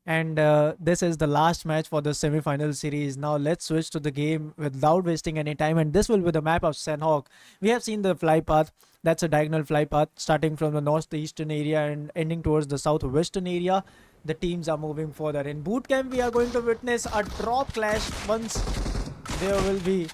And this is the last match for the semi-final series. Now let's switch to the game without wasting any time, and this will be the map of Senhawk. We have seen the fly path. That's a diagonal fly path starting from the northeastern area and ending towards the southwestern area. The teams are moving further. In boot camp, we are going to witness a drop clash. Once there will be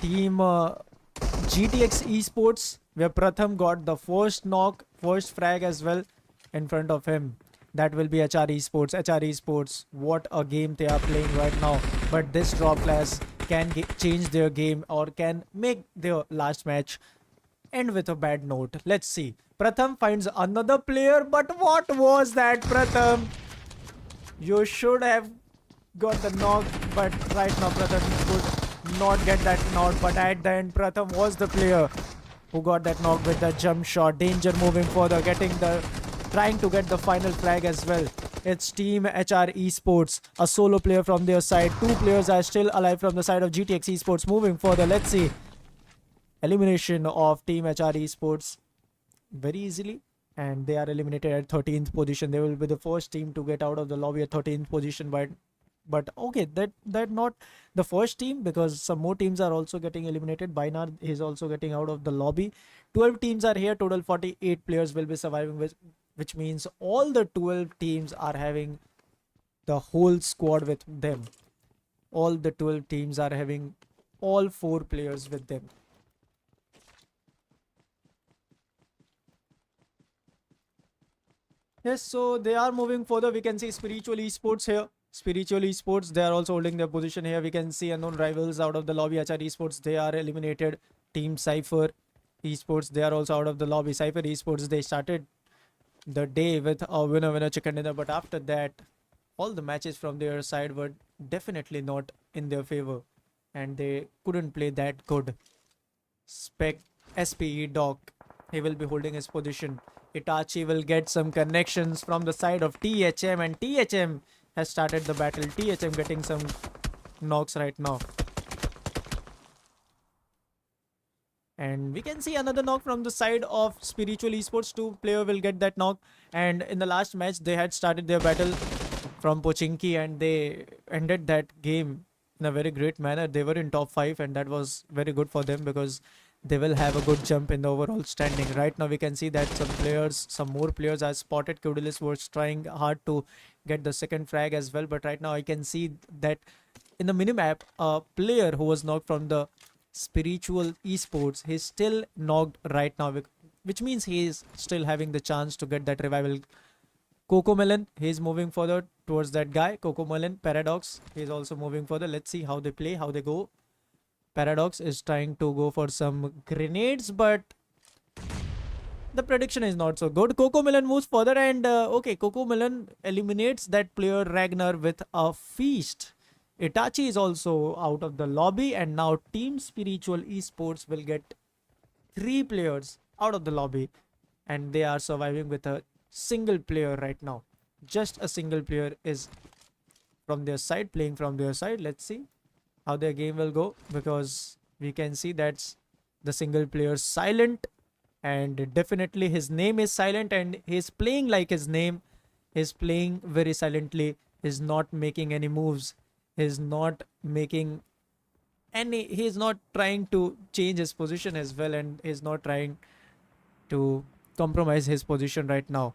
team GTX Esports, where Pratham got the first knock, first frag as well in front of him. That will be HR Esports. HR Esports, what a game they are playing right now. But this drop class can change their game or can make their last match end with a bad note. Let's see. Pratham finds another player, but what was that, Pratham? You should have got the knock, but right now Pratham could not get that knock. But at the end, Pratham was the player who got that knock with the jump shot. Danger moving further, trying to get the final flag as well. It's Team HR Esports, a solo player from their side. 2 players are still alive from the side of GTX Esports. Moving further, let's see. Elimination of Team HR Esports very easily, and they are eliminated at 13th position. They will be the first team to get out of the lobby at 13th position. But okay, that not the first team, because some more teams are also getting eliminated. Bainar is also getting out of the lobby. 12 teams are here. Total 48 players will be surviving, which means all the 12 teams are having the whole squad with them. All the 12 teams are having all 4 players with them. Yes, so they are moving further. We can see Spiritual Esports here. Spiritual Esports, they are also holding their position here. We can see Unknown Rivals out of the lobby. HR Esports, they are eliminated. Team Cypher Esports, they are also out of the lobby. Cypher Esports, they started the day with a winner chicken dinner, but after that all the matches from their side were definitely not in their favor and they couldn't play that good. SPE Doc, he will be holding his position. Itachi will get some connections from the side of THM, and THM has started the battle. THM getting some knocks right now. And we can see another knock from the side of Spiritual Esports. 2 player will get that knock. And in the last match, they had started their battle from Pochinki and they ended that game in a very great manner. They were in top 5 and that was very good for them because they will have a good jump in the overall standing. Right now we can see that some more players are spotted. Kudilis was trying hard to get the second frag as well. But right now I can see that in the minimap, a player who was knocked from the Spiritual Esports, he's still knocked right now, which means he is still having the chance to get that revival. Coco Melon, he's moving further towards that guy. Coco Melon, Paradox, he's also moving further. Let's see how they play, how they go. Paradox is trying to go for some grenades, but the prediction is not so good. Coco Melon moves further and okay, Coco Melon eliminates that player Ragnar with a feast. Itachi is also out of the lobby and now Team Spiritual Esports will get 3 players out of the lobby and they are surviving with a single player right now. Just a single player is from their side, playing from their side. Let's see how their game will go because We can see that's the single player Silent, and definitely his name is Silent, and he's playing like his name. He's playing very silently. He's not making any moves. He's not making any. He's not trying to change his position as well, and he's not trying to compromise his position right now.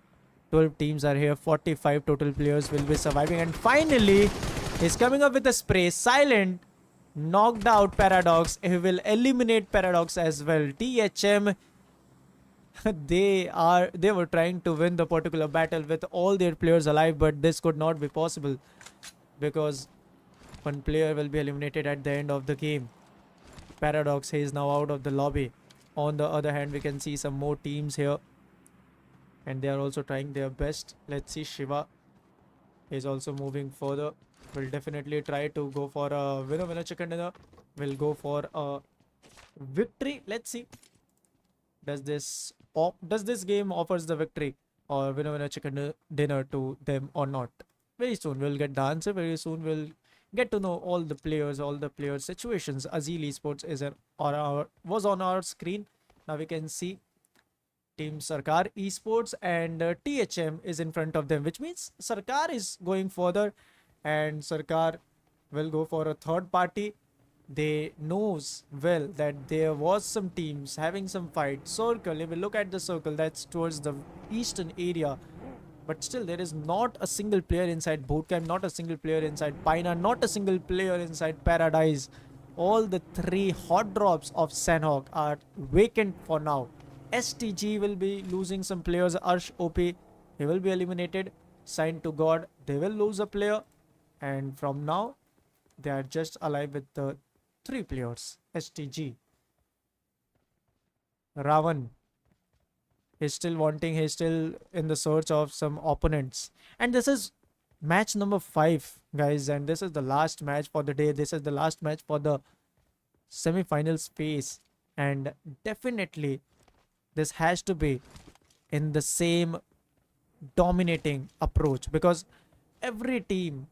12 teams are here, 45 total players will be surviving, and finally he's coming up with a spray. Silent knocked out Paradox. He will eliminate Paradox as well. THM, they were trying to win the particular battle with all their players alive, but this could not be possible because one player will be eliminated at the end of the game. Paradox, he is now out of the lobby. On the other hand, we can see some more teams here, and they are also trying their best. Let's see, Shiva is also moving further. Will definitely try to go for a winner chicken dinner. Will go for a victory. Let's see, does this game offers the victory or winner chicken dinner to them or not? Very soon we'll get the answer. Very soon we'll get to know all the players situations. Azil Esports was on our screen. Now we can see Team Sarkar Esports, and THM is in front of them, which means Sarkar is going further, and Sarkar will go for a third party. They knows well that there was some teams having some fight. Circle, if we look at the circle, that's towards the eastern area, but still there is not a single player inside Bootcamp, not a single player inside Pina, not a single player inside Paradise. All the three hot drops of Sanhok are vacant for now. STG will be losing some players. Arsh OP, he will be eliminated. Signed to God, they will lose a player, and from now they are just alive with the three players. STG, Ravan is still wanting, he's still in the search of some opponents, and this is match number 5, guys, and this is the last match for the day. This is the last match for the semi-finals phase, and definitely this has to be in the same dominating approach, because every team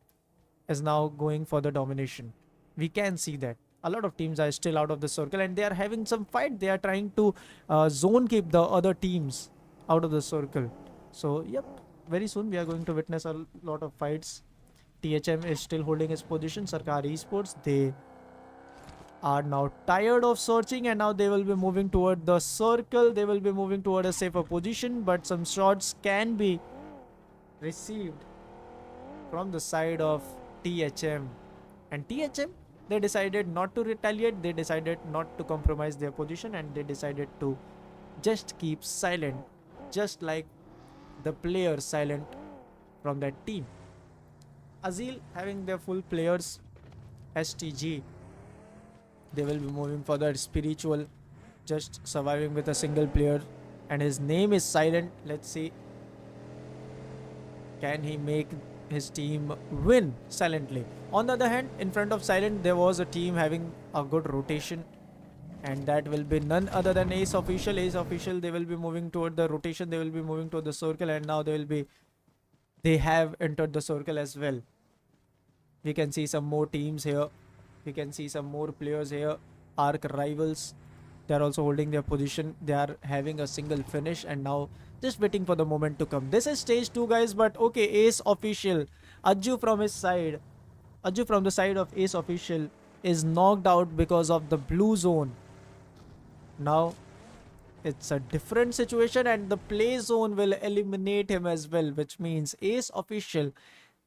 is now going for the domination. We can see that a lot of teams are still out of the circle, and they are having some fight. They are trying to zone keep the other teams out of the circle. So yep, very soon we are going to witness a lot of fights. THM is still holding his position. Sarkar Esports, they are now tired of searching, and now they will be moving toward the circle. They will be moving toward a safer position, but some shots can be received from the side of THM, and THM, they decided not to retaliate. They decided not to compromise their position, and they decided to just keep silent, just like the player Silent from that team. Azil having their full players. STG, they will be moving for the Spiritual, just surviving with a single player, and his name is Silent. Let's see, can he make his team win silently? On the other hand, in front of Silent, there was a team having a good rotation, and that will be none other than Ace.Official. Ace.Official, they will be moving toward the rotation. They will be moving toward the circle, and now they have entered the circle as well. We can see some more teams here. We can see some more players here. Arc Rivals, they are also holding their position. They are having a single finish, and now just waiting for the moment to come. This is stage 2, guys, but okay, Ace.Official, Ajju from his side, Ajju from the side of Ace.Official is knocked out because of the blue zone. Now it's a different situation, and the play zone will eliminate him as well, which means Ace.Official,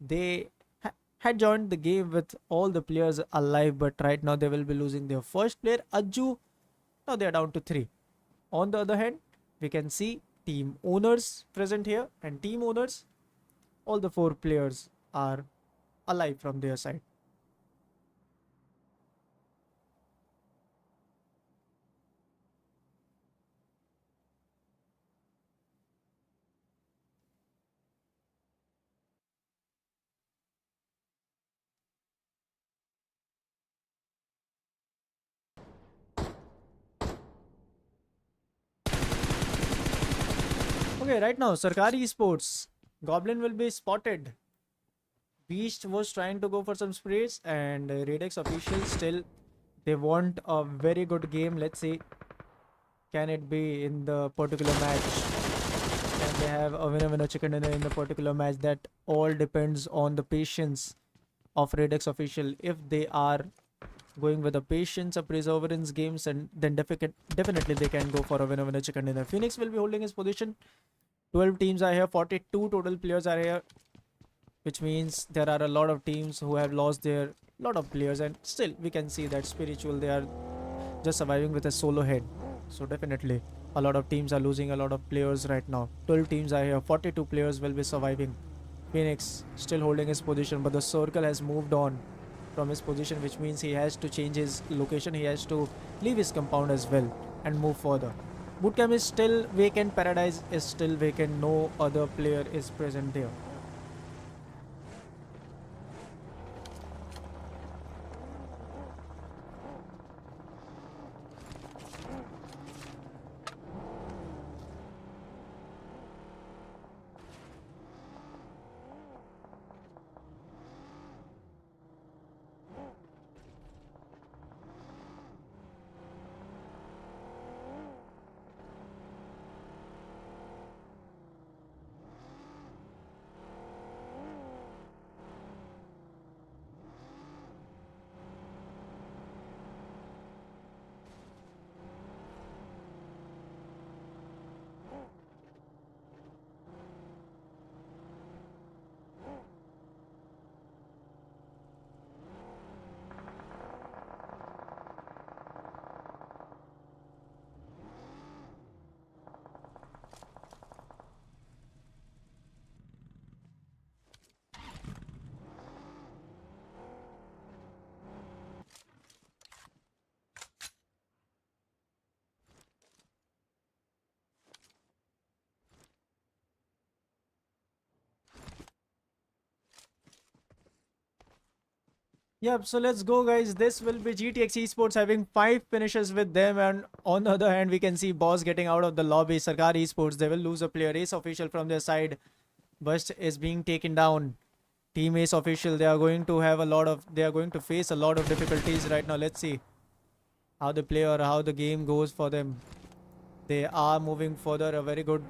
they had joined the game with all the players alive, but right now they will be losing their first player, Ajju. Now they are down to 3. On the other hand, we can see team owners present here, and team owners, all the 4 players are alive from their side. Okay, right now, Sarkari Esports, Goblin will be spotted. Beast was trying to go for some sprays, and Radex Official still They want a very good game. Let's see, can it be in the particular match? Can they have a winner chicken dinner in the particular match? That all depends on the patience of Redux official. If they are going with the patience, a perseverance games, and then definitely they can go for a winner chicken dinner. Phoenix will be holding his position. 12 teams are here, 42 total players are here, which means there are a lot of teams who have lost their lot of players, and still we can see that Spiritual, they are just surviving with a solo head. So definitely a lot of teams are losing a lot of players right now. 12 teams are here, 42 players will be surviving. Phoenix still holding his position, but the circle has moved on from his position, which means he has to change his location. He has to leave his compound as well and move further. Bootcamp is still vacant, Paradise is still vacant, no other player is present there. Yep, so let's go, guys. This will be GTX Esports having 5 finishes with them, and on the other hand, we can see Boss getting out of the lobby. Sarkar Esports, they will lose a player. Ace Official from their side. Burst is being taken down. Team Ace Official, they are going to face a lot of difficulties right now. Let's see how they play or how the game goes for them. They are moving further. A very good,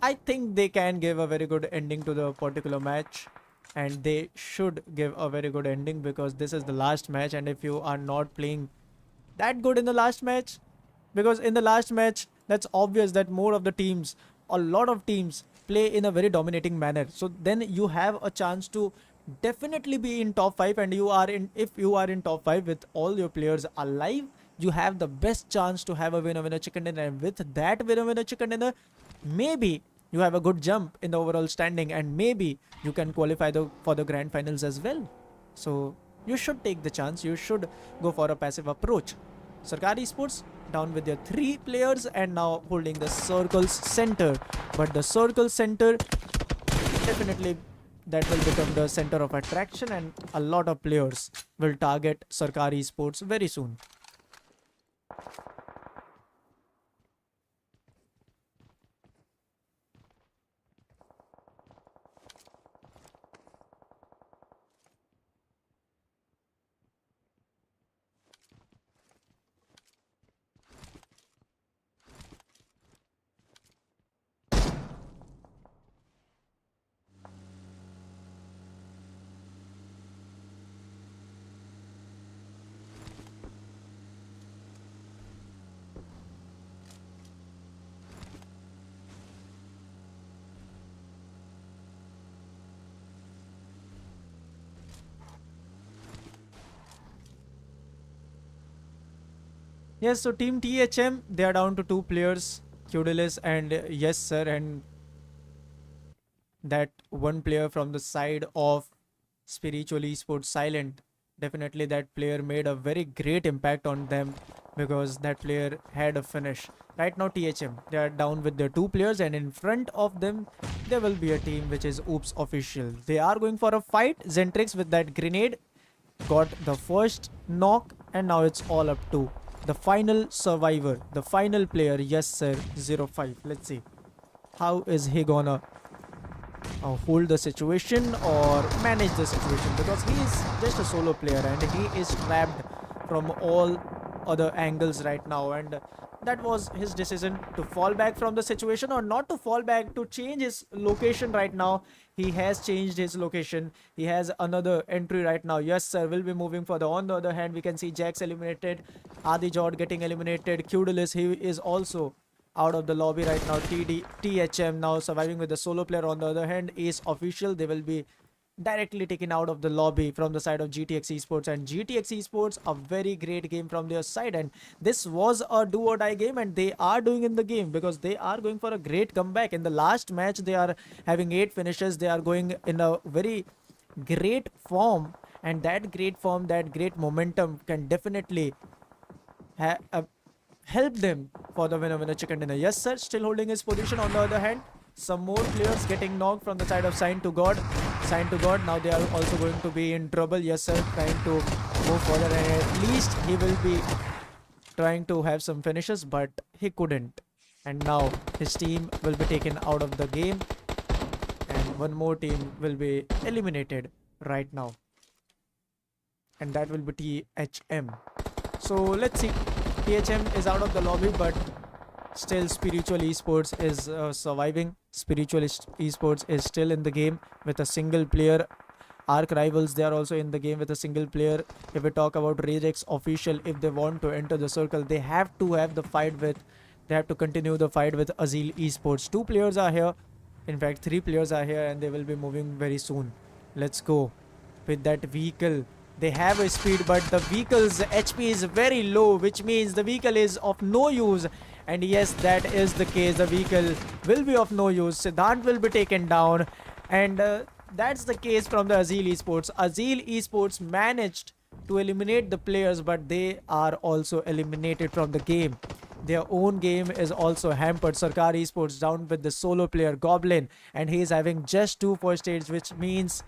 I think they can give a very good ending to the particular match, and they should give a very good ending because this is the last match. And if you are not playing that good in the last match, because in the last match, that's obvious that more of the teams, a lot of teams play in a very dominating manner, so then you have a chance to definitely be in top 5. And if you are in top 5 with all your players alive, you have the best chance to have a winner chicken dinner, and with that winner chicken dinner, maybe you have a good jump in the overall standing, and maybe you can qualify for the grand finals as well. So you should take the chance. You should go for a passive approach. Sarkar Esports down with their 3 players and now holding the circle's center. But the circle center, definitely that will become the center of attraction, and a lot of players will target Sarkar Esports very soon. Yes, so Team THM, they are down to 2 players, Cudelis and Yes Sir, and that one player from the side of Spiritual Esports, Silent. Definitely that player made a very great impact on them because that player had a finish. Right now THM, they are down with their 2 players, and in front of them there will be a team which is Oops Official. They are going for a fight. Zentrix with that grenade got the first knock, and now it's all up to the final survivor, the final player, Yes Sir 05. Let's see how is he gonna hold the situation or manage the situation, because he is just a solo player and he is trapped from all other angles right now, and that was his decision to fall back from the situation, or not to fall back, to change his location right now. He has changed his location. He has another entry right now. Yes, sir, will be moving further. On the other hand, we can see Jax eliminated, Adi Jord getting eliminated, Qdulis, he is also out of the lobby right now. THM now surviving with the solo player. On the other hand, Esport.Social, they will be directly taken out of the lobby from the side of GTX Esports. And GTX Esports, a very great game from their side, and this was a do or die game, and they are doing in the game because they are going for a great comeback. In the last match, they are having 8 finishes. They are going in a very great form, and that great form, that great momentum can definitely help them for the winner chicken dinner. Yes, sir, still holding his position. On the other hand, some more players getting knocked from the side of Sign to God. Sign to God, now they are also going to be in trouble. Yes, sir, trying to move further, and at least he will be trying to have some finishes, but he couldn't. And now his team will be taken out of the game, and one more team will be eliminated right now, and that will be THM. So let's see. THM is out of the lobby, but still Spiritual Esports is surviving. Spiritual Esports is still in the game with a single player. Arc Rivals, they are also in the game with a single player. If we talk about Esport.Social, if they want to enter the circle, they have to have the fight with, they have to continue the fight with Azil Esports. 2 players are here. In fact, 3 players are here, and they will be moving very soon. Let's go with that vehicle. They have a speed, but the vehicle's HP is very low, which means the vehicle is of no use. And yes, that is the case. The vehicle will be of no use. Siddhant will be taken down, and that's the case from the Azil Esports. Azil Esports managed to eliminate the players, but they are also eliminated from the game. Their own game is also hampered. Sarkar Esports down with the solo player Goblin, and he is having just 2 first aids, which means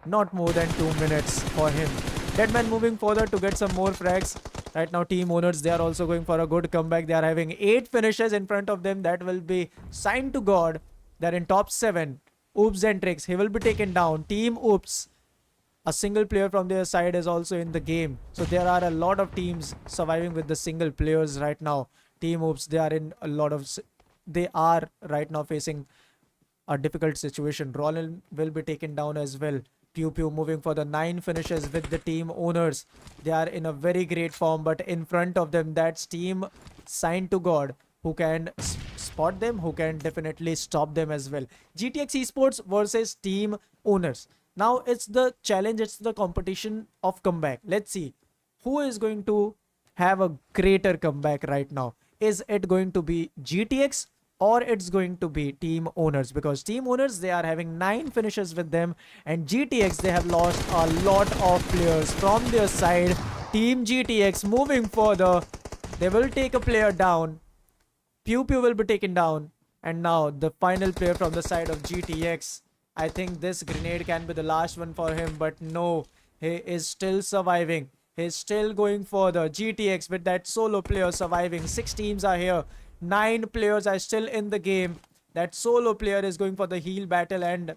not more than 2 minutes for him. Deadman moving further to get some more frags. Right now, team owners, they are also going for a good comeback. They are having 8 finishes in front of them. That will be Signed to God. They're in top 7. Oops and Tricks, he will be taken down. Team Oops, a single player from their side, is also in the game. So there are a lot of teams surviving with the single players right now. Team Oops, they are in a lot of... They are right now facing a difficult situation. Roland will be taken down as well. Pew Pew moving for the 9 finishes with the team owners. They are in a very great form, but in front of them, that's team Signed to God, who can spot them, who can definitely stop them as well. GTX Esports versus team owners. Now it's the challenge, it's the competition of comeback. Let's see who is going to have a greater comeback right now. Is it going to be GTX, or it's going to be team owners? Because team owners, they are having 9 finishes with them, and GTX, they have lost a lot of players from their side. Team GTX moving further, they will take a player down. Pew Pew will be taken down, and now the final player from the side of GTX. I think this grenade can be the last one for him, but no, he is still surviving. He's still going further. GTX with that solo player surviving. 6 teams are here. 9 players are still in the game. That solo player is going for the heal battle, and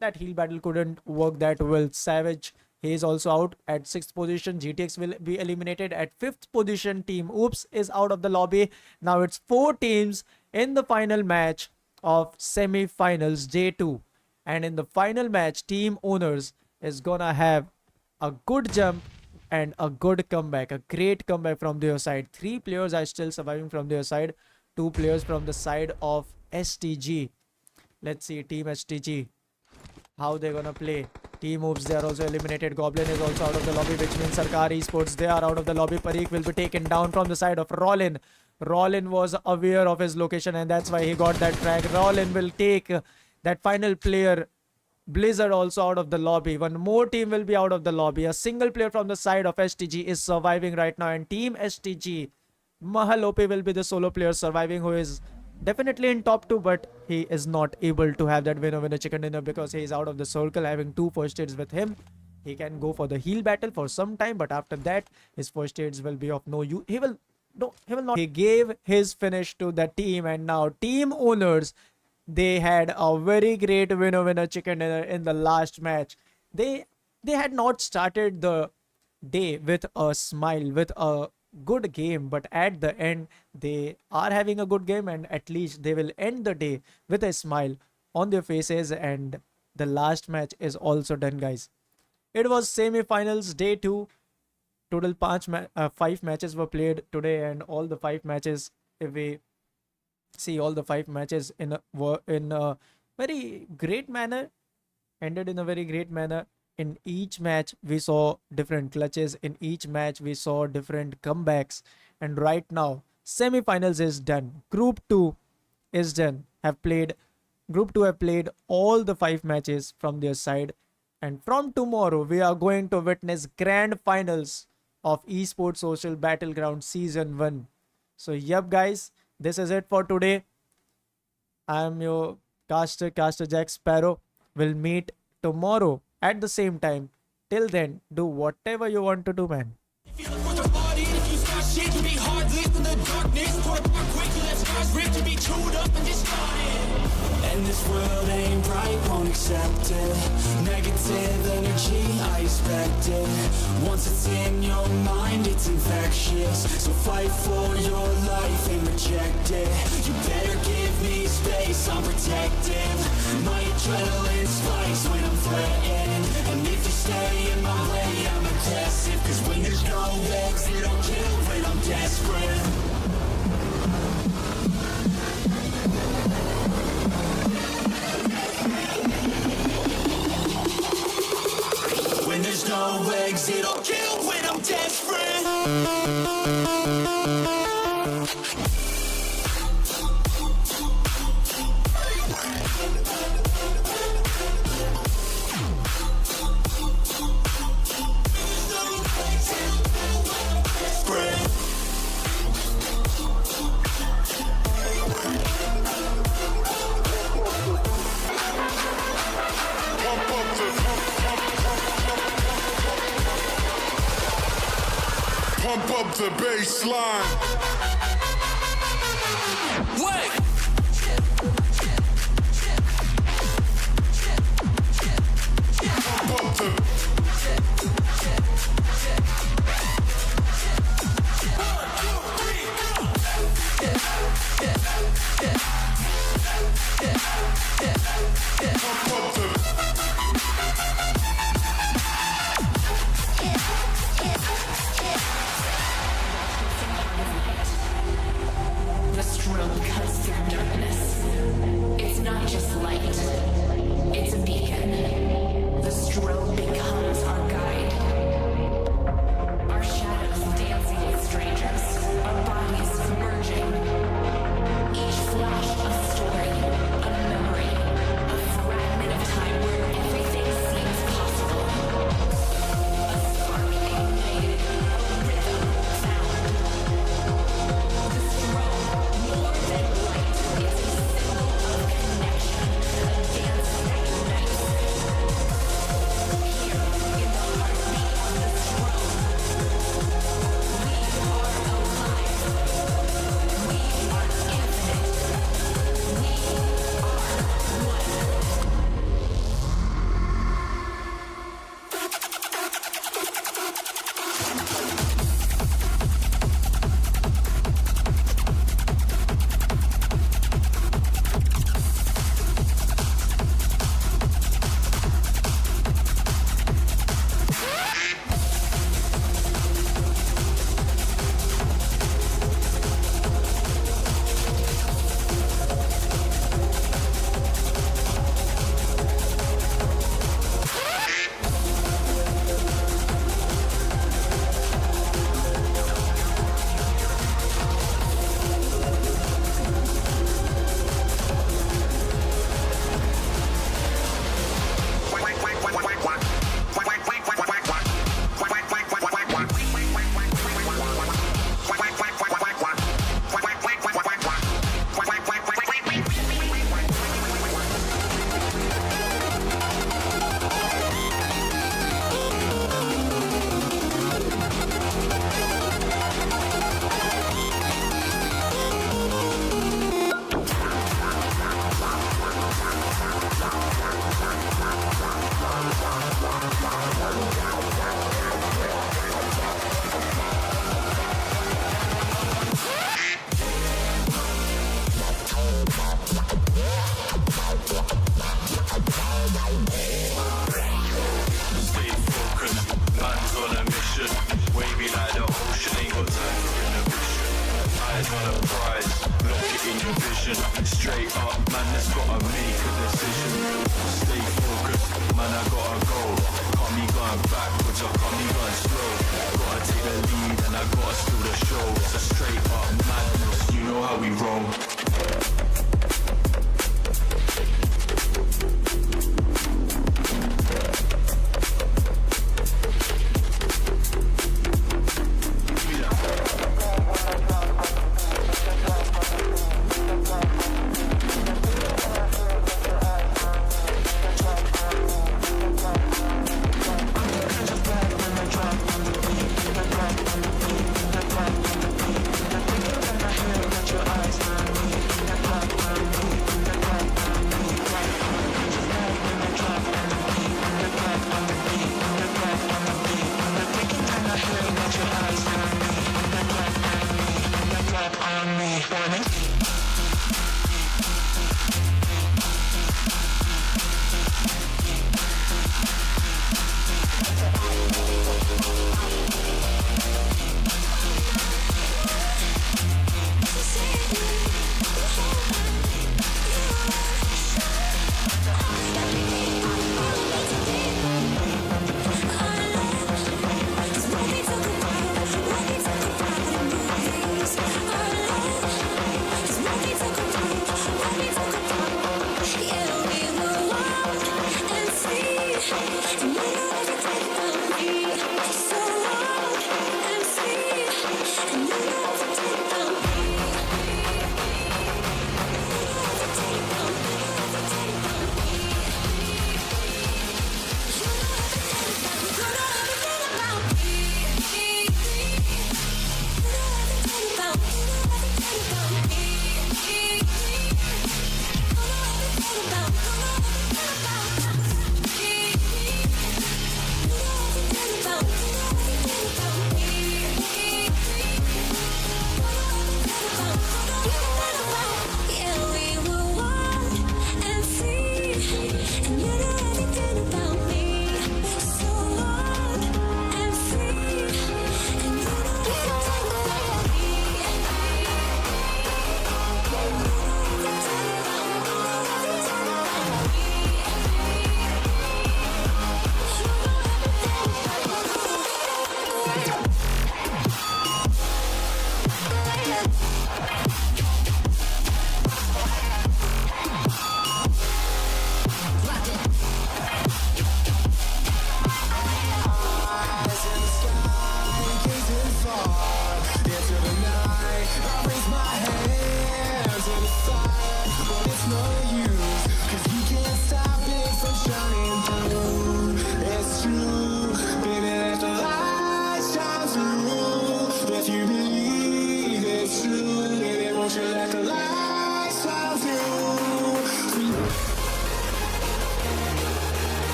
that heal battle couldn't work that well. Savage, he is also out at 6th position. GTX will be eliminated at 5th position. Team Oops is out of the lobby. Now it's 4 teams in the final match of semi-finals day 2. And in the final match, team owners is gonna have a good jump and a good comeback, a great comeback from their side. 3 players are still surviving from their side. 2 players from the side of STG. Let's see team STG, how they're gonna play. Team Oops, they are also eliminated. Goblin is also out of the lobby, which means Sarkar Esports, they are out of the lobby. Parikh will be taken down from the side of Rollin. Rollin was aware of his location, and that's why he got that frag. Rollin will take that final player. Blizzard also out of the lobby. One more team will be out of the lobby. A single player from the side of STG is surviving right now, and team STG, Mahalope will be the solo player surviving, who is definitely in top 2, but he is not able to have that winner chicken dinner because he is out of the circle, having 2 first aids with him. He can go for the heal battle for some time, but after that, his first aids will be of no use. He will not. He gave his finish to the team, and now team owners, they had a very great winner chicken dinner in the last match. They had not started the day with a smile, with a good game, but at the end they are having a good game, and at least they will end the day with a smile on their faces. And the last match is also done, guys. It was semi-finals day 2. Total 5 matches were played today, and all the 5 matches, if we see all the 5 matches were in a very great manner, ended in a very great manner. In each match, we saw different clutches. In each match, we saw different comebacks. And right now, semi-finals is done. Group 2 is done. Group 2 have played all the 5 matches from their side. And from tomorrow, we are going to witness grand finals of Esport.Social Battleground Season 1. So, yep, guys, this is it for today. I am your caster Jack Sparrow. We'll meet tomorrow at the same time. Till then, do whatever you want to do, man.
If you look for the body, if you start shit, you be hard lit in the darkness. Pour apart quick, you let scars rip, you be chewed up and discarded. And this world ain't right, won't accept it. Negative energy, I expect it. Once it's in your mind, it's infectious. So fight for your life and reject it. You better give me space, I'm protective. My adrenaline spikes when I'm threatened. And if you stay in my way, I'm aggressive. Cause when there's no exit, I'll kill when I'm desperate. When there's no exit, I'll kill when I'm desperate.
Pump up the baseline.
Wait!
Pump up the pump up the
The strobe cuts through
position. Straight up, man, that's gotta make a decision. Stay focused, man, I gotta go. Can't be going backwards, I can't be going slow. Gotta take the lead and I gotta steal the show. It's a straight up madness, you know how we roll.
Let your eyes on me.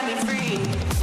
set me free.